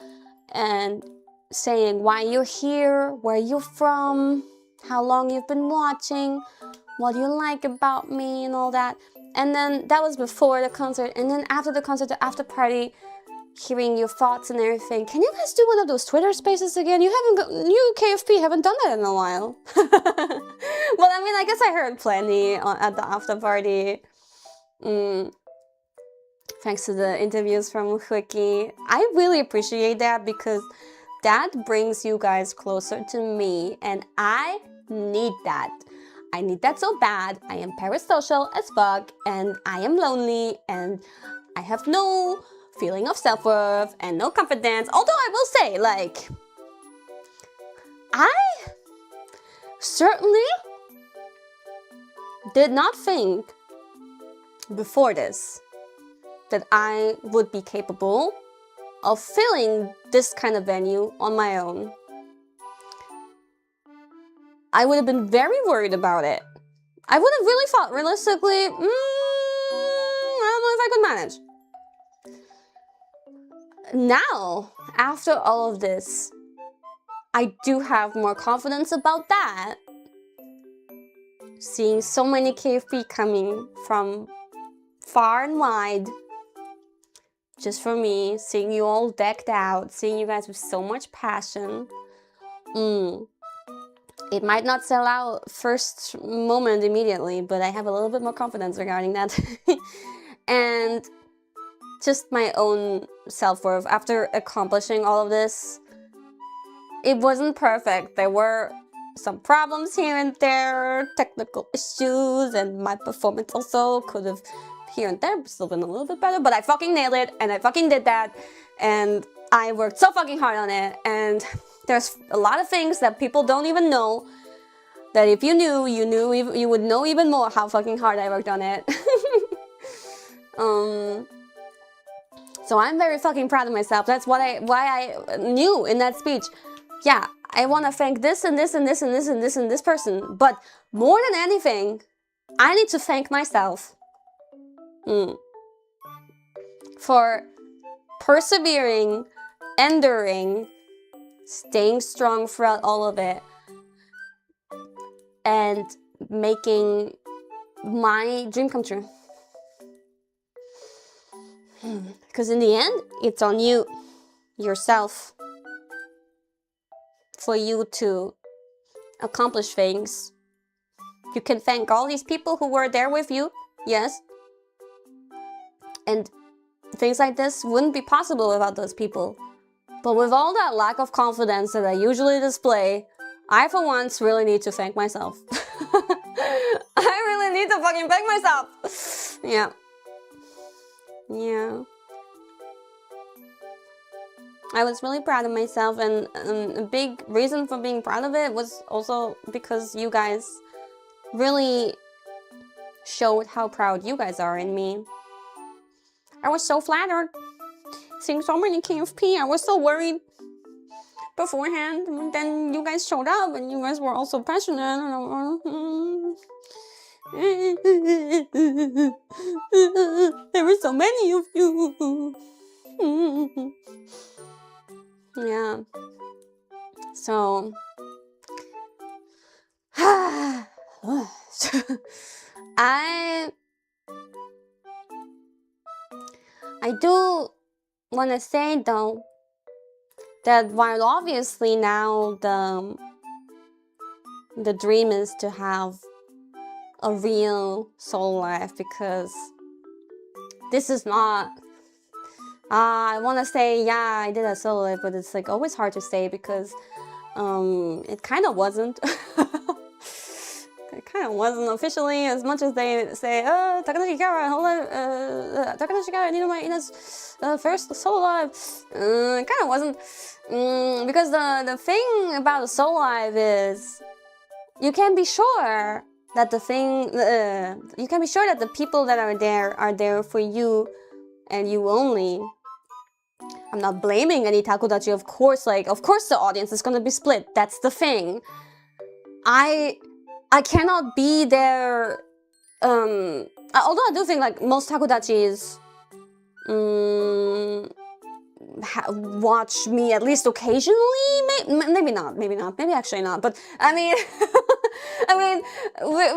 Speaker 1: and saying why you're here, where you're from, how long you've been watching, what you like about me and all that. And then that was before the concert, and then after the concert, the after party, hearing your thoughts and everything. Can you guys do one of those Twitter spaces again? You KFP haven't done that in a while. Well, I mean, I guess I heard plenty at the after party. Thanks to the interviews from Wiki. I really appreciate that because that brings you guys closer to me, and I need that. I need that so bad. I am parasocial as fuck, and I am lonely, and I have no feeling of self-worth and no confidence. Although I will say, like, I certainly did not think before this that I would be capable of filling this kind of venue on my own. I would have been very worried about it. I would have really thought, realistically, I don't know if I could manage. Now, after all of this, I do have more confidence about that. Seeing so many KFP coming from far and wide, just for me, seeing you all decked out, seeing you guys with so much passion. It might not sell out first moment immediately, but I have a little bit more confidence regarding that. And just my own self-worth after accomplishing all of this. It wasn't perfect. There were some problems here and there, technical issues, and my performance also could have here and there still been a little bit better, but I fucking nailed it, and I fucking did that, and I worked so fucking hard on it. And there's a lot of things that people don't even know, that if you knew, you would know even more how fucking hard I worked on it. So I'm very fucking proud of myself. That's why I knew in that speech, yeah, I want to thank this and this and this and this and this and this person, but more than anything, I need to thank myself for persevering, enduring, staying strong throughout all of it, and making my dream come true. Because in the end, it's on you, yourself, for you to accomplish things. You can thank all these people who were there with you, yes. And things like this wouldn't be possible without those people. But with all that lack of confidence that I usually display, I for once really need to thank myself. I really need to fucking thank myself. Yeah. I was really proud of myself, and a big reason for being proud of it was also because you guys really showed how proud you guys are in me. I was so flattered seeing so many KFP. I was so worried beforehand, and then you guys showed up and you guys were also passionate, and there were so many of you. Yeah. So I do want to say though that while obviously now the dream is to have a real solo life, because this is not I want to say, yeah, I did a solo life, but it's like always hard to say because it kind of wasn't. It kind of wasn't officially, as much as they say, Takanashi Kiara, Takanashi Kiara, Ina's first solo live. It kind of wasn't, because the thing about a solo live is you can be sure that you can be sure that the people that are there for you and you only. I'm not blaming any takodachi, of course the audience is gonna be split. That's the thing. I cannot be there, although I do think like most takodachis watch me at least occasionally. Maybe not, maybe actually not, but I mean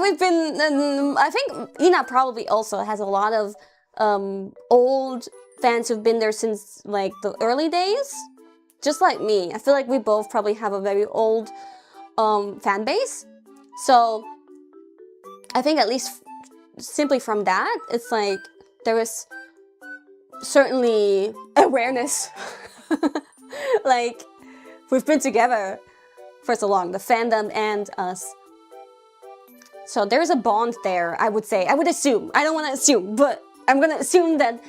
Speaker 1: we've been, I think Ina probably also has a lot of old fans who've been there since like the early days, just like me. I feel like we both probably have a very old fan base. So I think at least simply from that, it's like there is certainly awareness. Like, we've been together for so long, the fandom and us. So there's a bond there, I would say. I would assume. I don't want to assume, but I'm going to assume that,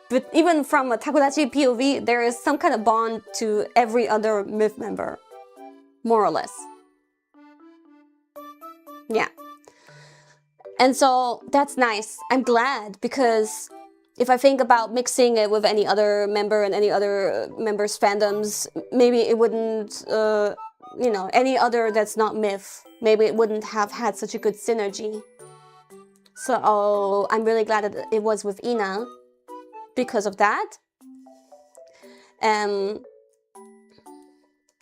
Speaker 1: but even from a takodachi POV, there is some kind of bond to every other myth member, more or less. Yeah. And so that's nice. I'm glad, because if I think about mixing it with any other member and any other member's fandoms, maybe it wouldn't, you know, any other that's not myth, maybe it wouldn't have had such a good synergy. So I'm really glad that it was with Ina because of that.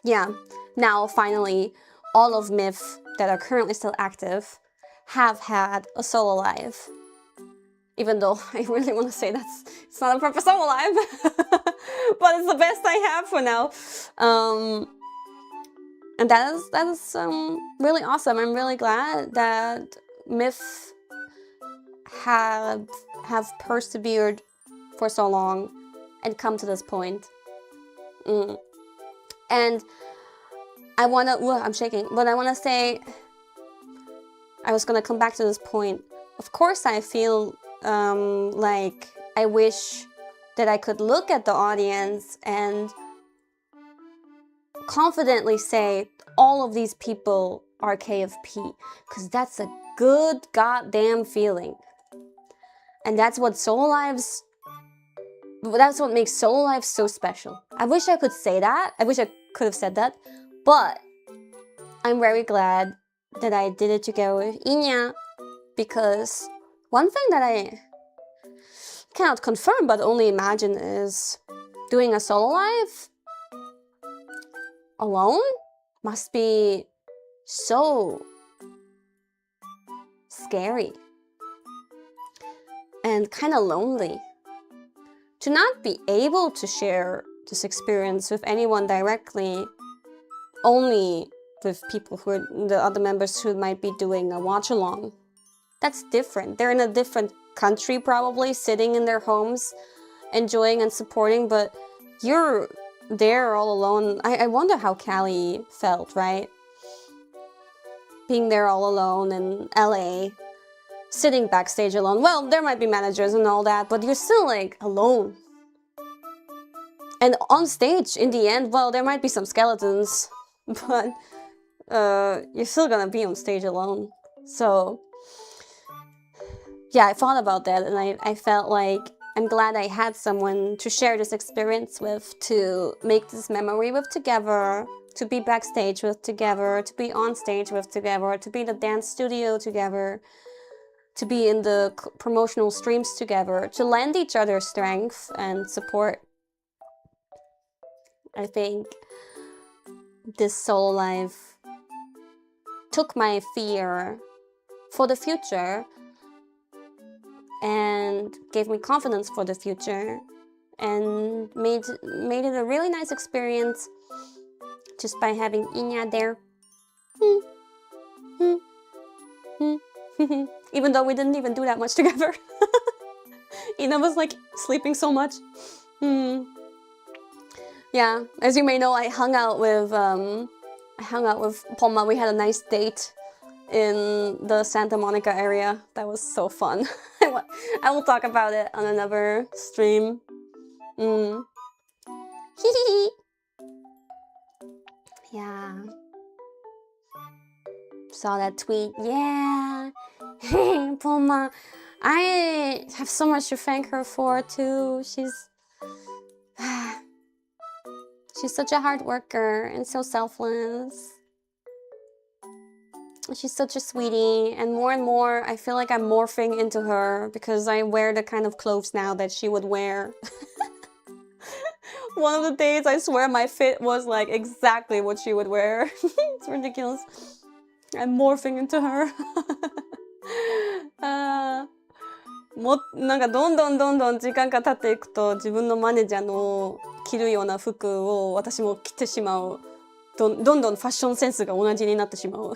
Speaker 1: Yeah, now finally all of myth that are currently still active have had a solo live. Even though I really want to say it's not a proper solo live, but it's the best I have for now. And that is really awesome. I'm really glad that myth have persevered for so long and come to this point. And I wanna, I'm shaking, but I wanna say, I was gonna come back to this point. Of course I feel like I wish that I could look at the audience and confidently say all of these people are KFP, because that's a good goddamn feeling. And that's what solo lives, that's what makes solo lives so special. I wish I could say that. I wish I could have said that. But I'm very glad that I did it together with Inya, because one thing that I cannot confirm but only imagine is doing a solo live alone must be so scary and kind of lonely. To not be able to share this experience with anyone directly, only with people who are the other members who might be doing a watch along. That's different. They're in a different country probably, sitting in their homes, enjoying and supporting, but you're there all alone. I wonder how Callie felt, right? Being there all alone in LA, sitting backstage alone. Well, there might be managers and all that, but you're still like alone. And on stage, in the end, well, there might be some skeletons, but you're still gonna be on stage alone. So yeah, I thought about that, and I felt like I'm glad I had someone to share this experience with, to make this memory with together, to be backstage with together, to be on stage with together, to be in the dance studio together, to be in the promotional streams together, to lend each other strength and support. I think this solo life took my fear for the future and gave me confidence for the future, and made it a really nice experience just by having Inya there. Even though we didn't even do that much together. Ina was like sleeping so much. Yeah, as you may know, I hung out with Ponma. We had a nice date in the Santa Monica area. That was so fun. I will talk about it on another stream. Yeah. Saw that tweet. Yeah. Ponma. I have so much to thank her for too. She's such a hard worker and so selfless. She's such a sweetie, and more I feel like I'm morphing into her because I wear the kind of clothes now that she would wear. One of the days I swear my fit was like exactly what she would wear. It's ridiculous. I'm morphing into her. なんかどんどん時間が経っていくと自分のマネージャーの着るような服を私も着てしまう。どんどんファッションセンスが同じになってしまう。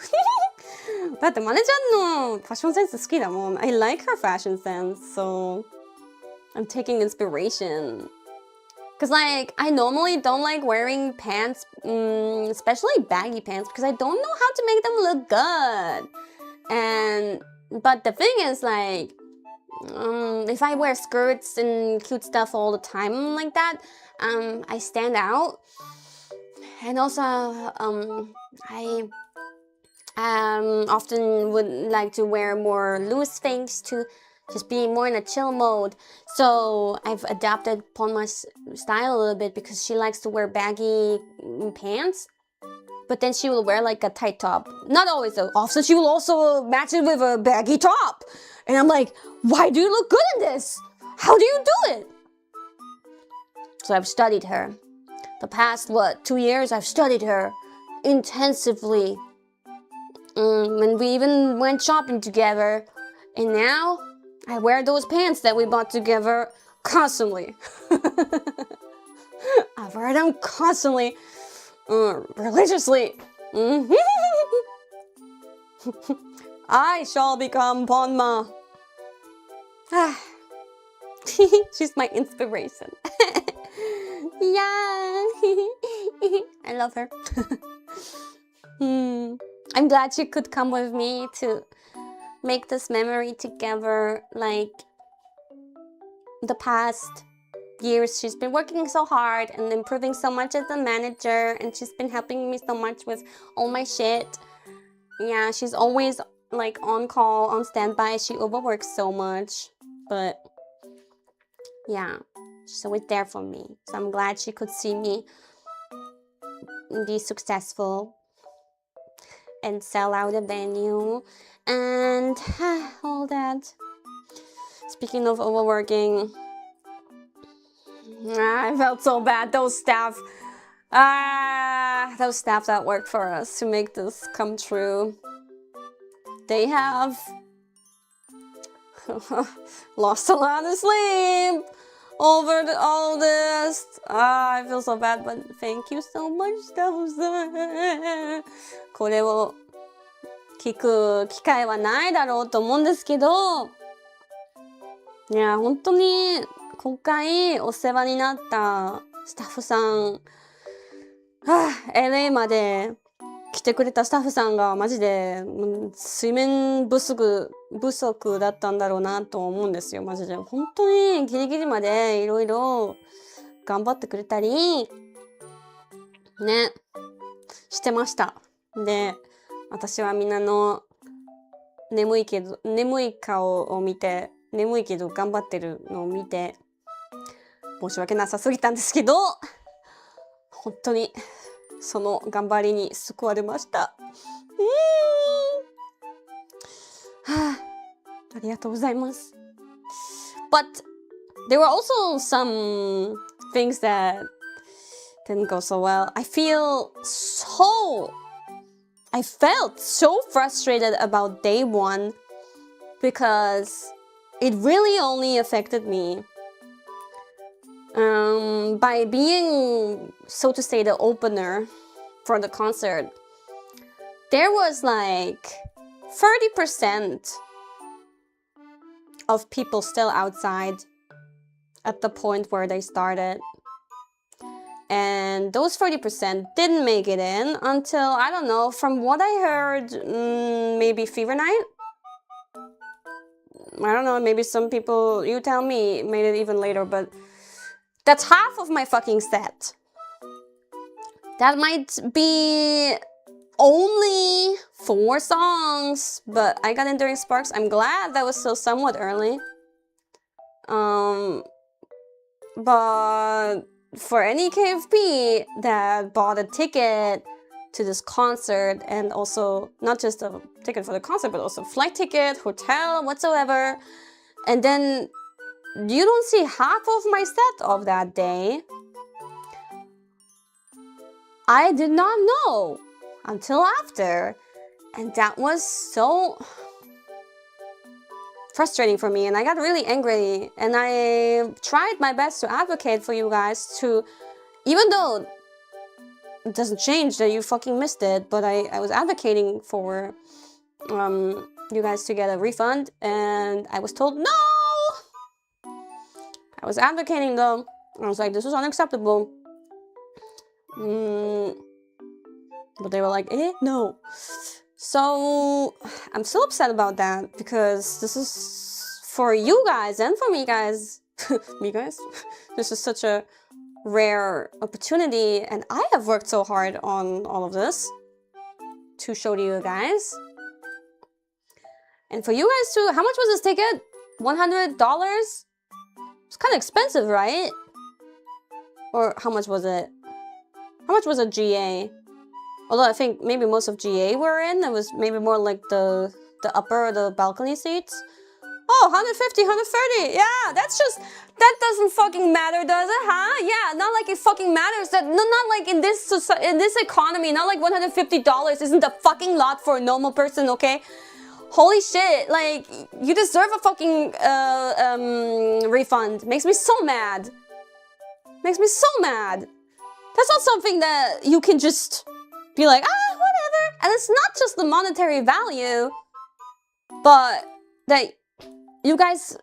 Speaker 1: だってマネージャーのファッションセンス好きだもん。I like her fashion sense, so I'm taking inspiration. Cause like I normally don't like wearing pants, especially baggy pants, because I don't know how to make them look good. But the thing is like, if I wear skirts and cute stuff all the time like that, I stand out. And also, I often would like to wear more loose things to just be more in a chill mode. So I've adapted Ponma's style a little bit because she likes to wear baggy pants. But then she will wear like a tight top. Not always though. Often she will also match it with a baggy top. And I'm like, why do you look good in this? How do you do it? So I've studied her. The past, 2 years, I've studied her intensively. And we even went shopping together. And now, I wear those pants that we bought together constantly. I wear them constantly. Religiously. I shall become Ponma. She's my inspiration. Yeah. I love her. I'm glad she could come with me to make this memory together. Like the past years, she's been working so hard and improving so much as a manager, and she's been helping me so much with all my shit. Yeah, she's always like on call, on standby. She overworks so much, but yeah, she's always there for me. So I'm glad she could see me be successful and sell out a venue and all that. Speaking of overworking, I felt so bad. Those staff that worked for us to make this come true, they have lost a lot of sleep over all this. I feel so bad, but thank you so much, staff-san. これを聞く機会はないだろうと思うんですけど、いや、本当に今回お世話になったスタッフさん、LA まで来てくれたスタッフさんがマジで睡眠不足だったんだろうなと思うんですよ。マジで本当にギリギリまでいろいろ頑張ってくれたり、ね、してました。で、私はみんなの眠い顔を見て、眠いけど頑張ってるのを見て、申し訳なさすぎたんですけど、本当にその頑張りに救われました。はあ、ありがとうございます。But there were also some things that didn't go so well. I felt so frustrated about day one because it really only affected me by being, so to say, the opener for the concert. There was like 30% of people still outside at the point where they started. And those 30% didn't make it in until, I don't know, from what I heard, maybe Fever Night? I don't know, maybe some people, you tell me, made it even later, but that's half of my fucking set. That might be only 4 songs, but I got in during Sparks. I'm glad that was still somewhat early. But for any KFP that bought a ticket to this concert, and also not just a ticket for the concert, but also flight ticket, hotel, whatsoever, and then you don't see half of my set of that day, I did not know until after, and that was so frustrating for me, and I got really angry, and I tried my best to advocate for you guys to, even though it doesn't change that you fucking missed it, but I was advocating for you guys to get a refund, and I was told no. I was advocating though. I was like, this is unacceptable. But they were like, no. So I'm still upset about that because this is for you guys and for me guys. Me guys? This is such a rare opportunity, and I have worked so hard on all of this to show to you guys. And for you guys too, how much was this ticket? $100? It's kind of expensive, right? Or how much was it? How much was a GA? Although I think maybe most of GA were in. It was maybe more like the upper or the balcony seats. Oh, 150, 130. Yeah, that's just, that doesn't fucking matter, does it, huh? Yeah, not like it fucking matters. That not like in this economy, not like $150 isn't a fucking lot for a normal person, okay? Holy shit, like, you deserve a fucking refund. Makes me so mad. Makes me so mad. That's not something that you can just be like, whatever. And it's not just the monetary value, but that you guys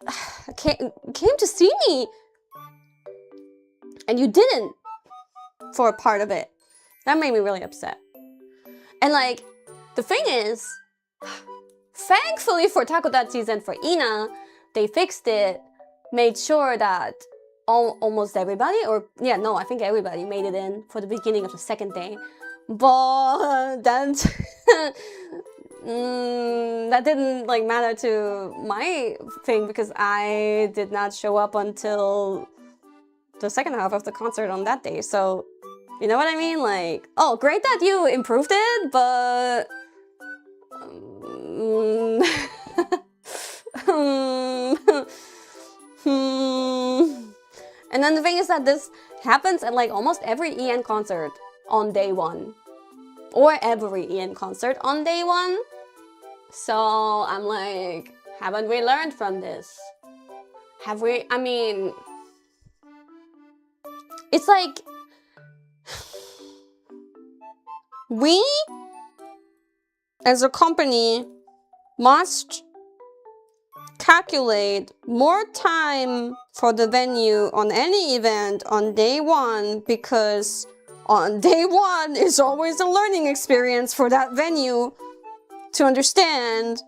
Speaker 1: came to see me and you didn't for a part of it. That made me really upset. And like, the thing is, thankfully for Takodachi's and for Ina, they fixed it, made sure that almost everybody, or yeah, no, I think everybody made it in for the beginning of the second day. But that that didn't like matter to my thing because I did not show up until the second half of the concert on that day. So you know what I mean? Like, oh, great that you improved it, but and then the thing is that this happens at like almost every EN concert on day one, or every EN concert on day one. So I'm like, haven't we learned from this? Have we? I mean, it's like we as a company must calculate more time for the venue on any event on day one, because on day one is always a learning experience for that venue to understand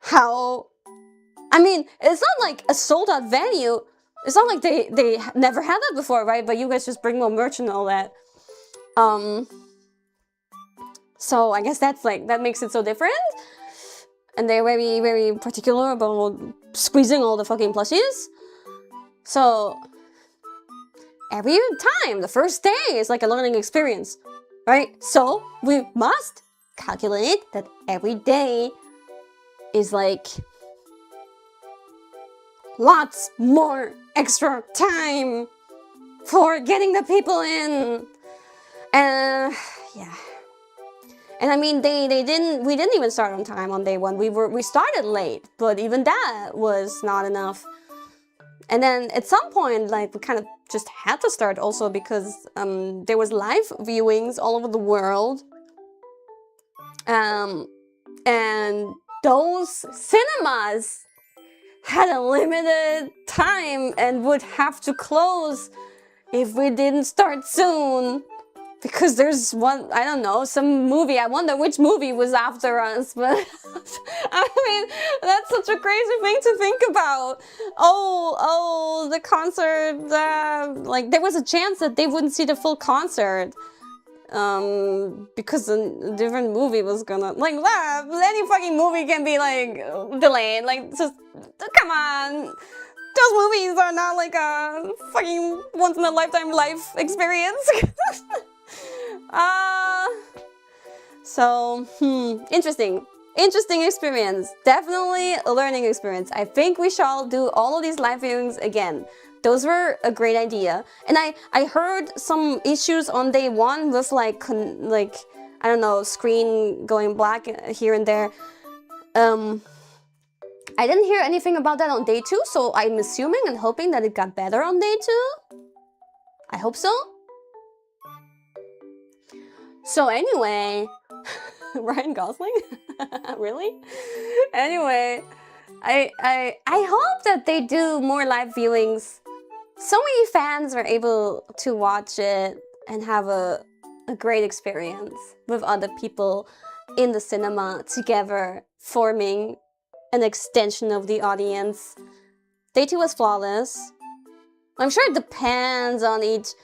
Speaker 1: how, I mean, it's not like a sold out venue. It's not like they never had that before, right? But you guys just bring more merch and all that. So I guess that's like, that makes it so different. And they're very, very particular about squeezing all the fucking plushies. So every time, the first day is like a learning experience, right? So we must calculate that every day is like lots more extra time for getting the people in. And yeah. And I mean, we didn't even start on time on day one. We started late, but even that was not enough. And then at some point, like, we kind of just had to start also because there was live viewings all over the world. And those cinemas had a limited time and would have to close if we didn't start soon. Because there's one, I don't know, some movie, I wonder which movie was after us, but I mean, that's such a crazy thing to think about. Oh, the concert, like, there was a chance that they wouldn't see the full concert. Because a different movie was gonna, like, any fucking movie can be, like, delayed, like, just, come on. Those movies are not like a fucking once-in-a-lifetime life experience. So, interesting experience. Definitely a learning experience. I think we shall do all of these live viewings again. Those were a great idea. And I heard some issues on day one with like, I don't know, screen going black here and there. I didn't hear anything about that on day two, so I'm assuming and hoping that it got better on day two. I hope so. So anyway, Ryan Gosling? Really? Anyway, I hope that they do more live viewings. So many fans are able to watch it and have a great experience with other people in the cinema together, forming an extension of the audience. Day 2 was flawless. I'm sure it depends on each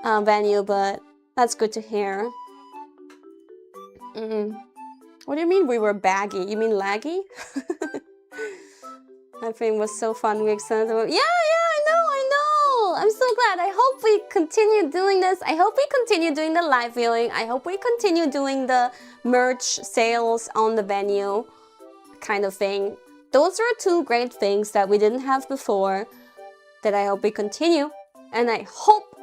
Speaker 1: venue, but that's good to hear. What do you mean we were baggy? You mean laggy? That thing was so fun. We extended the... Yeah, I know. I'm so glad. I hope we continue doing this. I hope we continue doing the live viewing. I hope we continue doing the merch sales on the venue kind of thing. Those are two great things that we didn't have before that I hope we continue. And I hope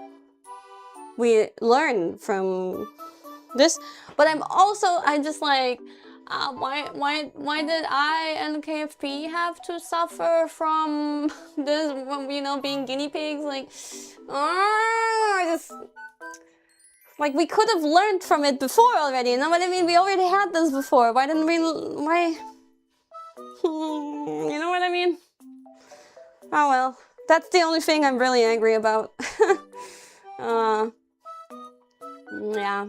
Speaker 1: we learn from this. But I'm just like, why did I and KFP have to suffer from this, you know, being guinea pigs? Like, like, we could have learned from it before already. You know what I mean? We already had this before. Why didn't we? Why? You know what I mean? Oh well, that's the only thing I'm really angry about. Yeah.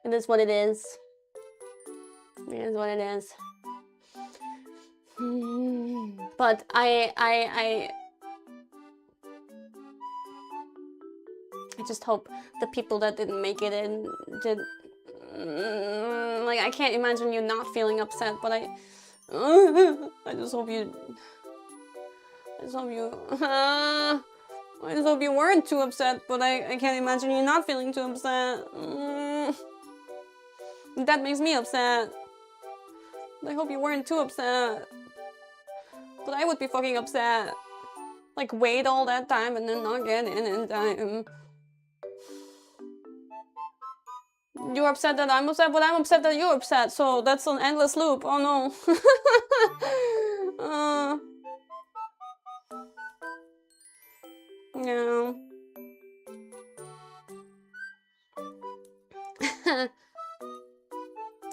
Speaker 1: It is what it is. It is what it is. But I just hope the people that didn't make it in did. Like, I can't imagine you not feeling upset, but I just hope you. I just hope you weren't too upset, but I can't imagine you not feeling too upset. That makes me upset. I hope you weren't too upset. But I would be fucking upset. Like, wait all that time and then not get in time. You're upset that I'm upset, but I'm upset that you're upset. So that's an endless loop. Oh no. Yeah.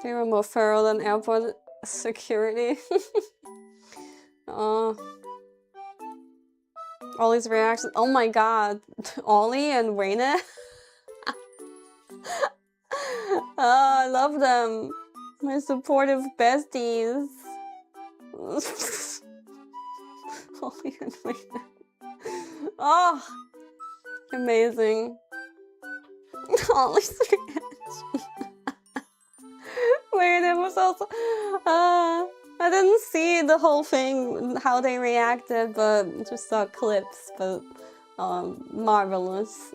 Speaker 1: They were more thorough than airport security. Ollie's reaction. Oh my god. Ollie and Wayne. I love them. My supportive besties. Ollie and Wayne. Oh, amazing. Only 3 inches. Weird, it was also... I didn't see the whole thing, how they reacted, but just saw clips, but marvelous.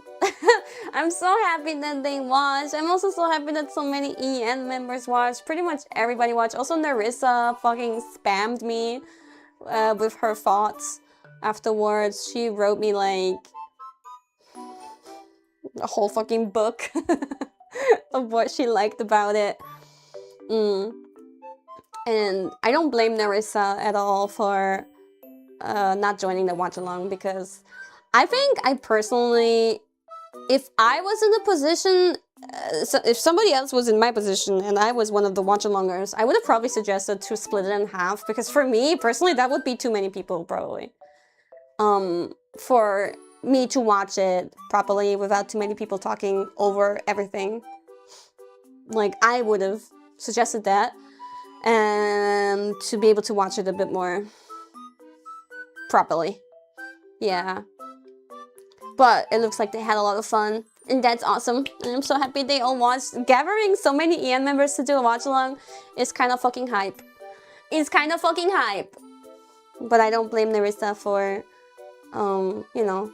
Speaker 1: I'm so happy that they watched. I'm also so happy that so many EN members watched. Pretty much everybody watched. Also, Narissa fucking spammed me with her thoughts afterwards. She wrote me like a whole fucking book of what she liked about it. And I don't blame Narissa at all for not joining the watch along, because I think I personally, if I was in a position, so if somebody else was in my position and I was one of the watch alongers, I would have probably suggested to split it in half, because for me personally that would be too many people probably. For me to watch it properly without too many people talking over everything. Like, I would have suggested that, and to be able to watch it a bit more properly. Yeah. But it looks like they had a lot of fun, and that's awesome. And I'm so happy they all watched. Gathering so many EN members to do a watch along is kind of fucking hype. It's kind of fucking hype. But I don't blame Narissa for, you know,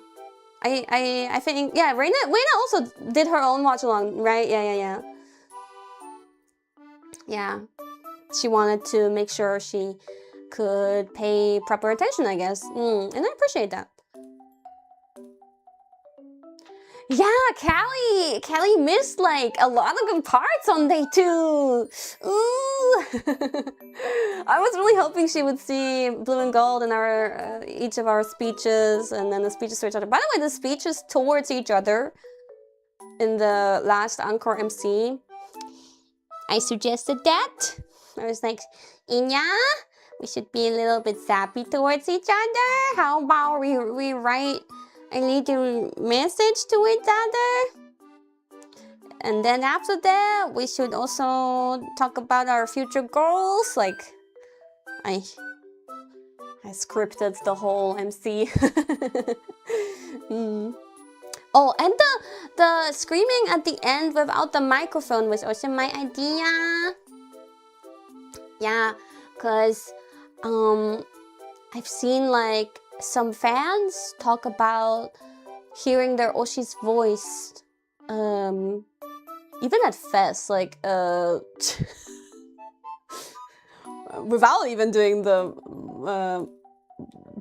Speaker 1: I think, yeah, Reina also did her own watch along, right? Yeah. Yeah. She wanted to make sure she could pay proper attention, I guess. And I appreciate that. Yeah, Callie missed like a lot of good parts on day 2. Ooh. I was really hoping she would see blue and gold in our each of our speeches, and then the speeches to each other. By the way, the speeches towards each other in the last Encore MC, I suggested that. I was like, Inya, we should be a little bit sappy towards each other. How about we write a little message to each other? And then after that, we should also talk about our future goals. Like, I scripted the whole MC. Oh, and the screaming at the end without the microphone was also my idea. Yeah, because I've seen like some fans talk about hearing their Oshi's voice even at Fest, like without even doing the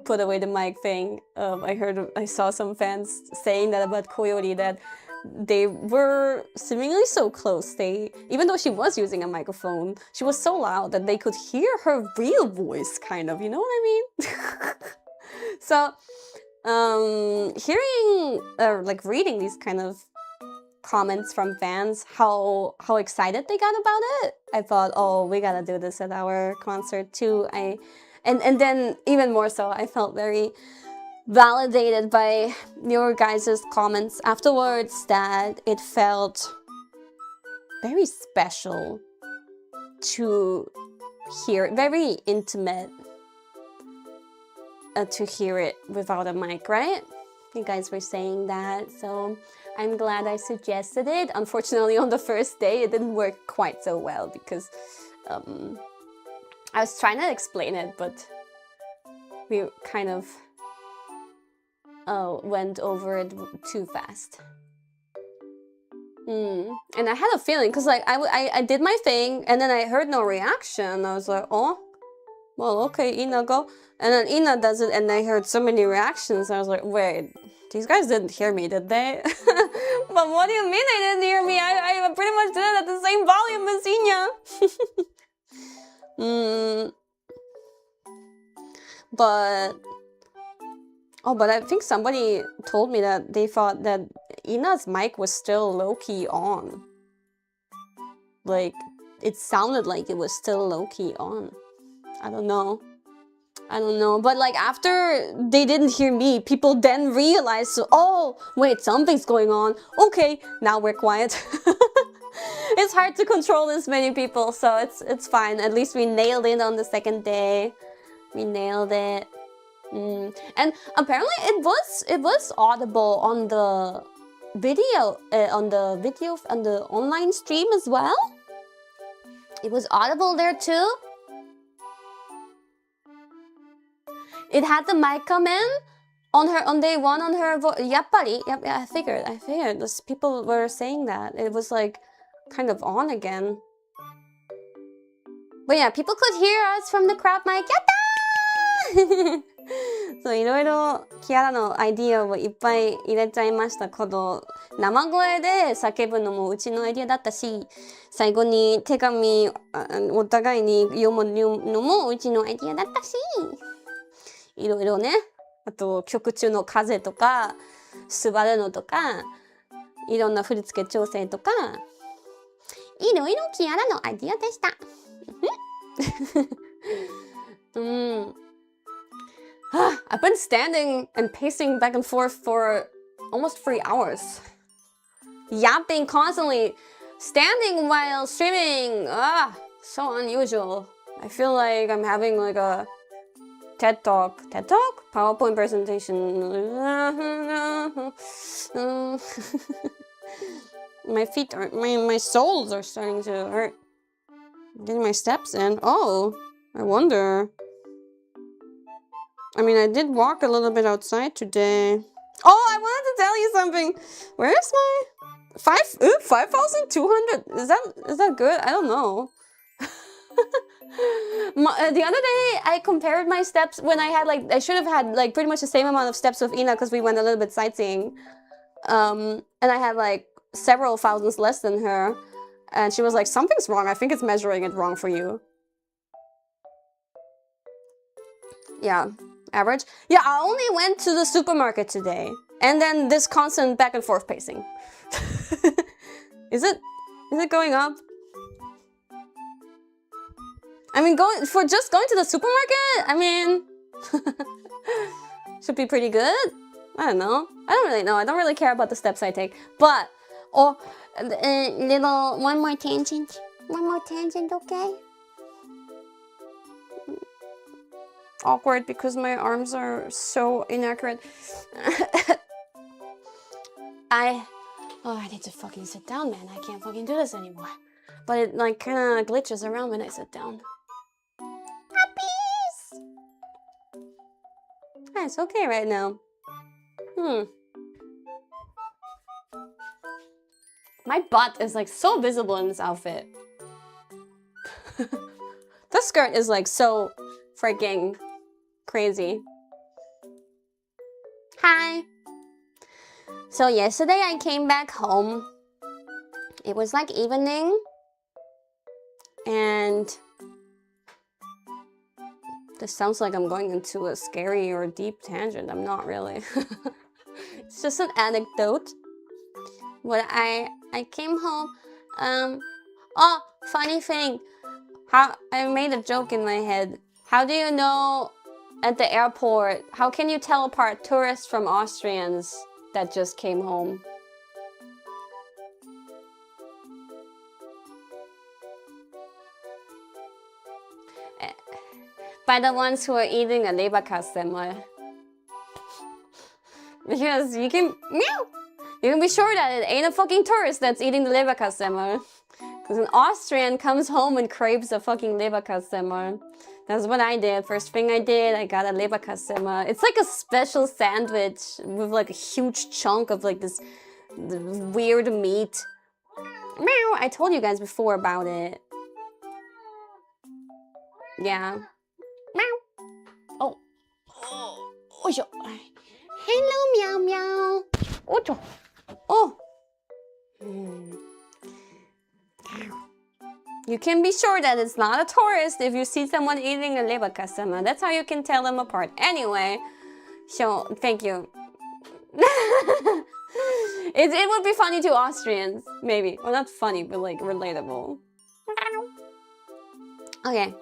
Speaker 1: put away the mic thing. I saw some fans saying that about Koyori, that they were seemingly so close. Even though she was using a microphone, she was so loud that they could hear her real voice, kind of, you know what I mean? So, hearing or like reading these kind of comments from fans, how excited they got about it, I thought, oh, we gotta do this at our concert too. And then even more so, I felt very validated by your guys' comments afterwards that it felt very special to hear it, very intimate to hear it without a mic, right? You guys were saying that, so I'm glad I suggested it. Unfortunately, on the first day, it didn't work quite so well because I was trying to explain it, but we kind of went over it too fast. And I had a feeling, because like I did my thing, and then I heard no reaction. I was like, oh, well, okay, Ina, go. And then Ina does it, and I heard so many reactions. I was like, wait, these guys didn't hear me, did they? But what do you mean they didn't hear me? I pretty much did it at the same volume as Ina. But I think somebody told me that they thought that Ina's mic was still low-key on. Like, it sounded like it was still low-key on. I don't know. But like, after they didn't hear me, people then realized, oh, wait, something's going on. Okay, now we're quiet. It's hard to control this many people, so it's fine. At least we nailed it on the second day. We nailed it. And apparently it was audible on the video on the online stream as well. It was audible there too. It had the mic come in on day one on her voice. Yappari. Yep, yeah, I figured. Those people were saying that it was like kind of on again. But yeah, people could hear us from the crowd mic. Yatta! そう、いろいろキアラのアイディアをいっぱい入れちゃいました。この生声で叫ぶのもうちのアイディアだったし、最後に手紙お互いに読むのもうちのアイディアだったし、いろいろね。あと曲中の風とか座るのとか、いろんな振り付け調整とか、いろいろキアラのアイディアでした。I've been standing and pacing back and forth for almost 3 hours. Yapping constantly, standing while streaming. So unusual. I feel like I'm having like a TED Talk? PowerPoint presentation. My feet are, my soles are starting to hurt. Getting my steps in. Oh, I wonder. I mean, I did walk a little bit outside today. Oh, I wanted to tell you something. Where's my 5,200? Is that good? I don't know. The other day, I compared my steps when I had I should have had like pretty much the same amount of steps with Ina because we went a little bit sightseeing. And I had like several thousands less than her. And she was like, something's wrong. I think it's measuring it wrong for you. Yeah, average. Yeah, I only went to the supermarket today. And then this constant back and forth pacing. Is it going up? I mean, just going to the supermarket, I mean, should be pretty good. I don't know. I don't really know. I don't really care about the steps I take. But, one more tangent. One more tangent, okay? Awkward because my arms are so inaccurate. I need to fucking sit down, man. I can't fucking do this anymore. But it like kind of glitches around when I sit down. Puppies! It's okay right now. My butt is like so visible in this outfit. The skirt is like so freaking crazy. Hi. So yesterday I came back home. It was like evening. And this sounds like I'm going into a scary or deep tangent. I'm not really. It's just an anecdote. But I came home. Oh, funny thing. I made a joke in my head. How do you know at the airport, how can you tell apart tourists from Austrians that just came home? By the ones who are eating a leberkassemmel. Because you can be sure that it ain't a fucking tourist that's eating the leberkassemmel. Because an Austrian comes home and craves a fucking leberkassemmel. That's what I did. First thing I did, I got a leberkassemmel. It's like a special sandwich with like a huge chunk of like this weird meat. Meow! I told you guys before about it. Yeah. Meow. Oh. Oh. Hello, meow meow. Oh. Oh. You can be sure that it's not a tourist if you see someone eating a leberkassemmel. That's how you can tell them apart. Anyway, so thank you. It would be funny to Austrians, maybe. Well, not funny, but like relatable. Okay,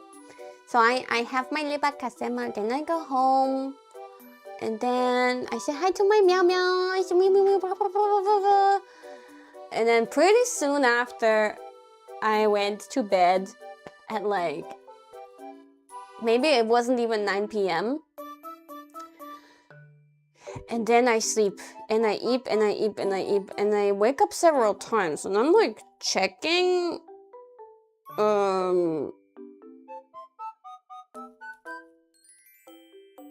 Speaker 1: so I have my leberkassemmel, then I go home. And then I say hi to my meow meow. I say meow meow meow. And then pretty soon after, I went to bed at like, maybe it wasn't even 9 p.m. And then I sleep, and I eat, and I eat, and I eat, and I wake up several times, and I'm like checking,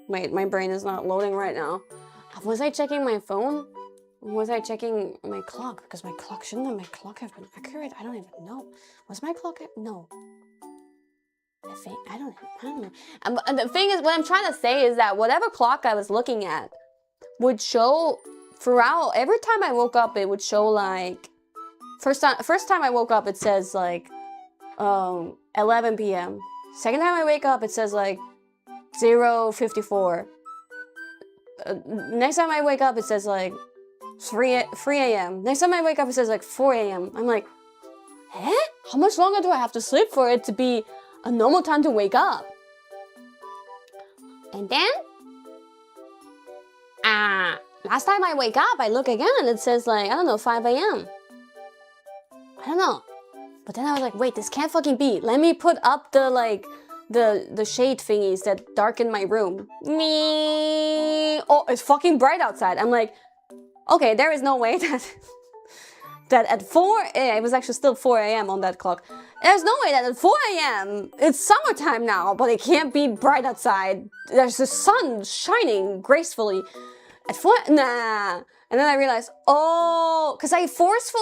Speaker 1: wait, my brain is not loading right now. Was I checking my phone? Was I checking my clock? Because my clock, shouldn't my clock have been accurate? I don't even know. Was my clock, no. I don't know. And the thing is, what I'm trying to say is that whatever clock I was looking at would show throughout, every time I woke up, it would show like, first time I woke up, it says like, 11 p.m. Second time I wake up, it says like 0:54. Next time I wake up, it says like 3 a.m. Next time I wake up, it says like 4 a.m. I'm like, eh? How much longer do I have to sleep for it to be a normal time to wake up? And then, last time I wake up, I look again and it says like, I don't know, 5 a.m. I don't know. But then I was like, wait, this can't fucking be. Let me put up the like, the shade thingies that darken my room. Oh, it's fucking bright outside. I'm like, okay, there is no way that at 4 a.m. it was actually still 4 a.m. on that clock. There's no way that at 4 a.m. it's summertime now, but it can't be bright outside. There's the sun shining gracefully. At 4, nah. And then I realized, oh, because I forced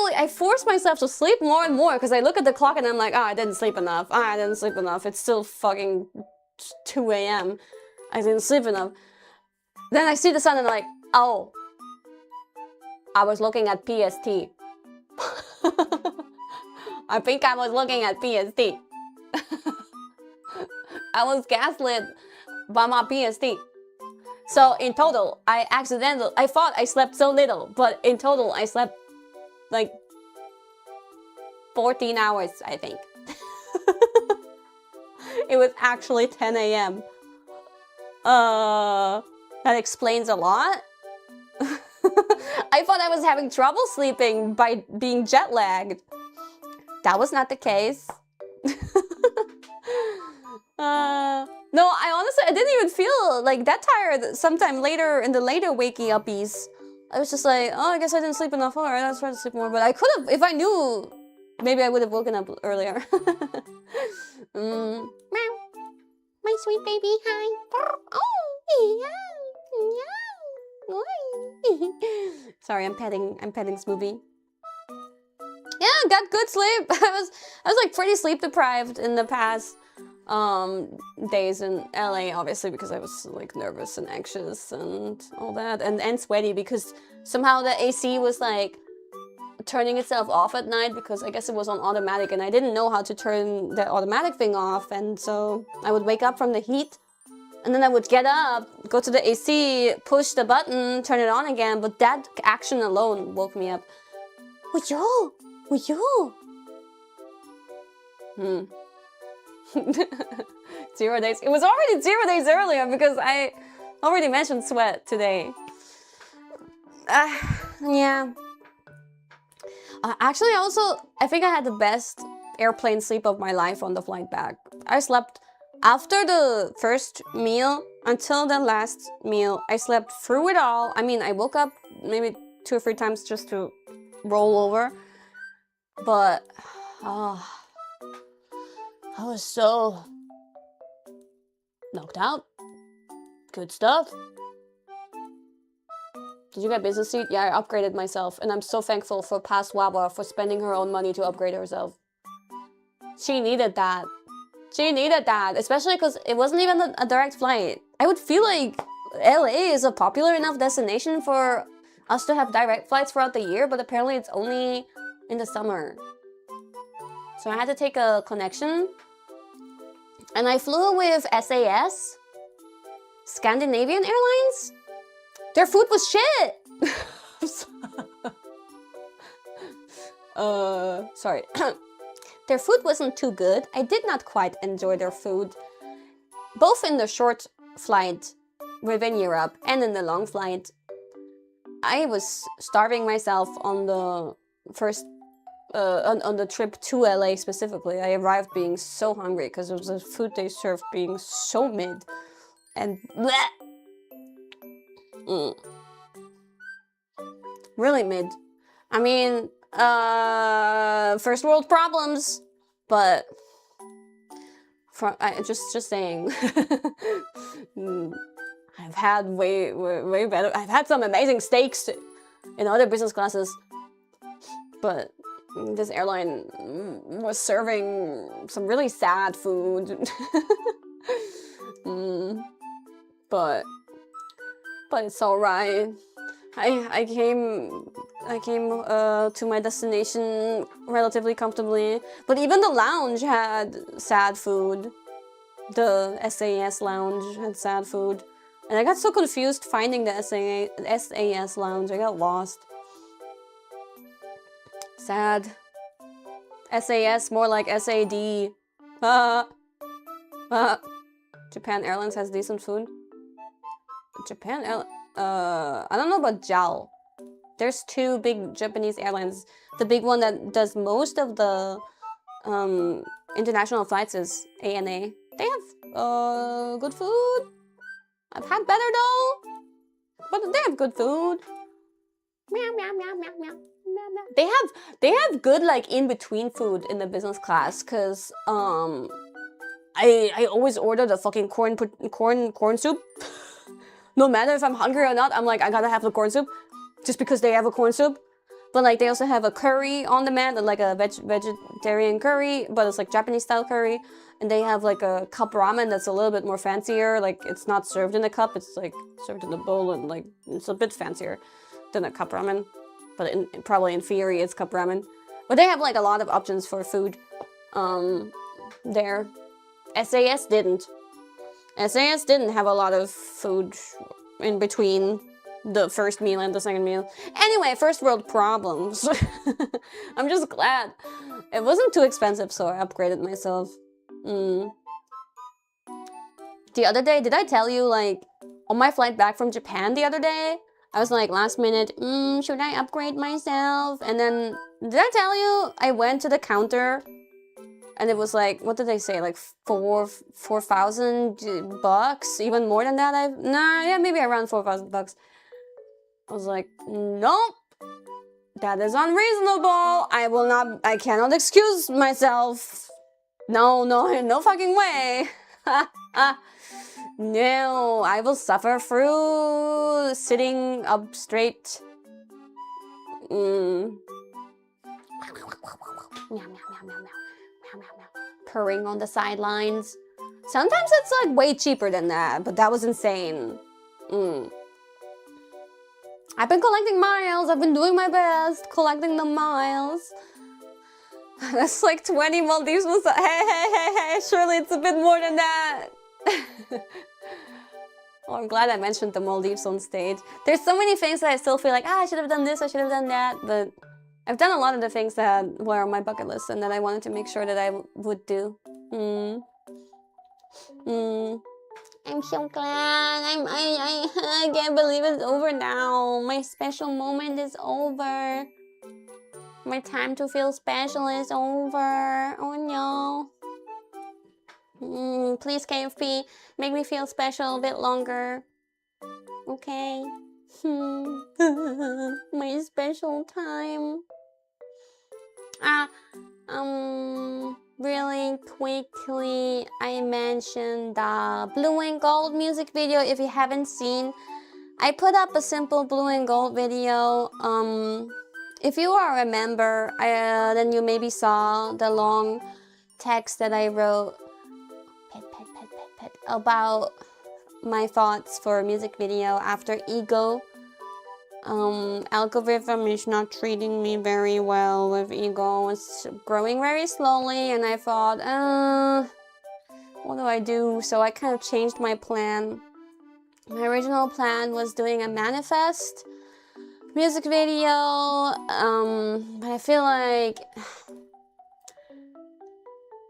Speaker 1: myself to sleep more and more because I look at the clock and I'm like, I didn't sleep enough. I didn't sleep enough. It's still fucking 2 a.m. I didn't sleep enough. Then I see the sun and I'm like, oh, I was looking at PST. I think I was looking at PST. I was gaslit by my PST. So in total, I thought I slept so little, but in total, I slept like 14 hours, I think. It was actually 10 a.m. That explains a lot. I thought I was having trouble sleeping by being jet lagged. That was not the case. No, I didn't even feel like that tired sometime later in the later waking uppies. I was just like, oh, I guess I didn't sleep enough. All right, let's try to sleep more. But I could have, if I knew, maybe I would have woken up earlier. Meow. My sweet baby, hi. Oh, yeah. Sorry, I'm petting Smoothie. Yeah, got good sleep. I was like pretty sleep deprived in the past days in LA, obviously, because I was like nervous and anxious and all that, and sweaty because somehow the AC was like turning itself off at night because I guess it was on automatic and I didn't know how to turn the automatic thing off, and so I would wake up from the heat and then I would get up, go to the AC, push the button, turn it on again, but that action alone woke me up. Would you? 0 days. It was already 0 days earlier because I already mentioned sweat today. Yeah. Actually, I think I had the best airplane sleep of my life on the flight back. I slept after the first meal until the last meal. I slept through it all. I mean, I woke up maybe 2 or 3 times just to roll over. But, I was so knocked out. Good stuff. Did you get business seat? Yeah, I upgraded myself. And I'm so thankful for past Wawa for spending her own money to upgrade herself. She needed that. She needed that. Especially because it wasn't even a direct flight. I would feel like LA is a popular enough destination for us to have direct flights throughout the year. But apparently it's only in the summer. So I had to take a connection. And I flew with SAS, Scandinavian Airlines. Their food was shit. Sorry. Their food wasn't too good. I did not quite enjoy their food. Both in the short flight within Europe and in the long flight. I was starving myself on the first on the trip to LA specifically. I arrived being so hungry because it was the food they served being so mid and bleh. really mid. I mean, first world problems, but just saying. I've had way better. I've had some amazing steaks in other business classes, but this airline was serving some really sad food. But it's alright. I came to my destination relatively comfortably, but even the lounge had sad food. The SAS lounge had sad food, and I got so confused finding the SAS lounge. I got lost. Sad. SAS, more like SAD. Japan Airlines has decent food. Japan Airlines. I don't know about JAL. There's two big Japanese airlines. The big one that does most of the international flights is ANA. They have good food. I've had better though, but they have good food. Meow meow meow meow meow. They have good like in between food in the business class, cause I always order the fucking corn soup. No matter if I'm hungry or not, I'm like, I gotta have the corn soup, just because they have a corn soup. But like, they also have a curry on demand, like a vegetarian curry, but it's like Japanese style curry. And they have like a cup ramen that's a little bit more fancier. Like, it's not served in a cup, it's like served in a bowl, and like, it's a bit fancier than a cup ramen. But probably in theory, it's cup ramen. But they have like a lot of options for food there. SAS didn't. SAS didn't have a lot of food in between the first meal and the second meal. Anyway, first world problems. I'm just glad it wasn't too expensive, so I upgraded myself. The other day, did I tell you, like, on my flight back from Japan the other day, I was like, last minute, should I upgrade myself? And then, did I tell you, I went to the counter, and it was like, what did they say, like 4,000 bucks? Even more than that? Yeah, maybe around 4,000 bucks. I was like, nope, that is unreasonable. I cannot excuse myself. No fucking way. No, I will suffer through sitting up straight. Purring on the sidelines. Sometimes it's like way cheaper than that, but that was insane. I've been collecting miles. I've been doing my best collecting the miles. That's like 20 Maldives. Hey, surely it's a bit more than that. Oh, I'm glad I mentioned the Maldives on stage. There's so many things that I still feel like, I should have done this, I should have done that, but I've done a lot of the things that were on my bucket list and that I wanted to make sure that I would do. I'm so glad. I can't believe it's over now. My special moment is over. My time to feel special is over. Oh no. Please, KFP, make me feel special a bit longer. Okay. My special time. Really quickly, I mentioned the Blue and Gold music video. If you haven't seen, I put up a simple Blue and Gold video. If you are a member, then you maybe saw the long text that I wrote about my thoughts for a music video after Ego. Algorithm is not treating me very well with Ego. It's growing very slowly, and I thought, what do I do? So I kind of changed my plan. My original plan was doing a manifest music video, but I feel like,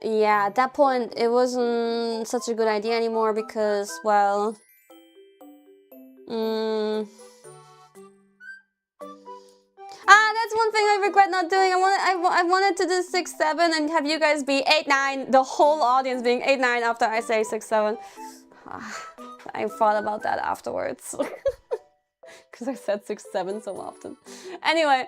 Speaker 1: yeah, at that point it wasn't such a good idea anymore because, well, that's one thing I regret not doing. I wanted to do 6-7 and have you guys be 8-9, the whole audience being 8-9 after I say 6-7. I thought about that afterwards. because I said 6, 7 so often. Anyway,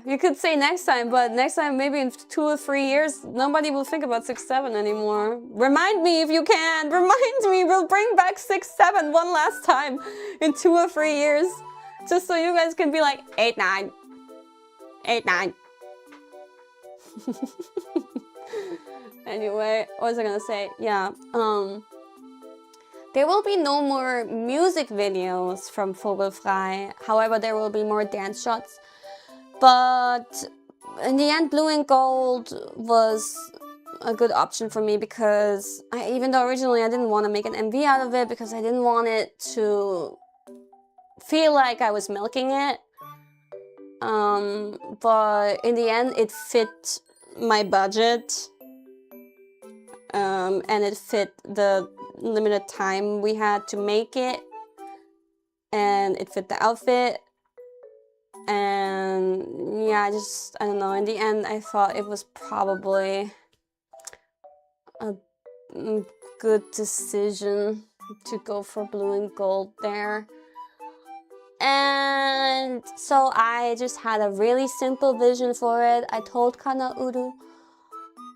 Speaker 1: you could say next time, but next time, maybe in 2 or 3 years, nobody will think about 6, 7 anymore. Remind me if you can. Remind me. We'll bring back 6, 7 one last time in 2 or 3 years, just so you guys can be like 8, 9, 8, 9. Anyway, what was I gonna say? Yeah. There will be no more music videos from Vogelfrei. However, there will be more dance shots. But in the end, blue and gold was a good option for me because even though originally I didn't want to make an MV out of it because I didn't want it to feel like I was milking it. But in the end, it fit my budget. And it fit the limited time we had to make it. And it fit the outfit. And yeah, I don't know, in the end I thought it was probably a good decision to go for blue and gold there. And so I just had a really simple vision for it. I told Kanauru,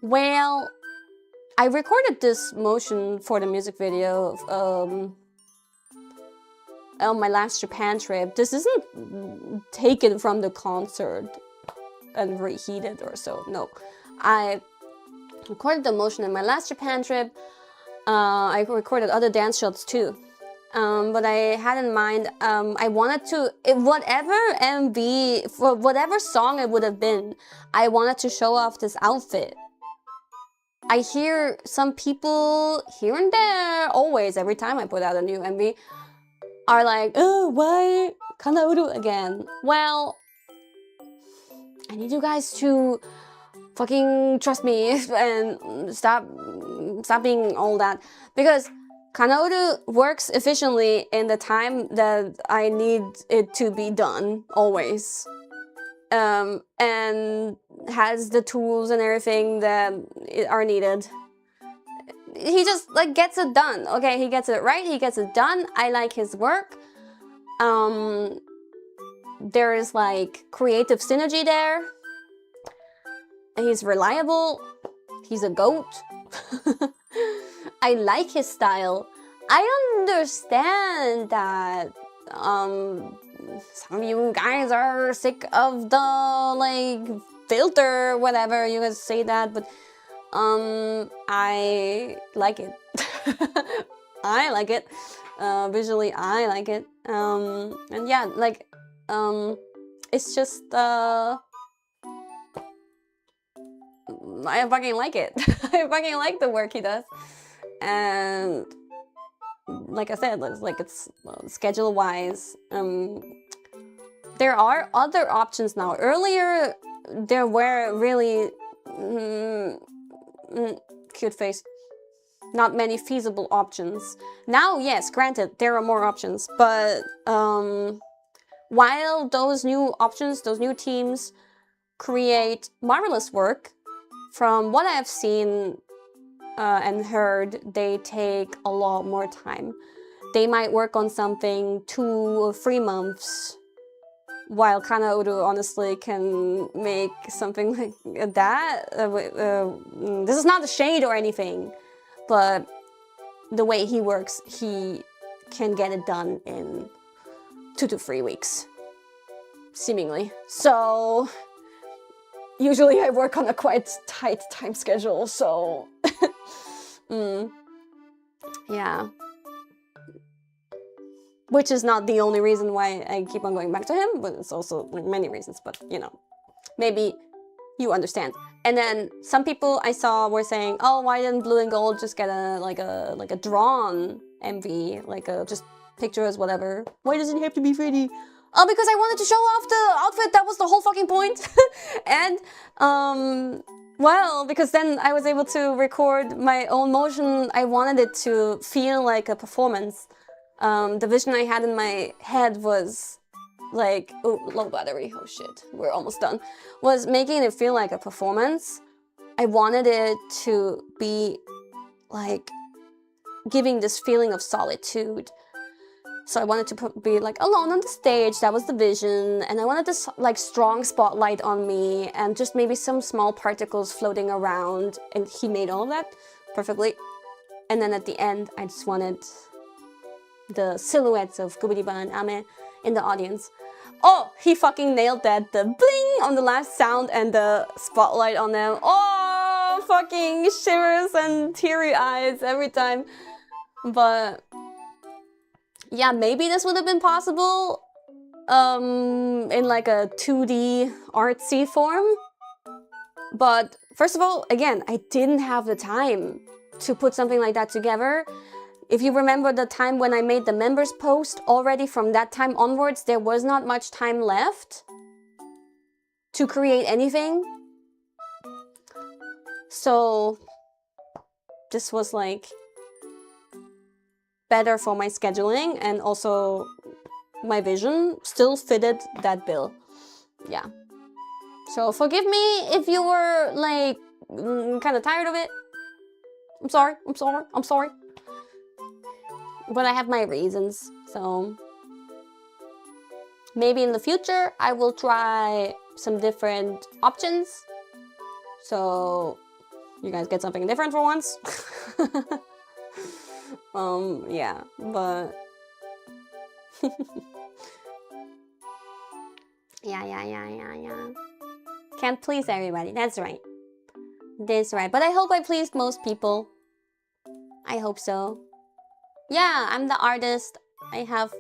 Speaker 1: well, I recorded this motion for the music video on my last Japan trip. This isn't taken from the concert and reheated or so. No, I recorded the motion in my last Japan trip. I recorded other dance shots too. But I had in mind, I wanted to, whatever MV, for whatever song it would have been, I wanted to show off this outfit. I hear some people here and there, always, every time I put out a new MV, are like, oh, why Kanauru again? Well, I need you guys to fucking trust me and stop being all that. Because Kanauru works efficiently in the time that I need it to be done, always. And has the tools and everything that are needed. He just like gets it done. Okay, he gets it right, he gets it done. I like his work. There is like creative synergy there. He's reliable. He's a goat. I like his style. I understand that some of you guys are sick of the like filter, whatever you guys say that, but I like it. I like it. Visually, I like it. And yeah, like, it's just, I fucking like it. I fucking like the work he does. And like I said, it's schedule-wise. There are other options now. Earlier, there were really cute face. Not many feasible options. Now, yes, granted, there are more options, but while those new options, those new teams create marvelous work, from what I have seen and heard, they take a lot more time. They might work on something 2 or 3 months, while Kanauru honestly can make something like that. This is not a shade or anything, but the way he works, he can get it done in 2 to 3 weeks, seemingly. So usually I work on a quite tight time schedule, so yeah. Which is not the only reason why I keep on going back to him, but it's also like many reasons, but you know, maybe you understand. And then some people I saw were saying, oh, why didn't Blue and Gold just get a drawn MV, like just pictures, whatever. Why does it have to be 3D? Oh, because I wanted to show off the outfit, that was the whole fucking point. And well, because then I was able to record my own motion. I wanted it to feel like a performance. The vision I had in my head was like, oh, low battery, oh shit, we're almost done, was making it feel like a performance. I wanted it to be like giving this feeling of solitude So I wanted to be like alone on the stage. That was the vision. And I wanted this like strong spotlight on me and just maybe some small particles floating around. And he made all of that perfectly. And then at the end, I just wanted the silhouettes of Gubiriba and Ame in the audience. Oh, he fucking nailed that. The bling on the last sound and the spotlight on them. Oh, fucking shivers and teary eyes every time. But yeah, maybe this would have been possible in like a 2D artsy form. But first of all, again, I didn't have the time to put something like that together. If you remember the time when I made the members post, already from that time onwards, there was not much time left to create anything. So this was like better for my scheduling, and also my vision still fitted that bill. Yeah. So forgive me if you were like kind of tired of it. I'm sorry. But I have my reasons, so maybe in the future I will try some different options, so you guys get something different for once. Yeah, but yeah. Can't please everybody. That's right. But I hope I pleased most people. I hope so. Yeah, I'm the artist. I have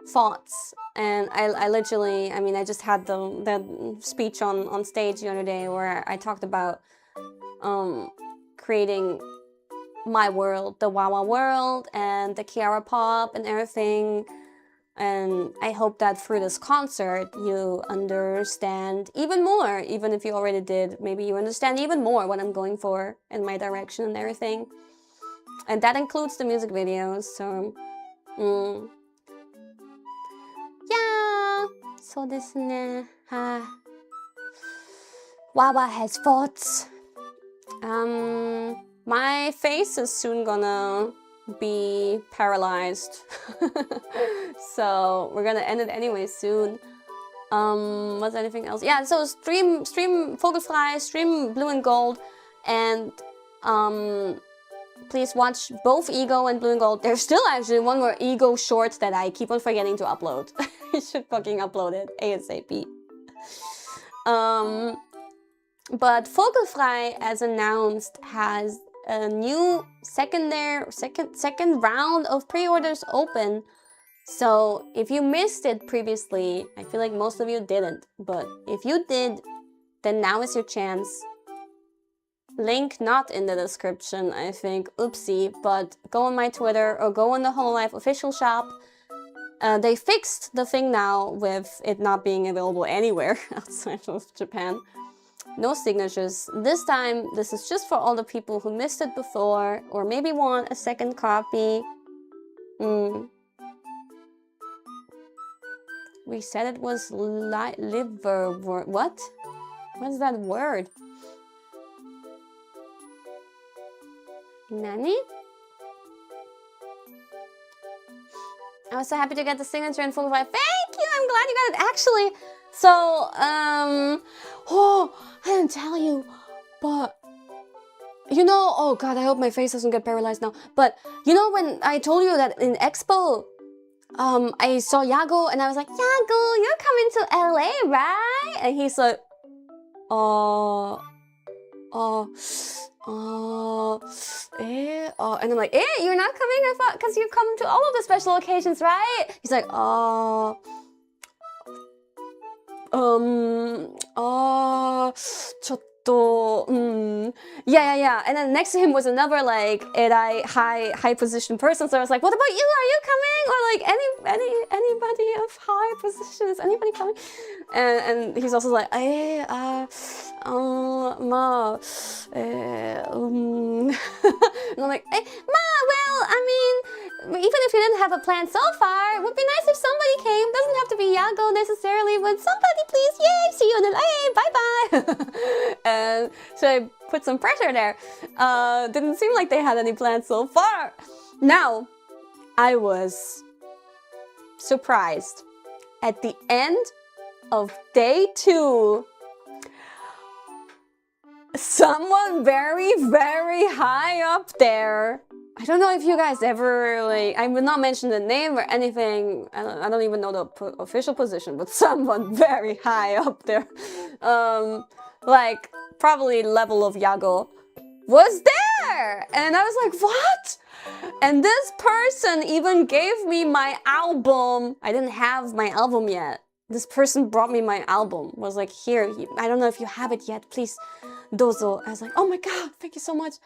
Speaker 1: thoughts, and I literally, I mean, I just had the speech on stage the other day where I talked about creating my world, the Wawa world, and the Kiara pop and everything. And I hope that through this concert you understand even more, even if you already did. Maybe you understand even more what I'm going for in my direction and everything. And that includes the music videos, so... Yeah! So desu ne. Wawa has thoughts. My face is soon gonna be paralyzed. So we're gonna end it anyway soon. What's anything else? Yeah, so stream Vogelfrei, stream Blue and Gold, and please watch both Ego and Blue and Gold. There's still actually one more Ego short that I keep on forgetting to upload. I should fucking upload it ASAP. But Vogelfrei, as announced, has a new second round of pre-orders open. So if you missed it previously, I feel like most of you didn't, but if you did, then now is your chance. Link not in the description, I think. Oopsie, but go on my Twitter or go on the hololive official shop. They fixed the thing now with it not being available anywhere outside of Japan. No signatures. This time, this is just for all the people who missed it before, or maybe want a second copy. We said it was liver. What? What's that word? Nani? I was so happy to get the signature in full life. Thank you! I'm glad you got it. Actually, so, oh, I didn't tell you, but, you know, oh god, I hope my face doesn't get paralyzed now, but, you know when I told you that in Expo, I saw Yago, and I was like, Yago, you're coming to LA, right? And he's like, and I'm like, you're not coming? I thought, because you come to all of the special occasions, right? He's like, yeah. And then next to him was another like high position person. So I was like, what about you? Are you coming? Or like anybody of high position? Is anybody coming? And he's also like, and I'm like, ma, well, I mean, even if you didn't have a plan so far, it would be nice if somebody came. Doesn't have to be Yago necessarily, but somebody please, yay, see you in LA, bye-bye. And so I put some pressure there. Didn't seem like they had any plans so far. Now, I was surprised. At the end of day 2, someone very, very high up there. I don't know if you guys ever, like, I will not mention the name or anything. I don't even know the official position, but someone very high up there, like probably level of Yago, was there. And I was like, what? And this person even gave me my album. I didn't have my album yet. This person brought me my album. Was like, here, I don't know if you have it yet, please, dozo. I was like, oh my god, thank you so much.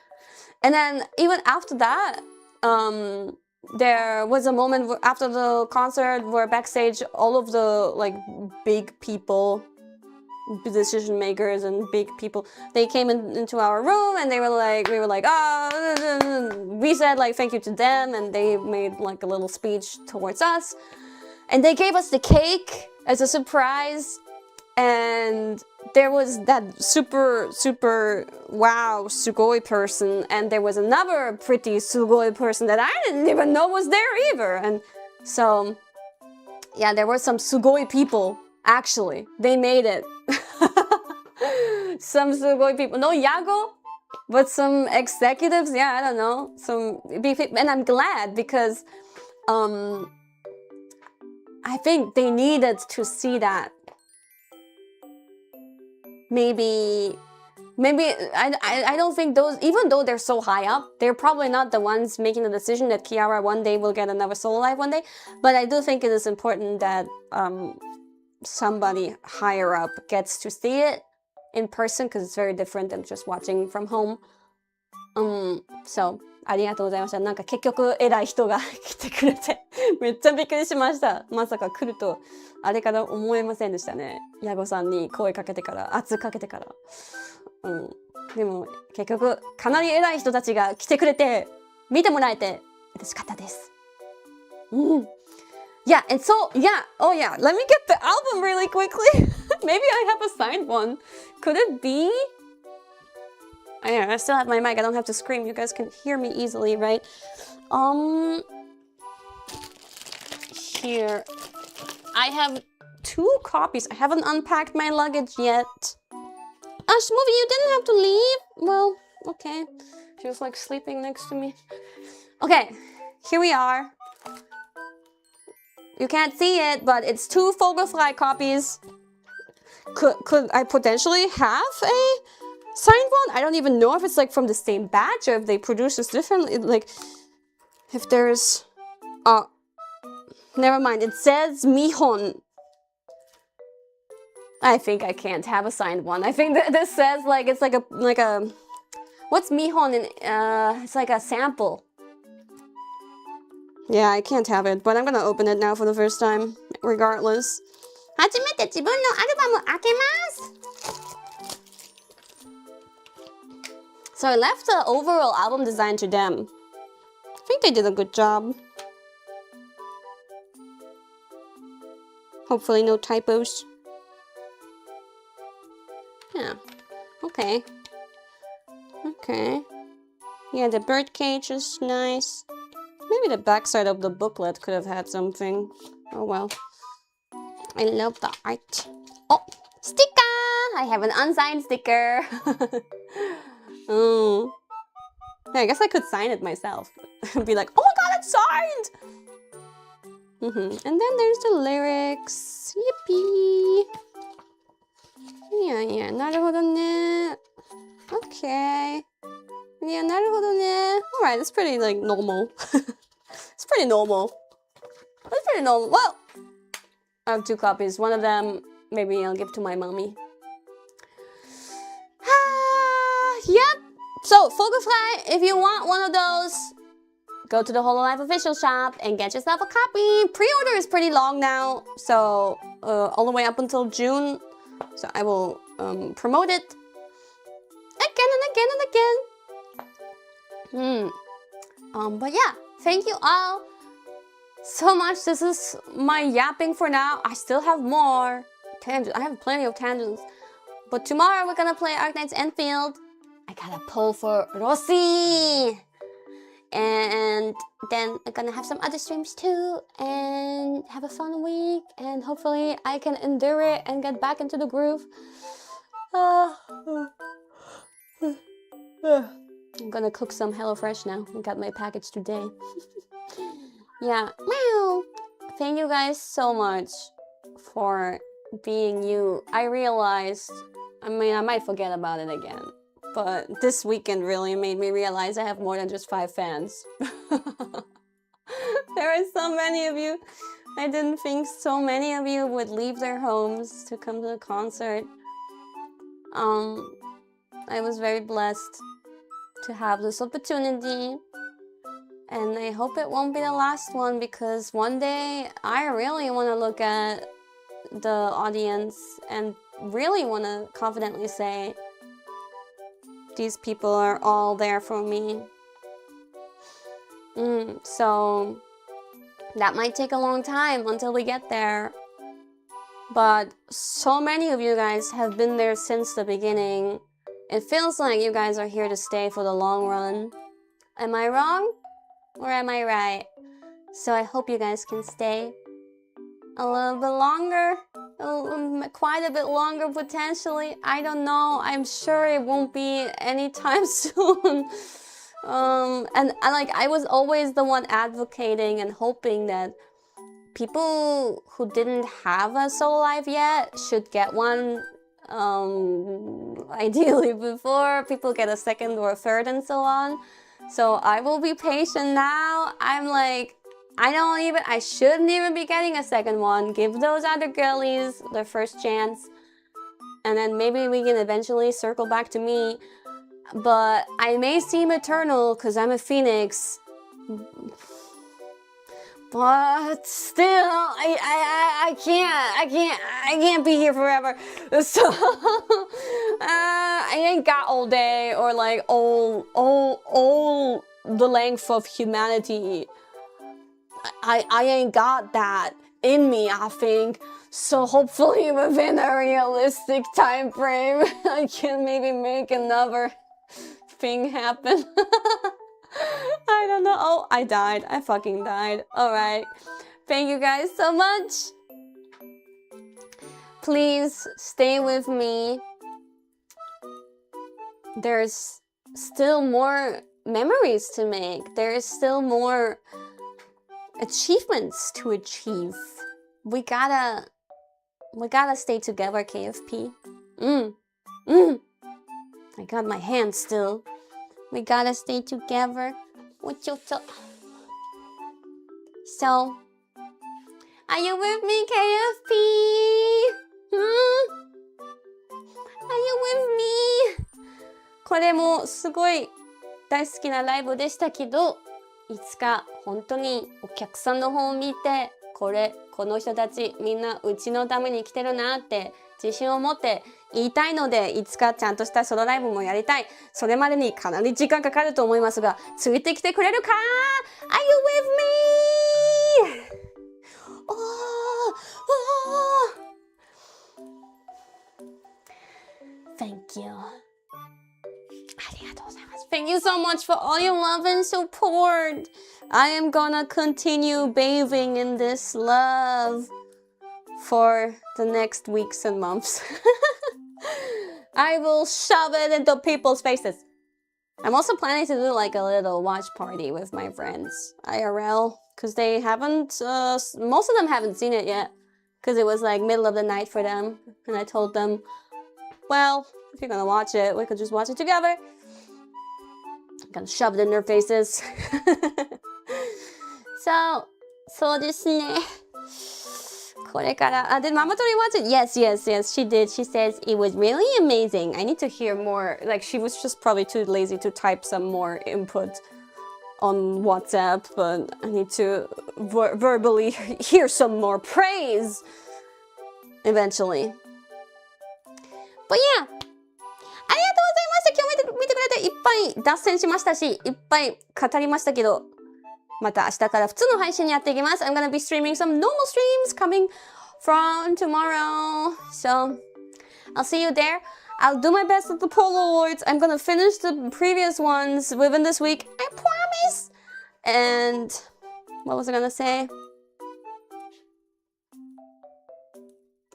Speaker 1: And then even after that, there was a moment after the concert where backstage, all of the like big people, decision makers and big people, they came into our room and we were like, oh, we said like thank you to them, and they made like a little speech towards us, and they gave us the cake as a surprise. And there was that super wow sugoi person, and there was another pretty sugoi person that I didn't even know was there either. And so yeah, there were some sugoi people, actually. They made it. Some sugoi people, no Yago, but some executives, yeah, I don't know, some big people. And I'm glad, because I think they needed to see that. Maybe I don't think those, even though they're so high up, they're probably not the ones making the decision that Kiara one day will get another solo live one day. But I do think it is important that somebody higher up gets to see it in person, because it's very different than just watching from home. So ありがとうございました。なんか結局偉い人が来てくれてめっちゃびっくりしました。まさか来るとあれから思えませんでしたね。ヤゴさんに声かけてから、圧かけてから。でも結局かなり偉い人たちが来てくれて見てもらえて嬉しかったです。Yeah, and so, yeah, oh yeah, let me get the album really quickly. Maybe I have a signed one. Could it be? I still have my mic, I don't have to scream, you guys can hear me easily, right? Here, I have 2 copies. I haven't unpacked my luggage yet. Ashmovi, you didn't have to leave? Well, okay. She was like sleeping next to me. Okay, here we are. You can't see it, but it's 2 Vogelfrei copies. Could I potentially have a signed one? I don't even know if it's like from the same batch or if they produce this differently. Like, if there's... never mind. It says Mihon. I think I can't have a signed one. I think that this says like it's like a what's Mihon in it's like a sample. Yeah, I can't have it, but I'm gonna open it now for the first time, regardless. 初めて自分のアルバム開けます。So I left the overall album design to them. I think they did a good job. Hopefully no typos. Yeah, okay. Okay. Yeah, the bird cage is nice. Maybe the backside of the booklet could have had something. Oh well. I love the art. Oh, sticker! I have an unsigned sticker. Oh. Yeah, I guess I could sign it myself. Be like, oh my god, it's signed! And then there's the lyrics. Yippee! Yeah, なるほどね. Okay. Yeah, なるほどね. Alright, it's pretty, like, normal. It's pretty normal. It's pretty normal. Well, I have 2 copies. One of them, maybe I'll give to my mommy. Yep. So, Vogelfrei, if you want one of those, go to the hololive official shop and get yourself a copy. Pre-order is pretty long now, so all the way up until June. So I will promote it again and again and again. But yeah, thank you all so much. This is my yapping for now. I still have more tangents. I have plenty of tangents. But tomorrow we're gonna play Arknight's Enfield. I got a poll for Rossi. And then I'm gonna have some other streams too and have a fun week, and hopefully I can endure it and get back into the groove. I'm gonna cook some HelloFresh now. I got my package today. Yeah. Meow. Thank you guys so much for being you. I realized, I mean, I might forget about it again, but this weekend really made me realize I have more than just 5 fans. There are so many of you. I didn't think so many of you would leave their homes to come to the concert. I was very blessed to have this opportunity, and I hope it won't be the last one, because one day I really want to look at the audience and really want to confidently say, these people are all there for me. So that might take a long time until we get there, but so many of you guys have been there since the beginning. It feels like you guys are here to stay for the long run. Am I wrong? Or am I right? So I hope you guys can stay a little bit longer, quite a bit longer potentially. I don't know. I'm sure it won't be anytime soon. And I was always the one advocating and hoping that people who didn't have a solo live yet should get one. Ideally before people get a second or a third and so on. So I will be patient now. I'm like, I shouldn't even be getting a second one. Give those other girlies their first chance, and then maybe we can eventually circle back to me. But I may seem eternal because I'm a phoenix, but still, I can't be here forever. So I ain't got all day or like all the length of humanity. I ain't got that in me, I think. So hopefully within a realistic time frame, I can maybe make another thing happen. I don't know. Oh, I died. I fucking died. Alright. Thank you guys so much. Please stay with me. There's still more memories to make. There's still more achievements to achieve. We gotta stay together, KFP. I got my hand still. We gotta stay together. So, are you with me, KFP? Are you with me? これもすごい大好きなライブでしたけど、いつか本当にお客さんの方を見て、この人たちみんなうちのために来てるなって自信を持って言いたいので、いつかちゃんとしたソロライブもやりたい。それまでにかなり時間かかると思いますが、ついてきてくれるか？ Are you with me? Thank you. ありがとうございます。Thank you so much for all your love and support. I am gonna continue bathing in this love for the next weeks and months. I will shove it into people's faces. I'm also planning to do like a little watch party with my friends, IRL, because they haven't, most of them haven't seen it yet, because it was like middle of the night for them, and I told them, well, if you're gonna watch it, we could just watch it together. I'm gonna shove it in their faces. So ですね。これから、did Mama Tori watch it? Yes, she did. She says it was really amazing. I need to hear more. Like, she was just probably too lazy to type some more input on WhatsApp, but I need to verbally hear some more praise eventually. But yeah, ありがとうございました。今日見てくれていっぱい脱線しましたし、いっぱい語りましたけど、また明日から普通の配信にやっていきます。I'm gonna be streaming some normal streams coming from tomorrow. So, I'll see you there. I'll do my best with the Polaroids. I'm gonna finish the previous ones within this week. I promise. And what was I gonna say?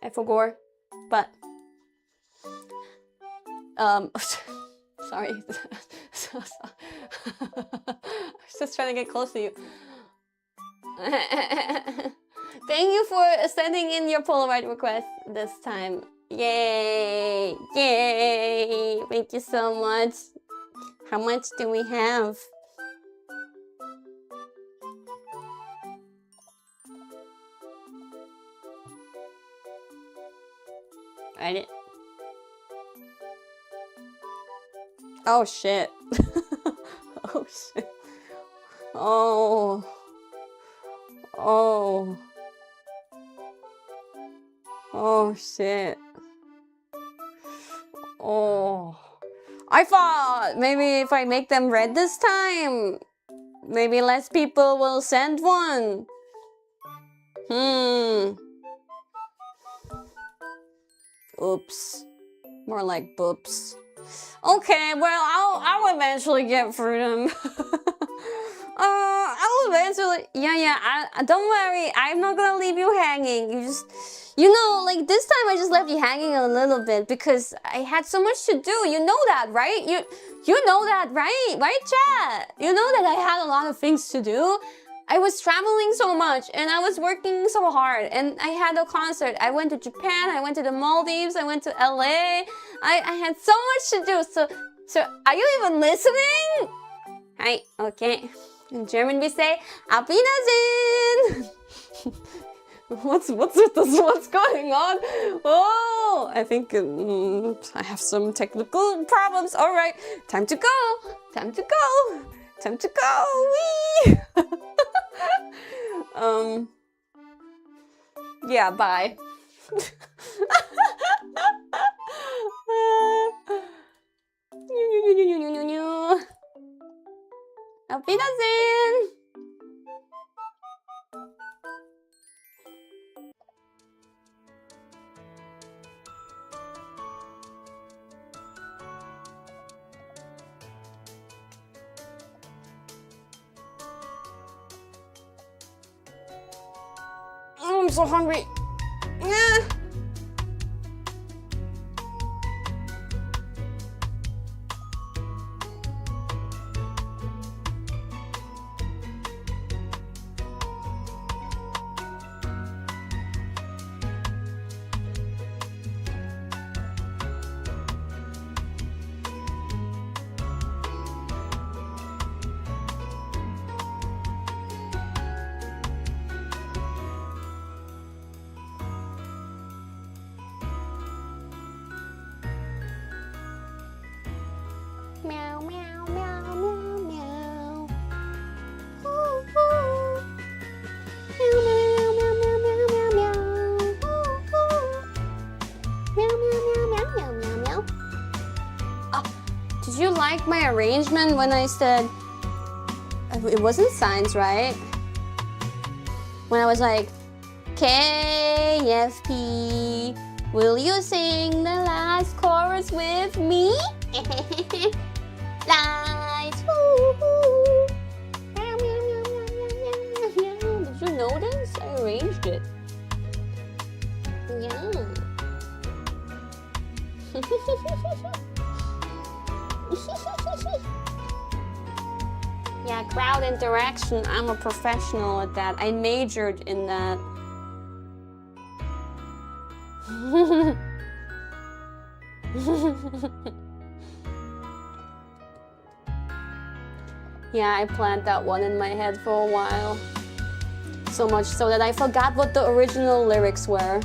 Speaker 1: I forgot, but sorry. I was just trying to get close to you. Thank you for sending in your Polaroid request this time. Yay! Yay! Thank you so much. How much do we have? Right. Oh shit. Oh shit. Oh. Oh. Oh shit. Oh. I thought maybe if I make them red this time, maybe less people will send one. Oops. More like boops. Okay, well, I'll eventually get through them. I'll eventually, don't worry, I'm not gonna leave you hanging. You know, like this time I just left you hanging a little bit because I had so much to do. You know that, right? You know that, right? Right, chat? You know that I had a lot of things to do. I was traveling so much and I was working so hard and I had a concert. I went to Japan, I went to the Maldives, I went to LA. I had so much to do. So are you even listening? Hi, okay. In German we say Auf Wiedersehen. What's with this? What's going on? Oh, I think I have some technical problems. All right, time to go. Time to go. Time to go. Wee. Yeah, bye. Auf Wiedersehen. I'm so hungry. Meow, meow, meow, meow, meow. Ooh, ooh. Meow, meow, meow, meow, meow, meow, meow. Ooh, ooh. Meow, meow, meow, meow, meow, meow, meow. Oh, did you like my arrangement when I said it wasn't signs, right? When I was like, KFP, will you sing the last chorus with me? Lights, woo-hoo. Meow, meow, meow, meow, meow, meow, meow. Did you notice? I arranged it. Yeah. Yeah, crowd interaction. I'm a professional at that. I majored in that. Yeah, I planned that one in my head for a while. So much so that I forgot what the original lyrics were.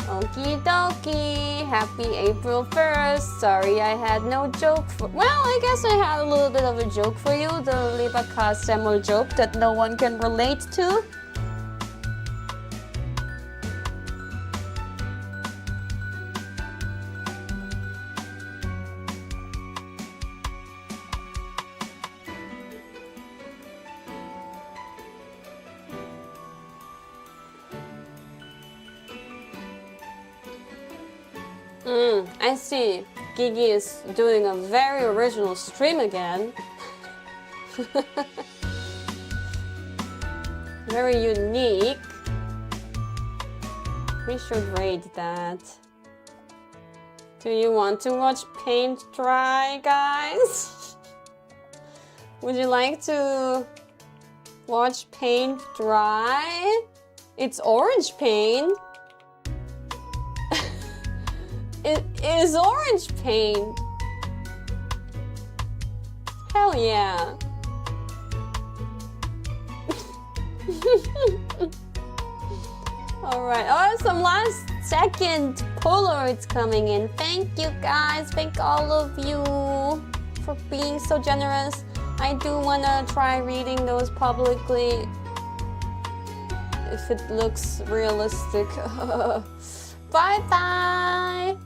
Speaker 1: Okie dokie, happy April 1st. Sorry I had no joke for... Well, I guess I had a little bit of a joke for you. The Leberkas Semmel joke that no one can relate to. I see. Gigi is doing a very original stream again. Very unique. We should rate that. Do you want to watch paint dry, guys? Would you like to watch paint dry? It's orange paint. It is orange paint. Hell yeah. Alright, oh, some last second Polaroids coming in. Thank you guys, thank all of you for being so generous. I do want to try reading those publicly if it looks realistic. Bye bye!